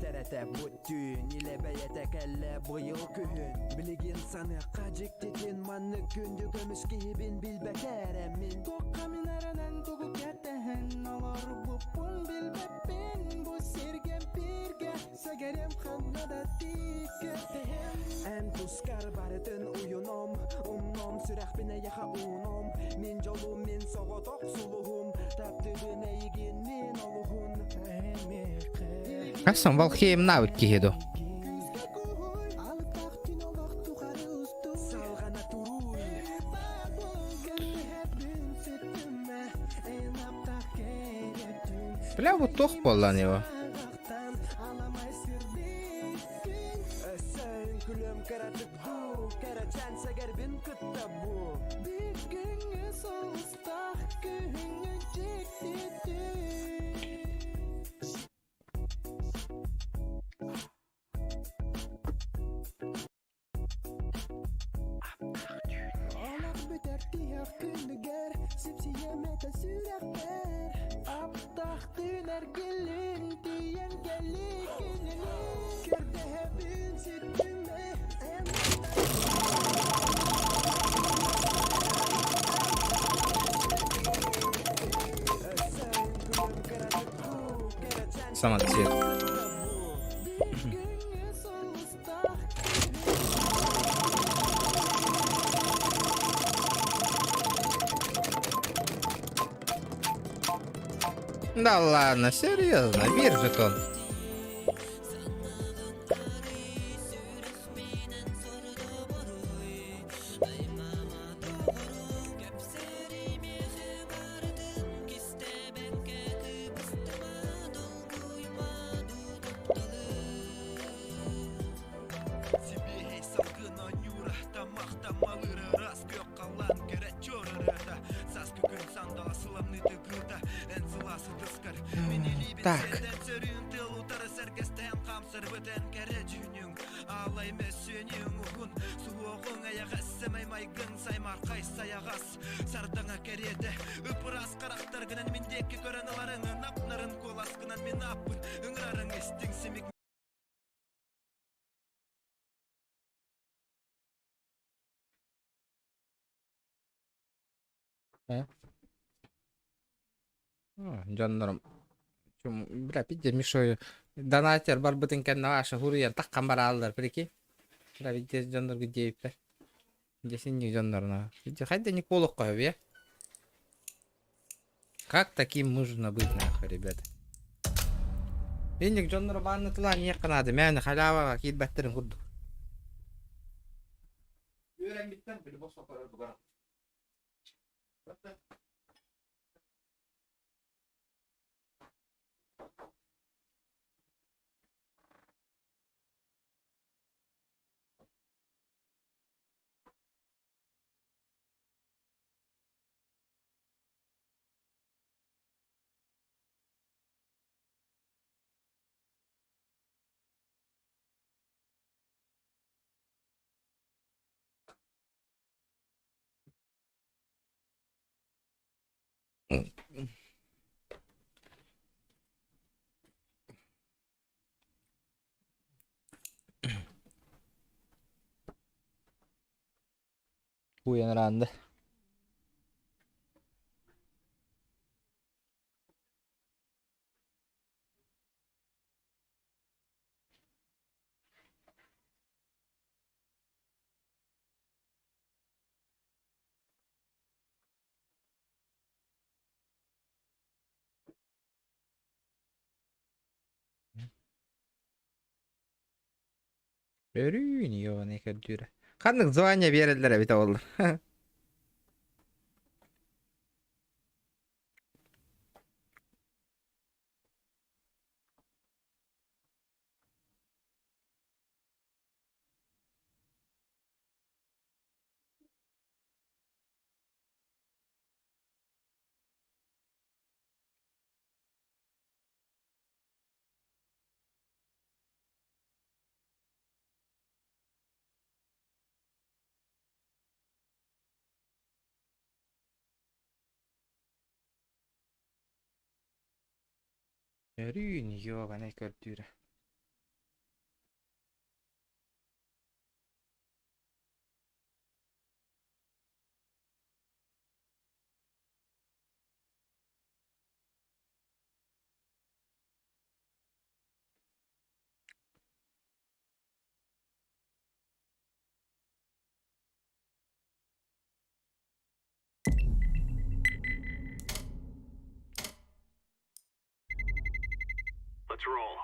Hasan Valheim навык киеду. Бля, вот тох болла него. Самоцвет. Да ладно, серьезно, бир жетон. Так. Жандарым. Бля, пиздец, мишою. Донатер бар бытын кәнна аша хуриян таққан бар алдар, прикинь. Бля, пиздец, жандар гүдейіпті. Десенник жандарына. Хотя не колок қойып, я? Как таким нужно быть, нахуй, ребята? Ендік жандар барны тыла не қанады. Мәні халава кейт бәттерін құрды. Үйрен биттен, білі бос қойыр бұғарам. Uyanırandı. Örüyün yo ne kadar. Kandık звание verirler bir de olur. Örüyün yo ne kadar. Let's roll.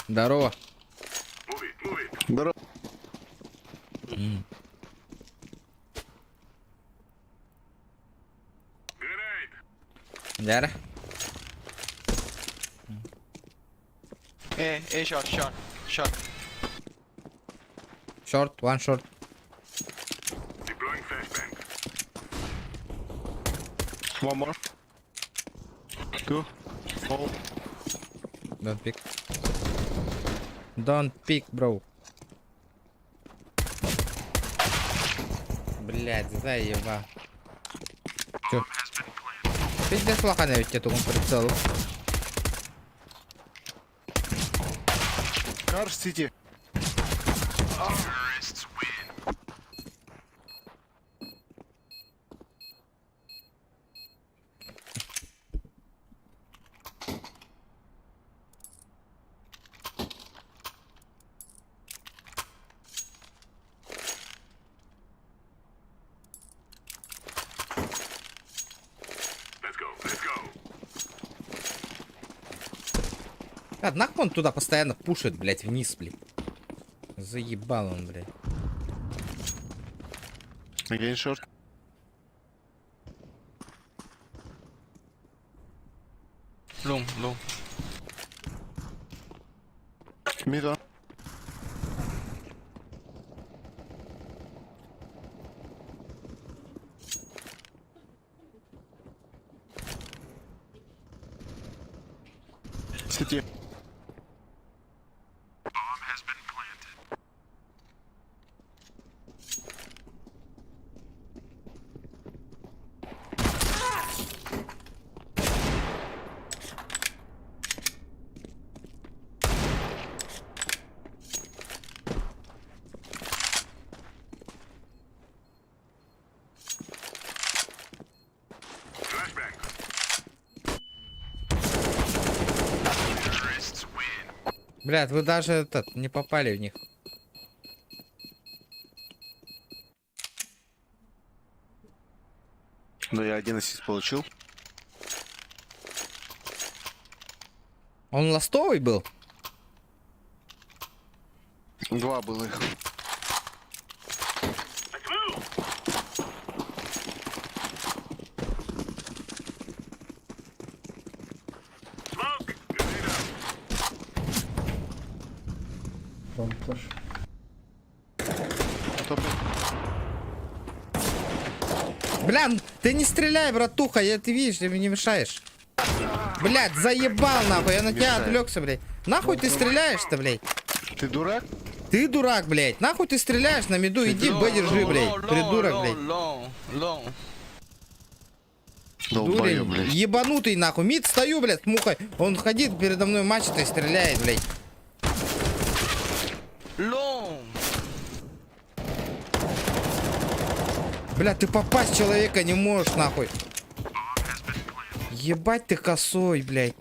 Здорово. Здорово. Дяра. A short, short, short. Short, one short. Deploying flashbang. One more. Two. Oh. Don't pick. Don't pick, bro. Блять, заебал. Чё? Пиздец лоханя ведь эту прицел. Car City. Let's go, let's go. Нахуй он туда постоянно пушит, блять, вниз, блядь. Заебал он, блядь. Again short. Long, long. Mid one. City. Flashbang. Блядь, вы даже этот не попали в них. Ну я один ассист получил. Он ластовый был? Два было их. Let's move. Smoke. Grenade out. Топ. Бля, ты не стреляй, братуха, ты видишь, ты мне не мешаешь. Блядь, заебал нахуй, я на тебя Мешает. отвлекся, блядь. Нахуй ты стреляешь-то, блядь? Ты дурак? Ты дурак, блядь. Нахуй ты стреляешь на миду, иди Long, Б держи, long, блядь. long, Придурок, long, блядь. long, long. Долбоёб, Дурень, блядь. ебанутый нахуй. Мид стою, блядь, с мухой. Он ходит передо мной мачтой стреляет, блядь. Long. Бля, ты попасть в человека не можешь, нахуй. Ебать ты косой, блядь.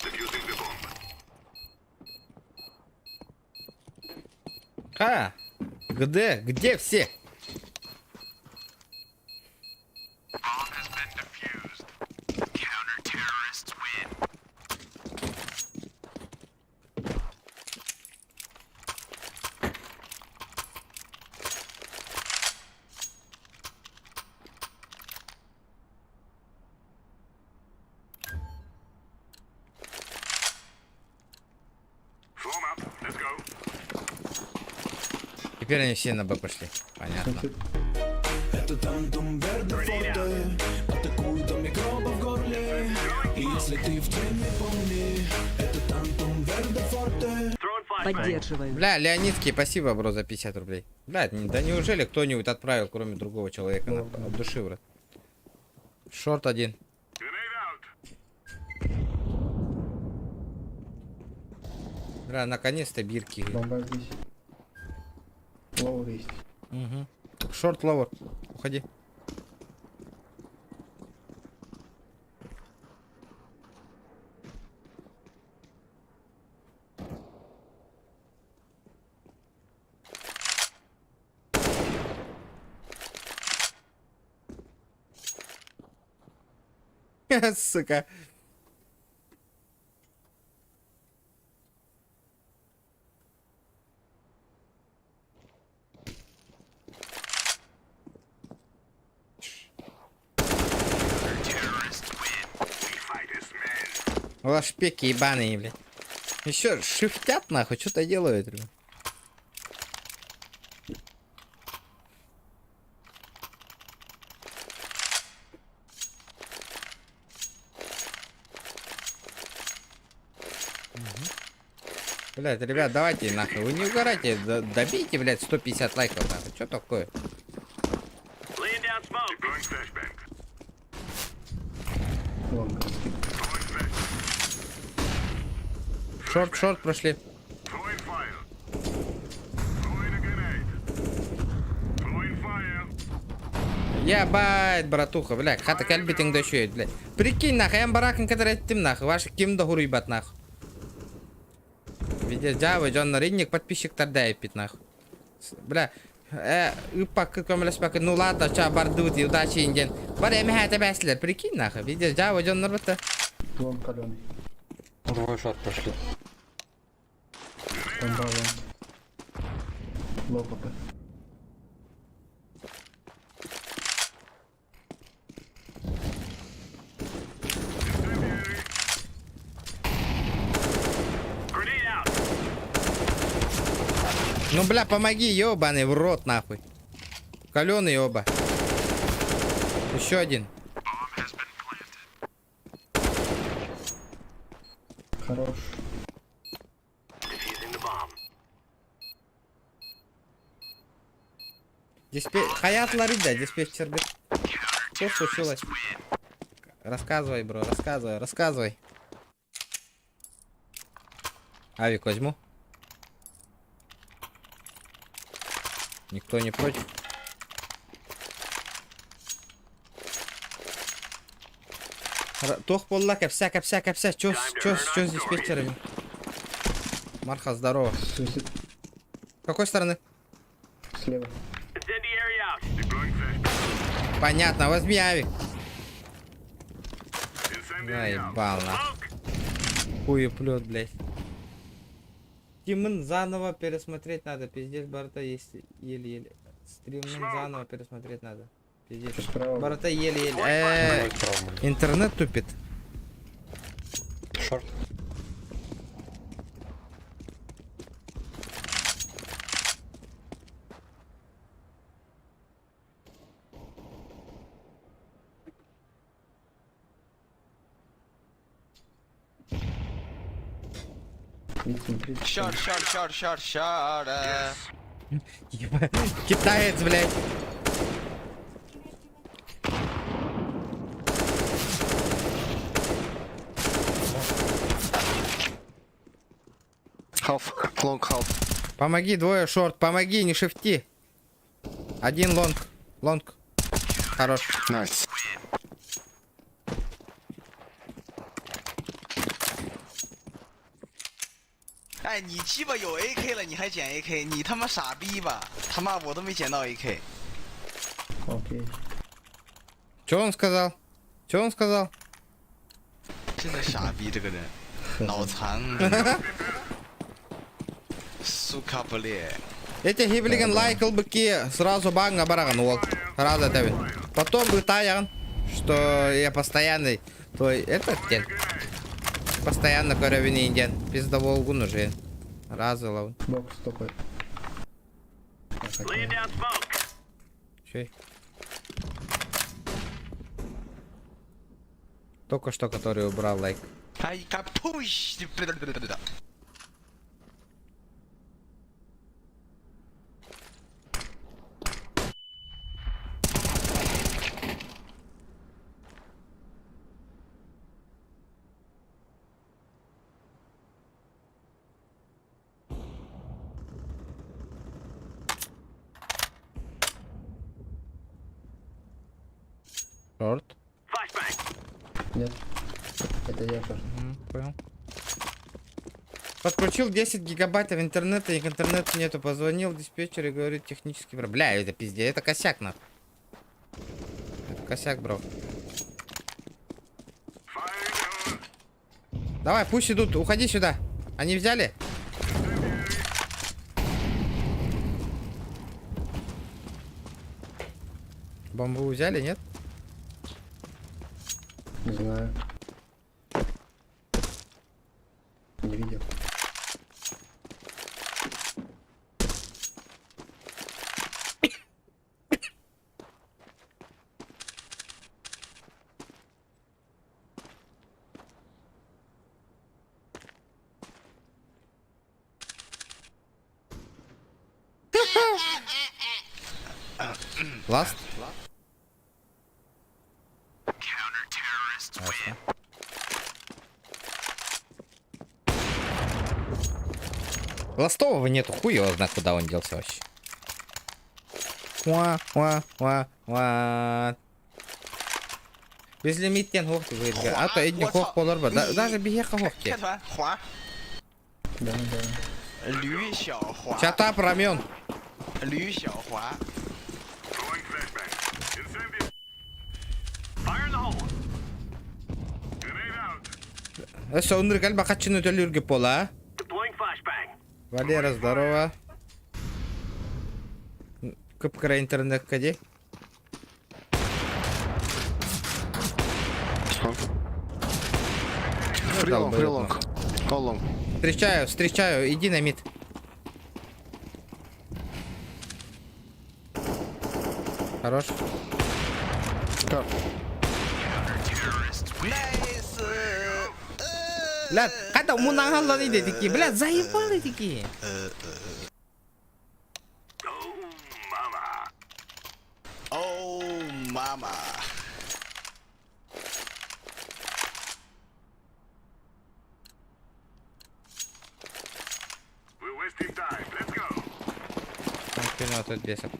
Defusing the bomb. Где? Где все? Form up. Let's go. Теперь они все на Б пошли. Понятно. Это тантум верде форте. Атакуют до микроба в горле. И если ты в теме, помни. Это тантум верде форте. Throwing flashbang. Поддерживаю. Бля, Леонидский, спасибо, бро, за 50 рублей. Бля, да неужели кто-нибудь отправил, кроме другого человека, от души, брат? Шорт один. Grenade out. Бля, наконец-то бирки. Бомба здесь. Лоур есть. Угу. Шорт ловер. Уходи. Сука. Лошпеки ебаные, блядь. Еще шифтят нахуй, что-то делают, блядь. Блядь, ребят, давайте нахуй, вы не угорайте, добейте, блядь, 150 лайков, нахуй, что такое? Laying down smoke. Deploying flashbang. Лонг. Шорт прошли. Throwing fire. Throwing a grenade. Throwing fire. Ябать, братуха, блядь, хата кальбитинг дощует, блядь. Прикинь, нахуй, я баракин который тим нахуй, ваши кимда хуруйбат нахуй. Видишь, Java, Джон Ринник, подписчик тогда и пить нахуй. Бля, ну ладно, ча, бардут, и удачи, инген. Баря, мехай тебя след, прикинь нахуй, видишь, Java, Джон Норбата. Лонг каленый. Двое шот прошли. Там два лонг. Лоу ПП. Grenade out. Ну, бля, помоги, ёбаный в рот, нахуй. Каленый оба. Еще один. Хорош. Defusing the bomb. Хаят Ларида, диспетчер, блядь. Что случилось? Рассказывай, бро, рассказывай. Авик возьму. Никто не против. Тох полла, капся. Чё с диспетчерами? Марха, здорово. Суицид. С какой стороны? Слева. Incendiary out. Deploying flashbang. Понятно, возьми авик. Incendiary out. Заебал, нахуй. Хуеплет, блядь. Стримын заново пересмотреть надо. Пиздец, Барта есть еле-еле. Стримын заново пересмотреть надо. Пиздец. Справа. Барта еле-еле. Интернет тупит. Шорт. Видите, 30. Шорт. Ебать. Китаец, блядь. Халф, лонг, халф. Помоги, двое шорт. Помоги, не шифти. Один лонг. Хорош. Найс.哎，你鸡巴有 AK 了，你还捡 AK？你他妈傻逼吧！他妈我都没捡到 AK。 Окей. Че он сказал? 真的傻逼这个人，脑残。Сука, блядь. Эти гиблиген лайкал быки сразу банга бараган волк. Рада тебе. Потом бы таян, что я постоянный. Твой этот день. Постоянно коровини инден. Пизда волгу нужен. Разылов. Бокс топает. Laying down smoke. Чей? Только что который убрал лайк. Ай, капуш! Шорт. Flashbang. Нет. Это я тоже. Понял. Подключил 10 гигабайтов интернета, и к интернету нету. Позвонил диспетчер и говорит технический проблем. Бля, это пиздец, это косяк, нахуй. Это косяк, бро. Давай, пусть идут, уходи сюда. Они взяли? Бомбу взяли, нет? Не знаю. Не видел. Ласт? Ластового нету, хуй его знает, куда он делся вообще. Безлимиттен хоқты көйдігі. Ата едіне хоқ болар ба? Даже бігеқа хоқ 开 ке. 团滑， Да, да. 驴小滑， Чатап рамен. 驴小滑。 Throwing flashbang. Incendiary. Fire in the hole. Grenade out. Өсі өндір кәлбі қатшын өтелі үргіп бола. Deploying flashbang. Валера, здорово. Кыпкыра интернет кәде? Фрилонг, фрилонг. Колонг. Встречаю, иди на мид. Хорош. Как? Найс. Блядь, когда мунагалы такие, блядь, заебали такие. Оу, мама. We're wasting time. Let's go. Ну, тут бесит.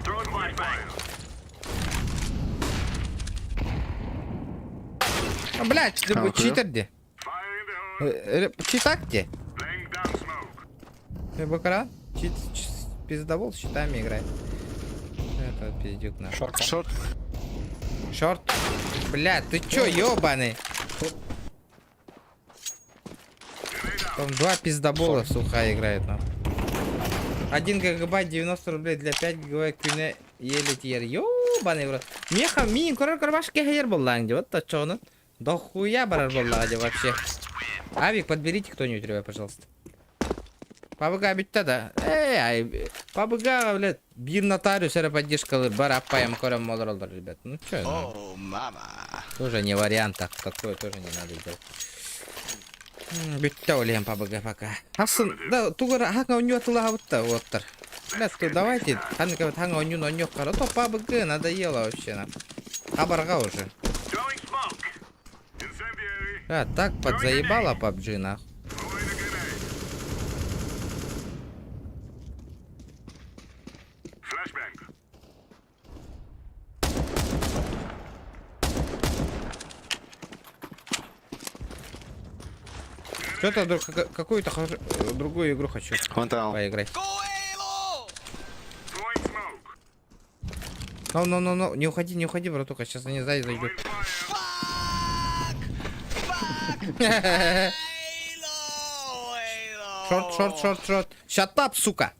Throwing flashbang. А, блядь, читер где? Fire in the hole. Читак где? Laying down smoke. Ты бакара? Пиздовол с щитами играет. Это пиздюк наш. Шорт. Шорт. Блядь, ты чё, ёбаный? Там 2 пиздобола, суха, играет нам. 1 гигабайт 90 рублей для 5 гигабайт күне еле тиер. Ёбаный в рот. Меха мин корор карбашке хер болланги. Вот то чё он. Да хуя барар боллаги вообще. Авик, подберите кто-нибудь, ребят, пожалуйста. Пабыга битта да. Ай, пабыга, блядь, бир нотариус эра поддержка бар аппаем кором модералдар, ребят. Ну чё, ну, Оу, мама. тоже не вариант, так такое тоже не надо делать. Битта олем пабыга пока. Асын, да, тугара ханга уню атыла хавытта, воттар. Блядь, то давайте, ханга уню нонёк кара, то пабыга надоело вообще нам. Хабарга уже. Throwing smoke. Incendiary. А, так подзаебала PUBG, нахуй. Throwing a grenade. Flashbang. Что-то какую-то другую игру хочу Вон там. поиграть. Коэло! Throwing smoke. Ну, не уходи, братуха, сейчас они сзади зайдут. Эйло! Шорт. Shut up, сука.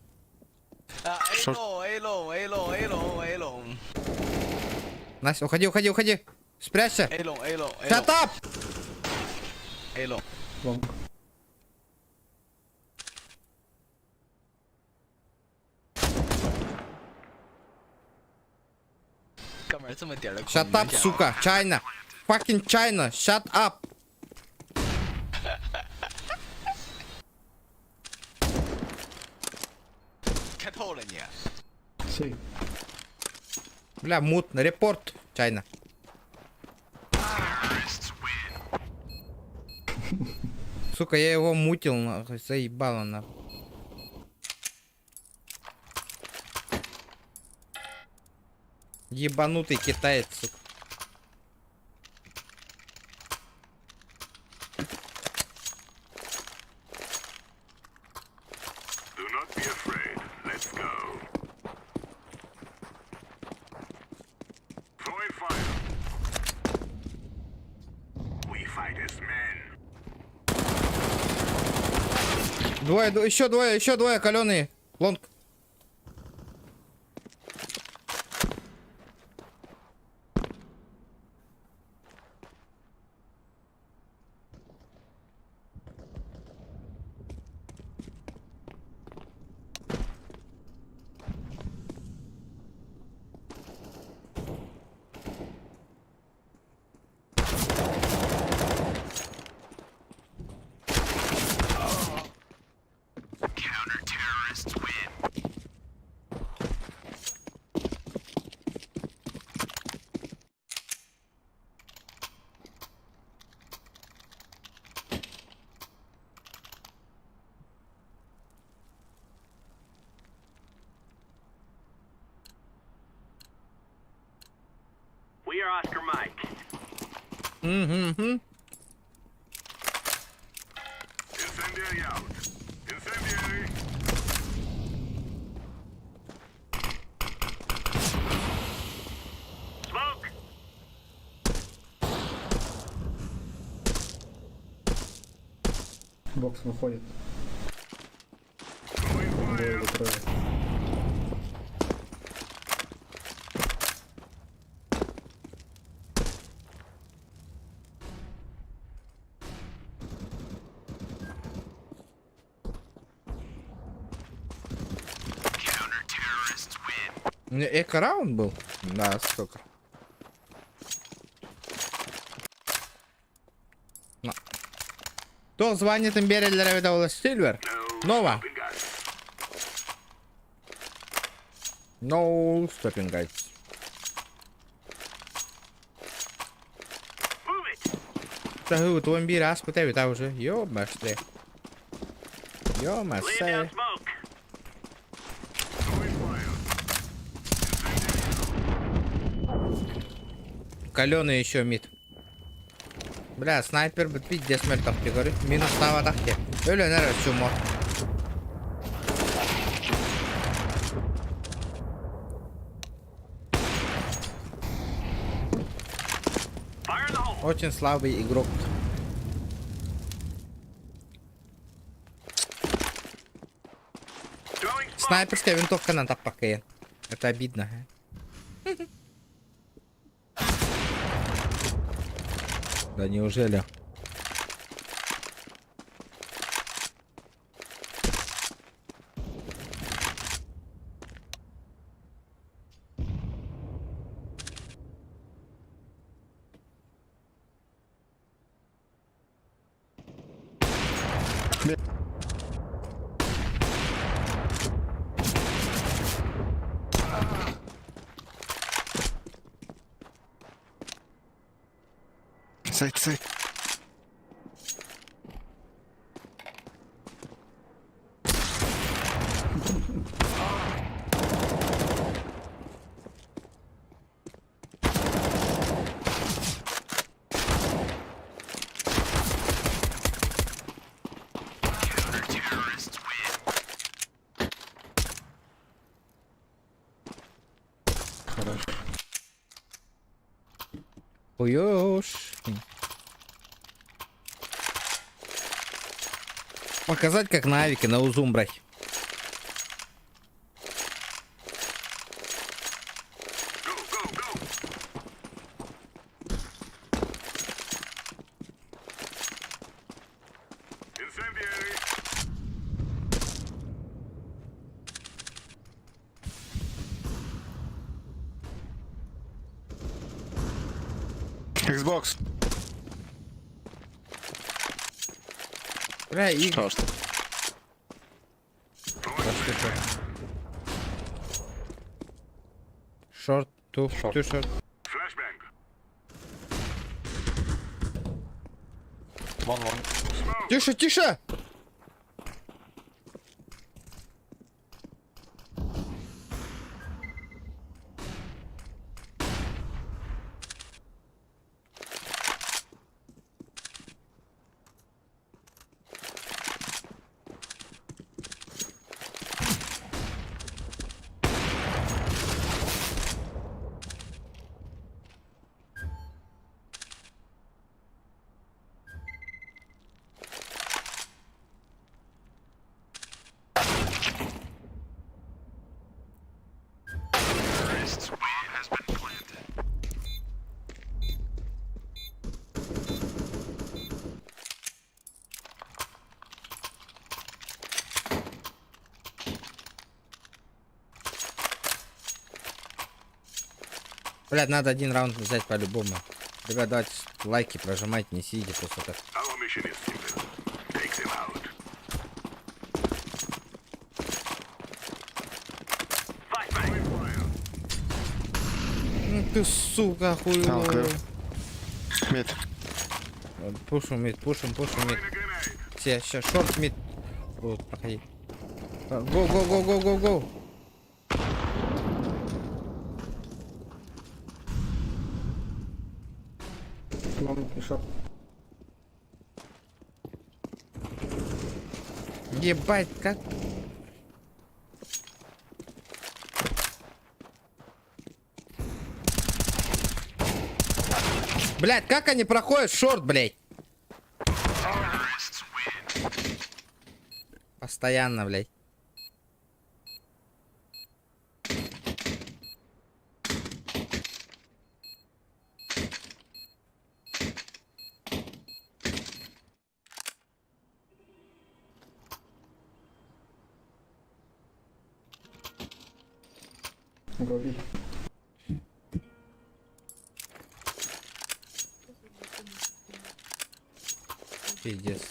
Эйло. Настя, уходи. Спрячься. Эйло. Shut up. Эйло. Лонг. Shut up, сука. China. Fucking China. Shut up. Сей. Бля, мут. Репорт. China. Сука, я его мутил, нахуй. Заебало, нахуй. Ебанутый китаец, сука. Do not be afraid. Let's go. Throwing fire. Еще двое, каленые. Лонг. We are Oscar Mike. Угу. Incendiary out. Incendiary. Smoke. Бокс выходит. Двое или трое. Эко-раунд был? Да, столько. Кто звонит империя для Равидаула Сильвер? Нова. No stopping, guys. Move it. Tahuu tuon biras ku tevi tausi. Joo, mä sitten. Joo, mä Laying se. down smoke. Каленый еще мид. Бля, снайпер бит пиздец мертвый, говорю. Минус на атаке. Öyle nerede чумо? Fire in the hole. Очень слабый игрок. Throwing smoke. Снайперская винтовка на тапаке. Это обидно. Да неужели? Сайт. Хорошо. Хуёж. Показать, как на авике на узум брать. Go, go, go. Incendiary. Xbox. Бля, и... Шорт. Шорт, ту шорт. Flashbang. Тише, тише! Блядь, надо один раунд взять по-любому. Ребят, давайте лайки прожимайте, не сидите просто так. Our mission is simple. Take them out. Flashbang. Ну ты сука, Там, хуй. клев. Мид. Пушим мид. Все, сейчас шорт мид. Будут проходить. Го. Long и шорт. Ебать, как... Блядь, как они проходят шорт, блядь? Постоянно, блядь. Гоби. Пиздец.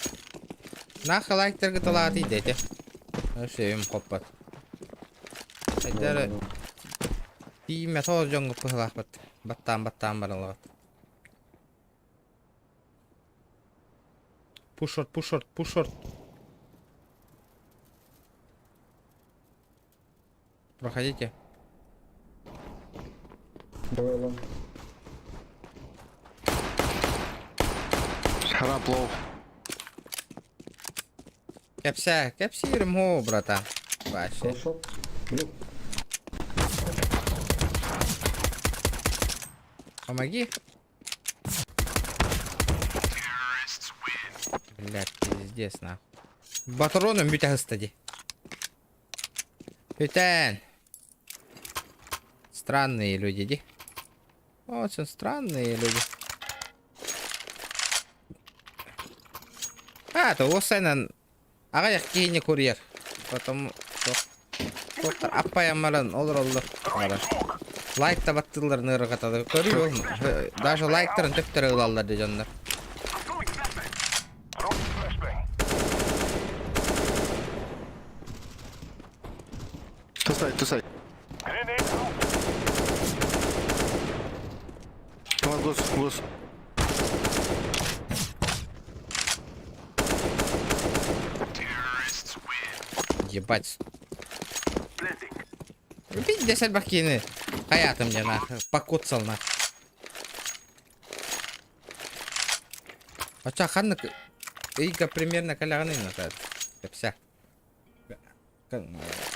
Нахуй лайктер гытылаат идете. Өшөйм хоппат. Айдары тийме тоз жоңго пыхлахпат. Баттан баралгат. Пушорт. Проходите. Давай лонг. Храп лоу. Кепсирим го, братан. Вообще. Прошел. Блин. Помоги. Блядь, пиздец, нахуй. Батароном битя стади. Битен. Странные люди, ди. Очень странные люди. То осайнан ағаяқ кейіне курьер. Потом тоқтар аппаямаран олар. Лайк табаттылар ныры қатады. Көрі даже лайктарын төптері ұлалар де жандар. Тусай. Гус. Ебать. Пиздец альбахкины. Хаятым мне нахуй. Покуцал нахуй. Ача ханны ига примерно каляганы назад. Вся.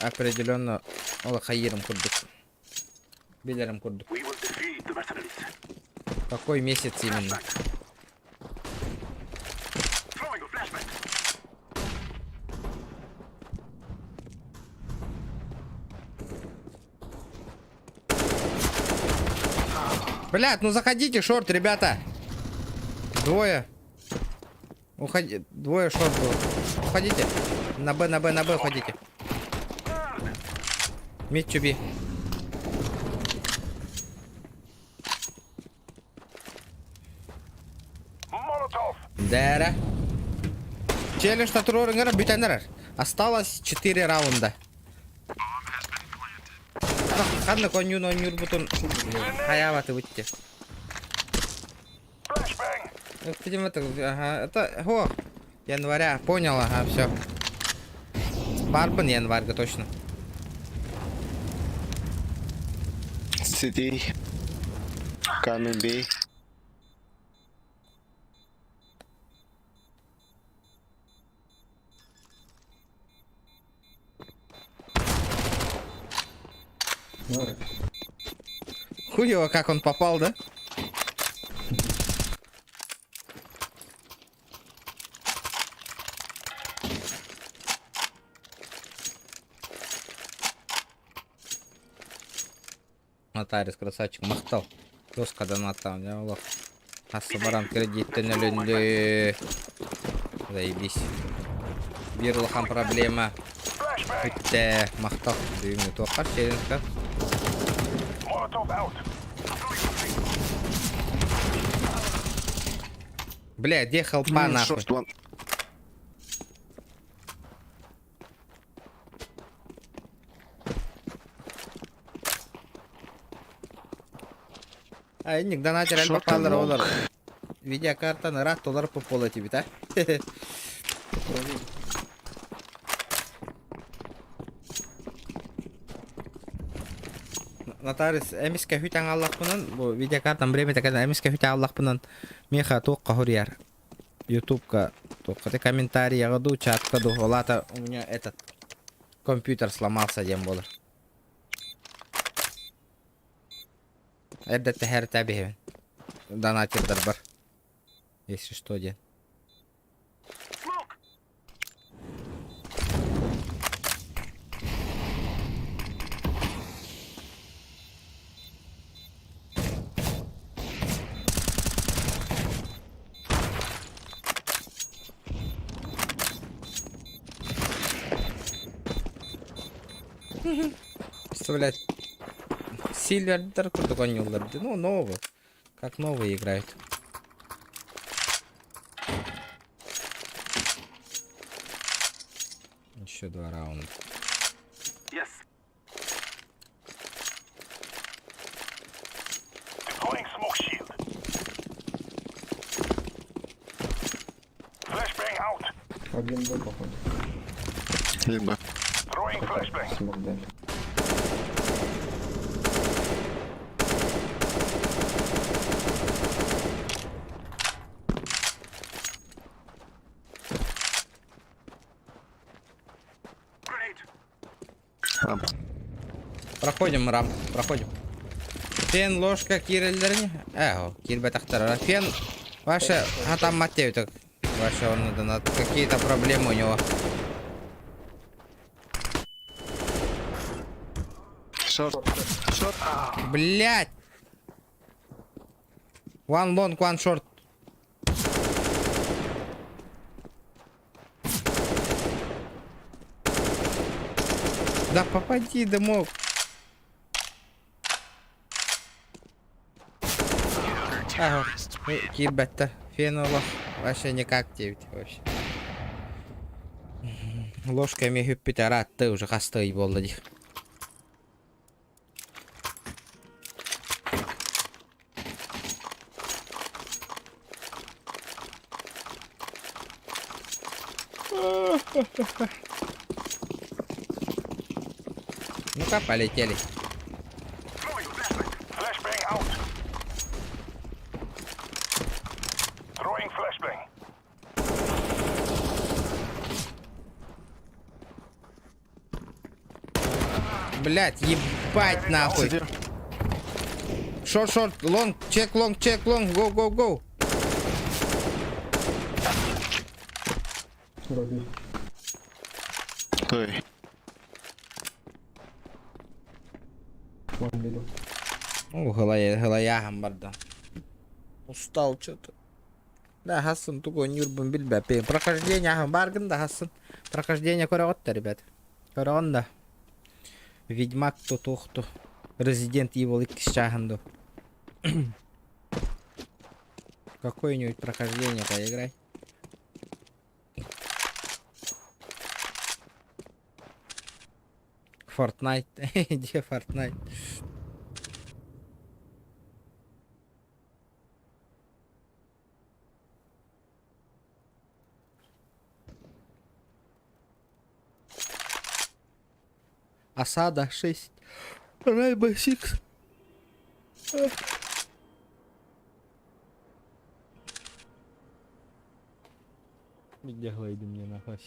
Определенно ол хайиром курдук. Билером курдук. We will defeat the mercenaries. Какой месяц именно? Throwing a flashbang. Блядь, ну заходите, шорт, ребята. Двое. Уходи. Двое шорт было. Уходите. На Б уходите. Мид чуби. Molotov. Дара. Челлендж на турорынгара битанер. Осталось 4 раунда. Ханны конюн онюр бутун. Хаяваты выйти. Flashbang. Видимо, это... О, января. Понял, ага, все. Барбан январь, точно. City. Coming B. Давай. Хуево, как он попал, да? Нотариус красавчик мақтал. Доскадан аттам, я улах. Асабаран кредиттен өлінді. Заебись. Бирлыхан проблема. Үтті мақтал. Дүйімі тоқар челленджка. Molotov out. Бля, где хелпа нахуй? Short one. А, ник донатер альба Short and палыр long. олар. Видеокартаны рат олар по пола тебе, та? Нотариус эмискэ хүтэн аллахпынан бу видеокартан бреме такая эмискэ хүтэн аллахпынан меха тоққа хурьяр. Ютубка тоққа комментарий ягоду, чатка ду. Олата у меня этот компьютер сломался дем болар. Это тахер табе. Донатер дарбар. Если что, ден. Представлять. Сильвер такой не улыбается. Ну, новый. Как новые играют. Еще 2 раунда. Yes. Deploying smoke shield. Flashbang out. Один Б, походу. Либо. Throwing flashbang. Смог дали. Grenade. Рамп. Проходим рам, проходим. Фен, ложка, кириллерни. Кирбет ахтара. Фен, ваша, там Матею так. Ваша, он надо, какие-то проблемы у него. Short. Short. Блять! One long, one short. Да попади, дымок. Ага, кирбетта. Фенола. Вообще никак девять вообще. Ложками hyppitä rättä уже хастой болды. Ну-ка, полетели. Throwing flashbang. Flashbang out. Throwing flashbang. Блять, ебать нахуй. Сиди. Шорт, лонг, чек, лонг, go, go, go. Вроде. Ой. Вон видел. Гылаяхам барды. Устал что-то. Да, Хасан туго нюрбан билбепе. Прохождение ахам барган да Хасан. Прохождение коротто, ребят. Коронда. Ведьмак то тухту. Resident Evil X чаханду. Какое-нибудь прохождение поиграй. Fortnite. Где Fortnite? Осада 6. Rainbow Six. Где глайды мне нахуй?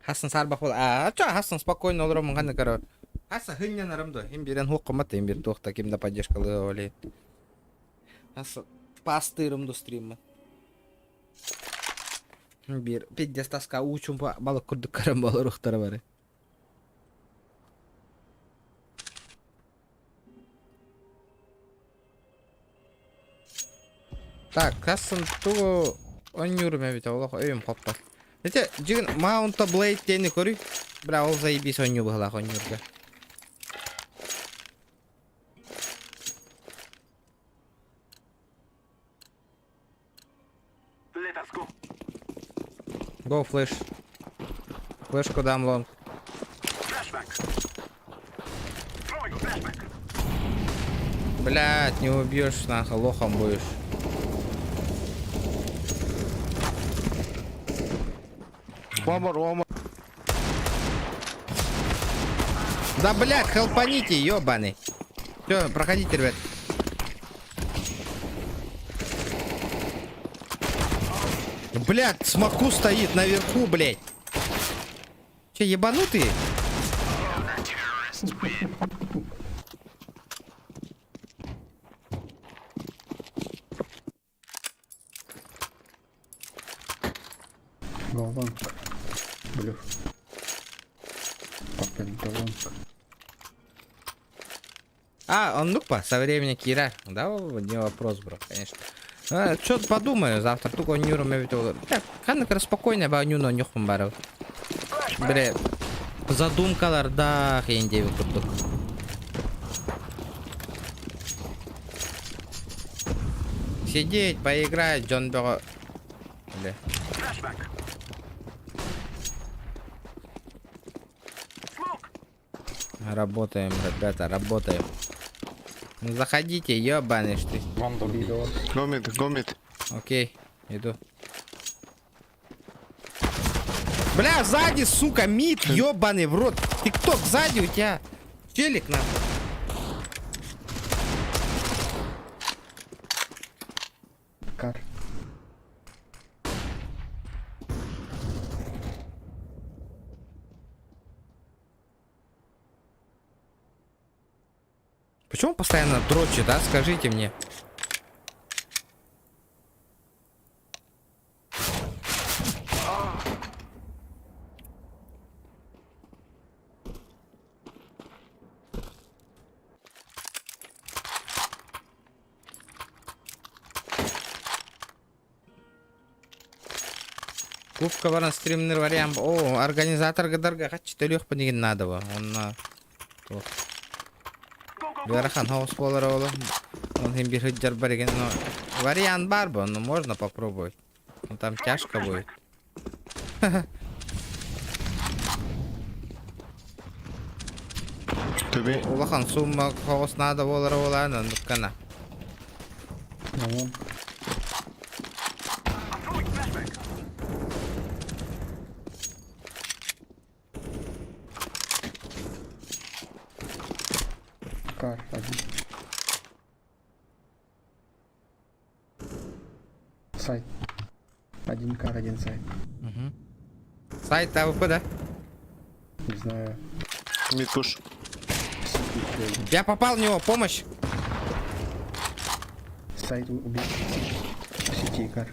Хасан сар бахол. Хасан спокойно олром гана кара. Хасан хыння нарамда. Им берен хукмат, им бер тохта кимда поддержкалы оле. Хасан пастырым до стрима. Бир 50 таска учум балык курдук карам балыр ухтары бары. Так, Хасан туго онюрме бит Аллах өйм каппа. Эте жигин маунта блейд тени көрү. Бра ол заебис оню была онюрга. let's go. Go флеш. Флешку дам лонг. Flashback. Throwing flashback. Блять, не убьешь, нахуй, лохом будешь. One more. Да, блядь, хелпаните, ёбаный. Все, проходите, ребят. Блядь, смоку стоит наверху, блядь. Че, ебанутые? Go long. Blue. Open the long. А, он нукпа, со времени Кира. Да, не вопрос, бро, конечно. Что-то подумаю, завтра только нюру ме видео. Так, каныкар спокойно ба нюно нюхм баров. Бре, задумкалар да хендеви курдук. Сидеть, поиграть, Джон Бего. Бля. Flashback. Smoke. Работаем, ребята, работаем. Ну, заходите, ёбаный ж ты. Middle. Go mid. Окей, иду. Бля, сзади, сука, мид, ёбаный в рот. Тикток сзади у тебя. Челик нахуй. Car. Почему постоянно дрочит, да? Скажите мне. Клубка баран стримнер вариант. О, организатор гадарга хачтелёх понеген надо ба. Он на Верахан хаус болара ола. Он им бир хиджар бареген, но вариант бар ба, но можно попробовать. Но там тяжко будет. Тебе. Улахан сумма хаус надо болара ола, но нукана. No long. Car. Один. Сайт. Один кар, один сайт. Сайт АВП, да? Не знаю. Mid push. Я попал в него, помощь. Сайт убил. В сети кар.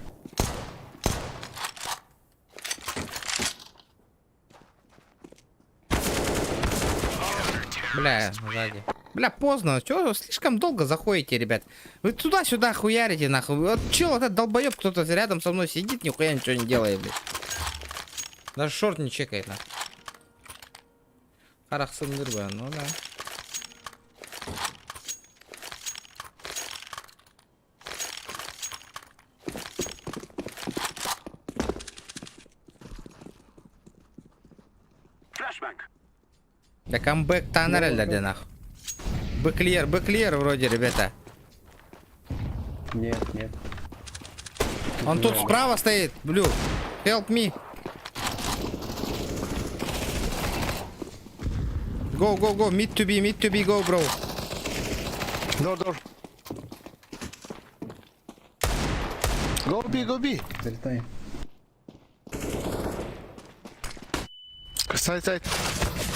Бля, сзади. Бля, поздно. Чё, слишком долго заходите, ребят. Вы туда-сюда хуярите, нахуй. Вот чё, вот этот долбоёб кто-то рядом со мной сидит, нихуя ничего не делает, блядь. Даже шорт не чекает, нахуй. Харахсын дырба, ну да. Flashback. Да камбэк таннереллерде, нахуй. Бэклиер вроде, ребята. Нет, нет. Он тут справа стоит, блю. Help me. Go, mid to be, go, bro. Door. Go B. Залетаем. Side.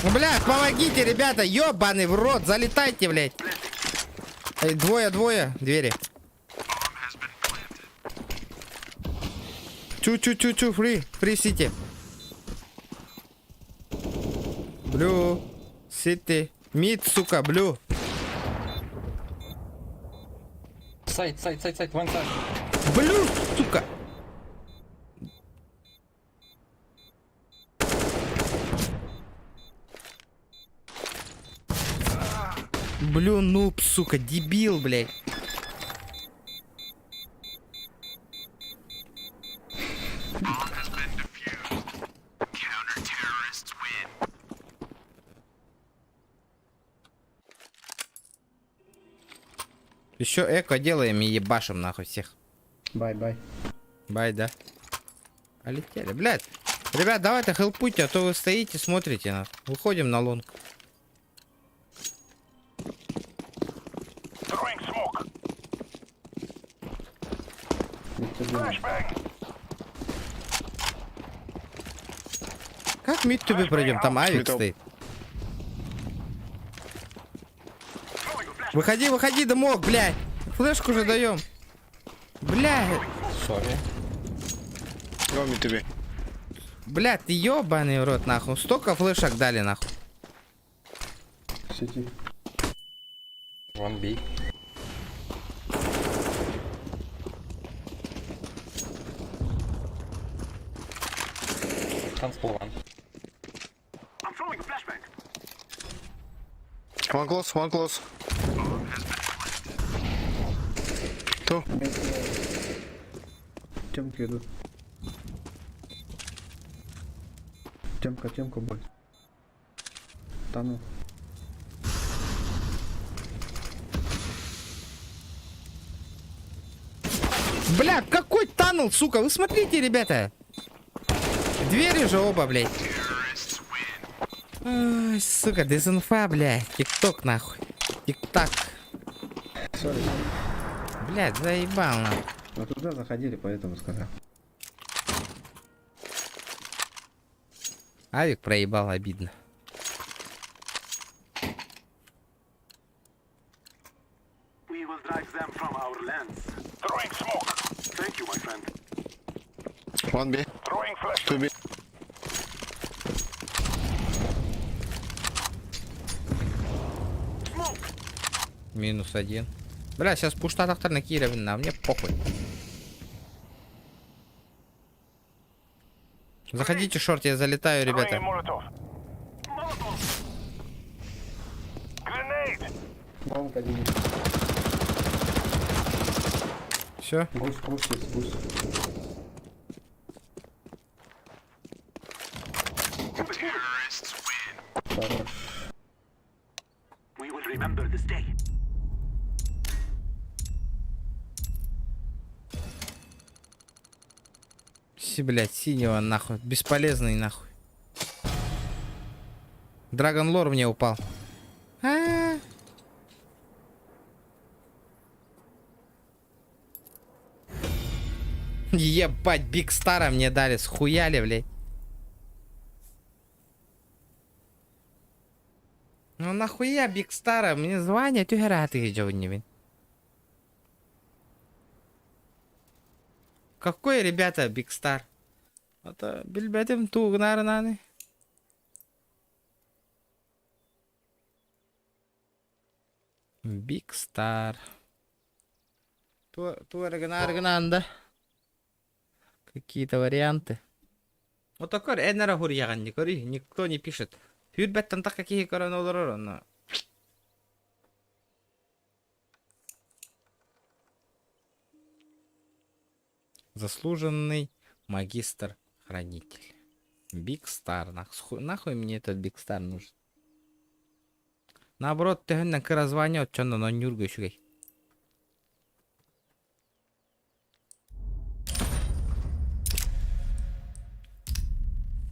Ну, блядь, помогите, ребята, ёбаный в рот, залетайте, блядь. Эй, двое, двери. Two, free city. Blue city. Mid, сука, blue. Сайт, one side. Blue, сука. Блю, нуб, сука, дебил, блядь. Еще эко делаем и ебашим нахуй всех. Бай. Бай, да. Полетели, блядь. Ребят, давайте хелпуйте, а то вы стоите, смотрите нас. Выходим на лонг. Throwing smoke. Flashbang. Как мид тебе пройдем? Там авик Мидл. стоит. Выходи, дымок, блядь. Флешку же даем. Блядь. Go mid to be. Блядь, ты ебаный в рот, нахуй. Столько флешек дали, нахуй. Сети. I'm throwing a flashbang. One close. Two. Темки идут. Темка, боль. Тону. Бля, какой танул, сука. Вы смотрите, ребята. Двери же оба, блядь. Ой, сука, дезинфа, блядь. Тик-ток, нахуй. Тик-так. Сори. Блядь, заебал, нахуй. Мы туда заходили, поэтому сказал. Авик проебал, обидно. We will drive them from our lands. Throwing smoke. Thank you, my friend. One B. Throwing flash. Two B. -1. Бля, сейчас пуштатахтар на Кировин, а мне похуй. Заходите, шорт, я залетаю, Throwing a ребята. Molotov. Molotov. Grenade. Лонг один. Все. Гусь есть. Хорош. We will remember this day. Блять, синего нахуй. Бесполезный нахуй. Драгон лор мне упал. Ебать, Биг Стара мне дали. Схуяли, блядь. Ну нахуя Биг Стара? Мне звонят, играть не. Какой, ребята, Биг Стар? Это билбетим тугнар наны. Биг Стар. Туарганаргананда. Какие-то варианты. Вот такой энера гурьяган не кори, никто не пишет. Фюрбеттан так какие коронолорона. Заслуженный магистр-хранитель. Биг Стар. Нахуй мне этот Биг Стар нужен? Наоборот, ты на разваня от чё-то на нюргу еще.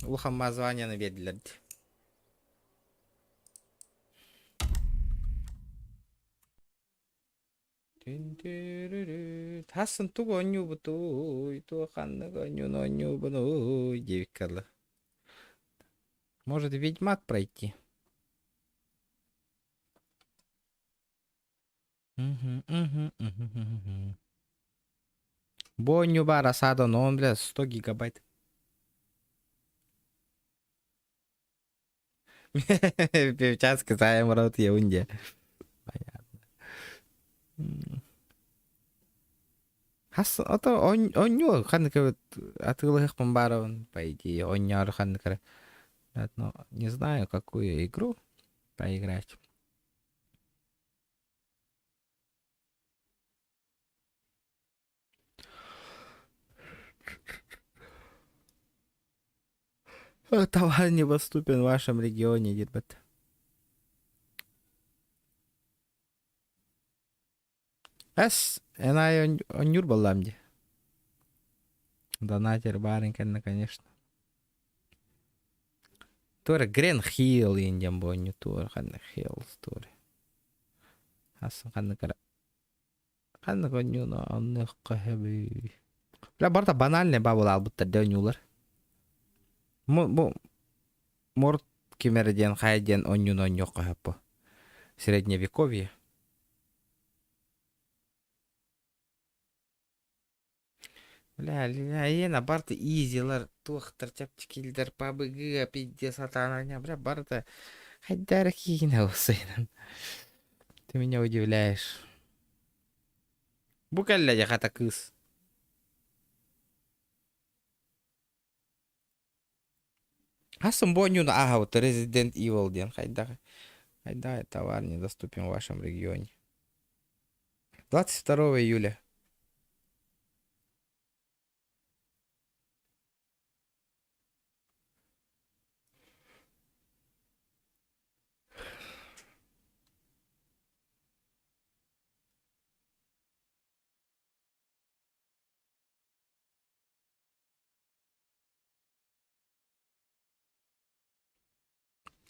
Ухам мазвания на ведлер. Тасын туг оню буту, и то ханны оню буту, девикала. Может ведьмак пройти? Боню бара садо, но он, бля, 100 гигабайт. Певчатский заем рот еунде. Понятно. Хас, это он ханка отылых помбарон, по идее, он ханка. Но не знаю, какую игру поиграть. Товар недоступен в вашем регионе, ребят. Эс, энай онюр баламди. Донатер баренькен, конечно. Туре Грен Хилл индиан боню тур ханна Хилл туре. Асан ханна кара. Ханна коню на анны кахеби. Бля барта банальный бабул албытта дөнюлар. Бу морт кимерден хайден онюн оню кахепо. Средневековье. Бля, ена барта изилар тухтар чапчикилдер пабыгы пиздец атананя. Бля барта хайдар кина усейнан. Ты меня удивляешь. Букалля я хата кыс. Асым боню на ага вот Resident Evil ден. Хайда товар недоступен в вашем регионе. 22 июля.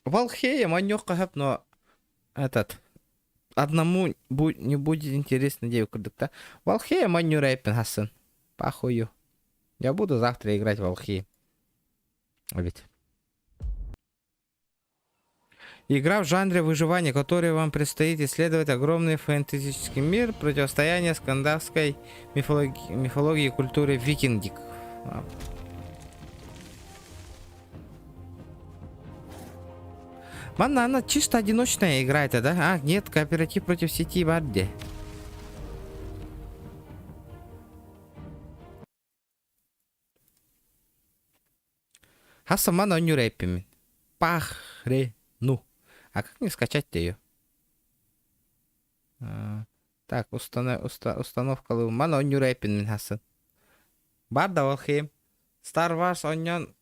Валхея манёка хэп, но этот одному не будет интересно девушка, да? Валхея маню рэпен хасан. Похую. Я буду завтра играть в Валхея. А ведь игра в жанре выживания, который вам предстоит исследовать огромный фэнтезический мир, противостояние скандинавской мифологии и культуры викингов. Манна, она чисто одиночная игра это, да? А, нет, кооператив против сети Барди. Хаса мана не рэпими. Ну. А как мне скачать-то ее? Так, установка лыл. Мана не рэпими, Хасан. Барда Валхейм. Star Wars оньон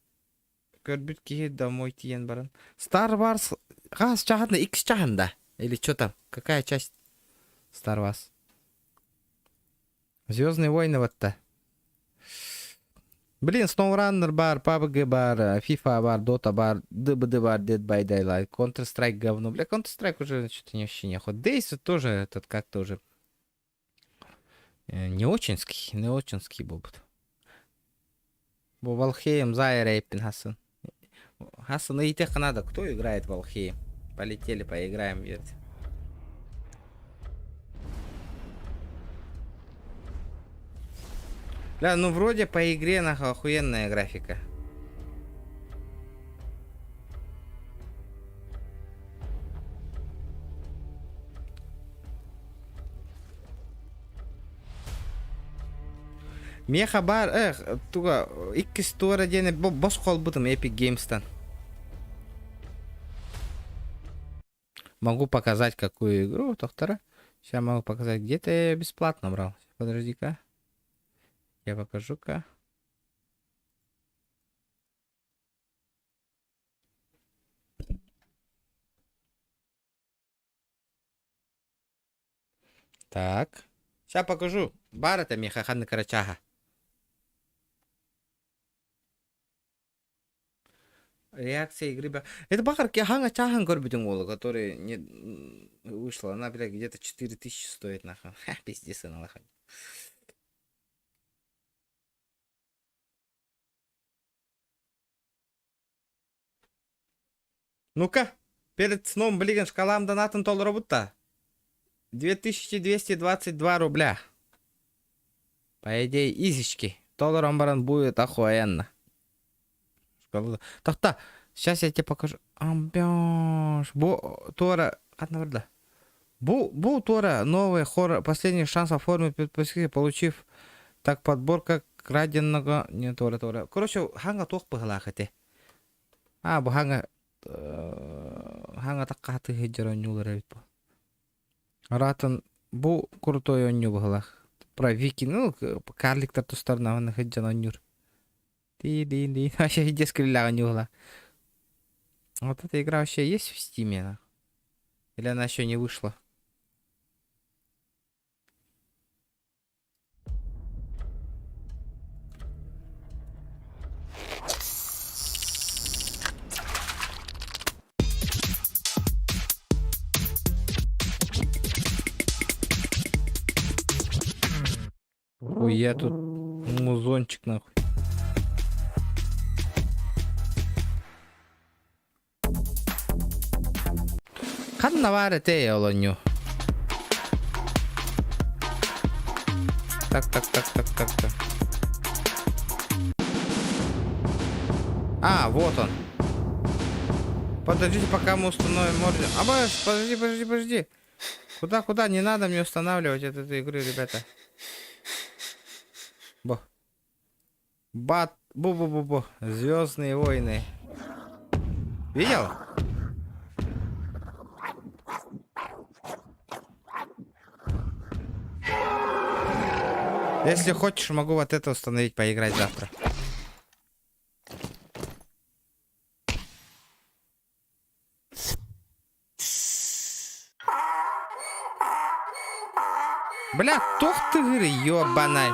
көрбүт кие домой тиен баран. Star Wars газ чаханда, X чаханда. Или что там? Какая часть Star Wars? Звездные войны вот-то. Блин, SnowRunner бар, PUBG бар, FIFA бар, Dota бар, DBD бар, Dead by Daylight, Counter-Strike говно. Бля, Counter-Strike уже что-то вообще не охот. Days тоже этот как-то уже не очинский бобот. Бо Валхеем Зайрейпин Хасан. Хасан, и тех надо. Кто играет в Валхеем? Полетели, поиграем, верьте. Бля, ну вроде по игре нахуй охуенная графика. Меха бар, туга, иккис туара дене бос кол бутым Epic Games'тан. Могу показать какую игру, доктора. Сейчас могу показать, где-то я бесплатно брал. Подожди-ка. Я покажу-ка. Так. Сейчас покажу. Бар это Мехахана Карачага. Реакция игры. Это бахар Киханга Чахан Горбитингола, который не вышла. Она, блядь, где-то 4000 стоит, нахуй. Ха, пиздец, она нахуй. Ну-ка, перед сном, блин, шкалам донатом $1 будто. 2222 рубля. По идее, изички. $1 баран будет охуенно. Так, сейчас я тебе покажу. Амбиош. Бу Тора. Бу Тора. Новый хоррор. Последний шанс оформить подписки, получив так подборка краденного. Не Тора. Короче, ханга тох пыглахате. Бу ханга таккаты хеджера нюлера. Ратын бу крутой он нюбглах. Про викинг. Ну, карликтар тустарна он хеджера нюр. Ты, вообще дескриля нюгла. Вот эта игра вообще есть в Стиме? Или она еще не вышла? Я тут музончик нахуй. Канна варите олоню. Так. А, вот он. Подождите, пока мы установим орден. Подожди. Куда? Не надо мне устанавливать эту игру, ребята. Бу. Звездные войны. Видел? Если хочешь, могу вот это установить, поиграть завтра. Бля, тух ты, говори, ёбаная.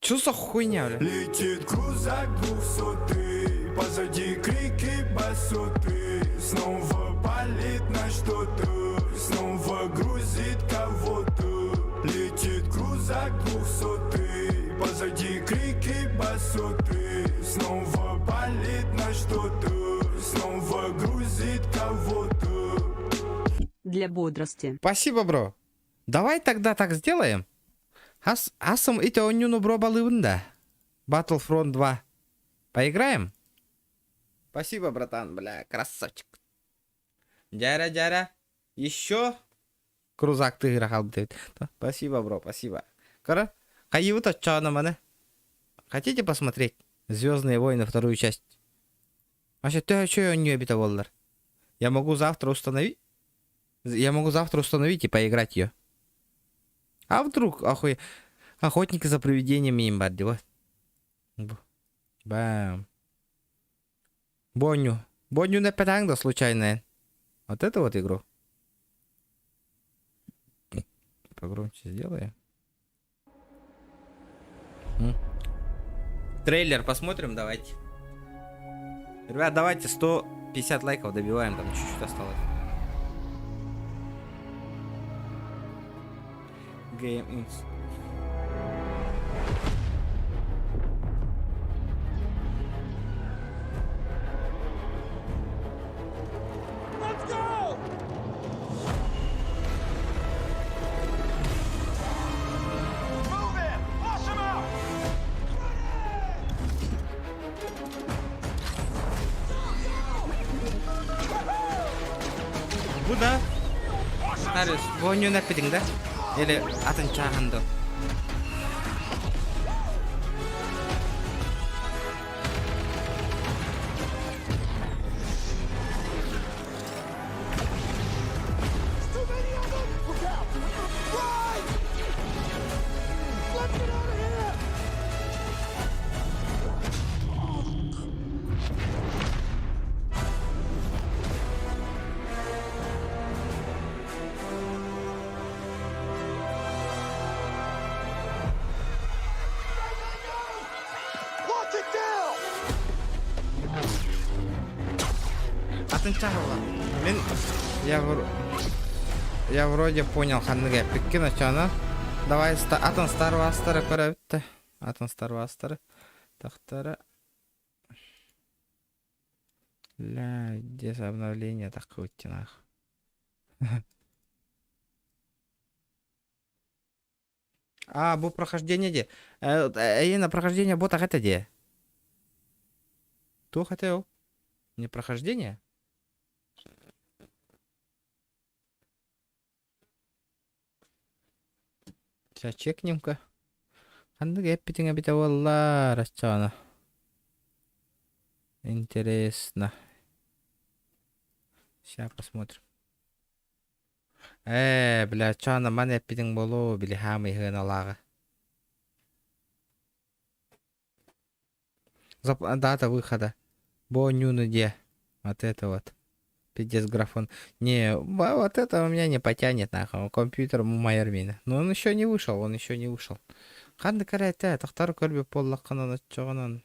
Чё за хуйня, бля? Летит крузак 200, позади крики басоты. Снова палит на что-то, снова грузит кого-то. Летит крузак 200, позади крики басоты. Снова палит на что-то, снова грузит кого-то. Для бодрости. Спасибо, бро. Давай тогда так сделаем. Асым ите онюну бро балывында. Battlefront 2. Поиграем? Спасибо, братан, бля, красавчик. Жара. Еще крузак ты играл. Спасибо, бро, спасибо. Кара, кайыты чана мане. Хотите посмотреть Звездные войны вторую часть? Вообще, ты что не обита воллар? Я могу завтра установить и поиграть ее. А вдруг охотники за привидениями им бадди, вот. Бам. Боню на петанга случайная. Вот эту вот игру. Погромче сделаем. Трейлер посмотрим, давайте. Ребят, давайте 150 лайков добиваем, там чуть-чуть осталось. Game Ins. Буда. Harus bonyo na piting da. Или атынчахан да. Мен я вроде понял ханныга пиккина чана. Давай атын старвастары көрөбүттө. Атын старвастары. Тактары. Ля, здесь обновление такое нах. А, бу прохождение де. На прохождение бота это де. Кто хотел? Не прохождение? Сейчас чекнем-ка. Андык эппитиңе бите болла расчана. Интересно. Сейчас посмотрим. Бля, чана ман эппитиң болу били хамы хыналага. Дата выхода. Бонюну де. Вот это вот. Пиздец графон. Не, вот это у меня не потянет нахуй. Компьютер майермина. Но он еще не вышел, Қанды карайта, тақтар көрбе поллаққанан отчоғанан.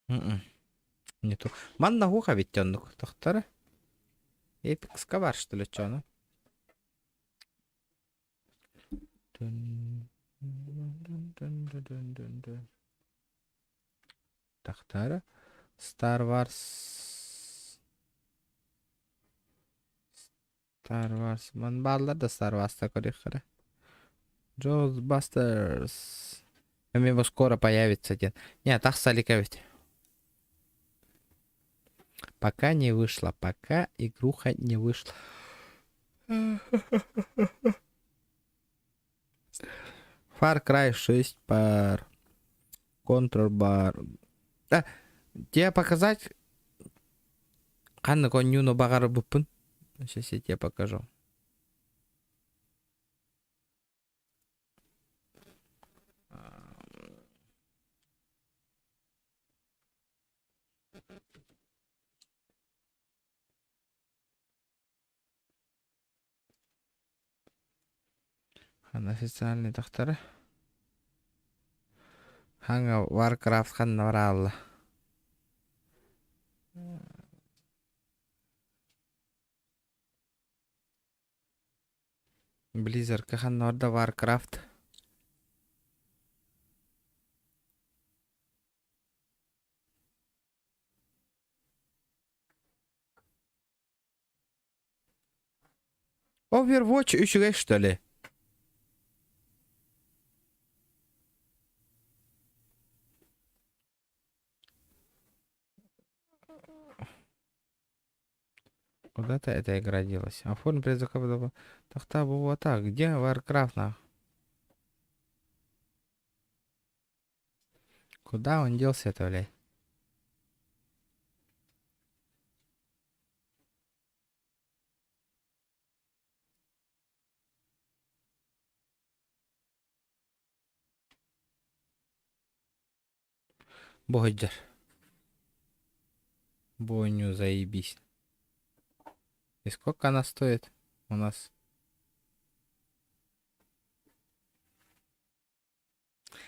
М-м. Не то. Манна хуха ведь тённук. Тохтары. Эпикска бар, что ли, чё, ну? Тохтары. Star Wars. Star Wars. Ман баллар да Star Wars'та көрек. Ghostbusters. Его скоро появится один. Не, тахсалика ведь. Пока не вышло. Пока игруха не вышла. Far Cry 6 пар. Control бар. Да, тебе показать? Ханна конюно багары бупын. Сейчас я тебе покажу. Ханна официальный тахтары. Ханга Warcraft ханна варалла. Blizzard ханна орда Warcraft. Overwatch 3'e что ли? Куда-то эта игра делась. Оформи предзаказа. Тахта было так. Где Warcraft на? Куда он делся, то ли? Богдер. Боню заебись. И сколько она стоит у нас?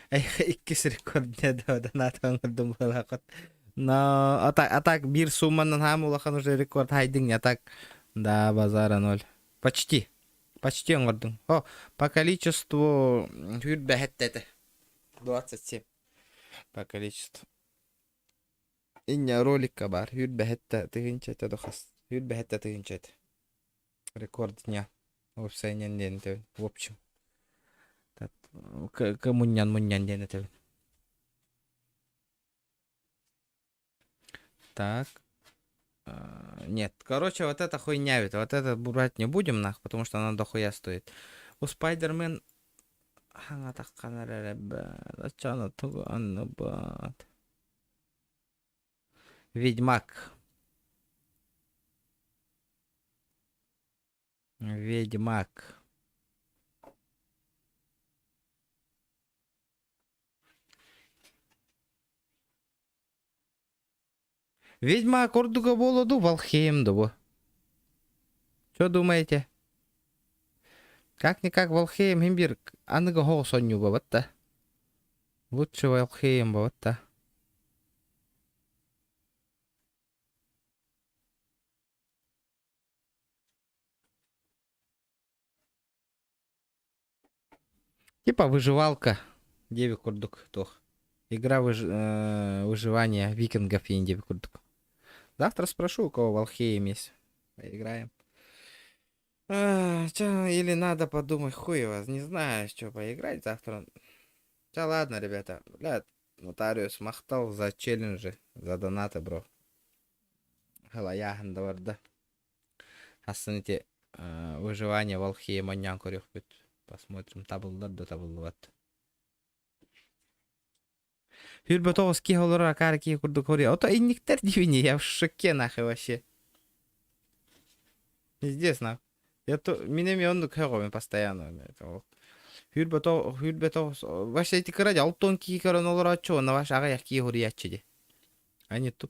Ай, иккис рекорд не донатан кырдым балакат. Но атак бир сумманан хамулахан уже рекорд хайдың атак. Да, базара 0. Почти. Почти оңгордың. О, по количеству хүрбәһәттәте. 27. По количеству. Иння ролика бар. Хүрбәһәттә тыгынча дохас. Хүрбәһәттә тыгынча. Рекорд дня. Вебсайнен ден. В общем. Муньян ден это. Так. Нет, короче, вот это хуйня ведь. Вот это брать не будем нах, потому что она дохуя стоит. У Спайдермен... Ханга таккана ребят. Чана тугу аннабат. Ведьмак. Ведьмак. Ведьмак ордуга болоду Валхеймду бу. Что думаете? Как-никак Валхейм химбир аныга хоо соню бабатта. Лучше Валхейм бабатта. Типа выживалка. Деви курдук тох. Игра выживания викингов и деви курдук. Завтра спрошу, у кого Валхейм есть. Поиграем. Или надо подумать, хуй вас, не знаю, что поиграть завтра. Да ладно, ребята. Блядь, нотариус махтал за челленджи, за донаты, бро. Халаяхан даварда. Ассаните выживание Валхейма нянкурих будет. Посмотрим, таблдар да таблват. Хүрбе тоғыз ки олар акар ки курду кори. Ото инниктер дивини, я в шоке нахуй вообще. Пиздец нахуй. Я то минеми онду кэгомен постоянно. Хүрбе тоғыз. Вообще эти каради алтон ки каран олар ачо на ваш ага як ки хори ячиди. Они ту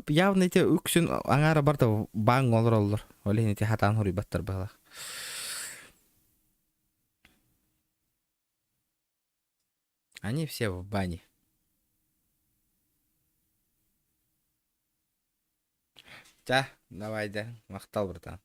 явно эти үксүн аңара барда баң олар. Олен эти хатан хори баттар бала. Они все в бане. Да, давай, да. Мақтал, братан.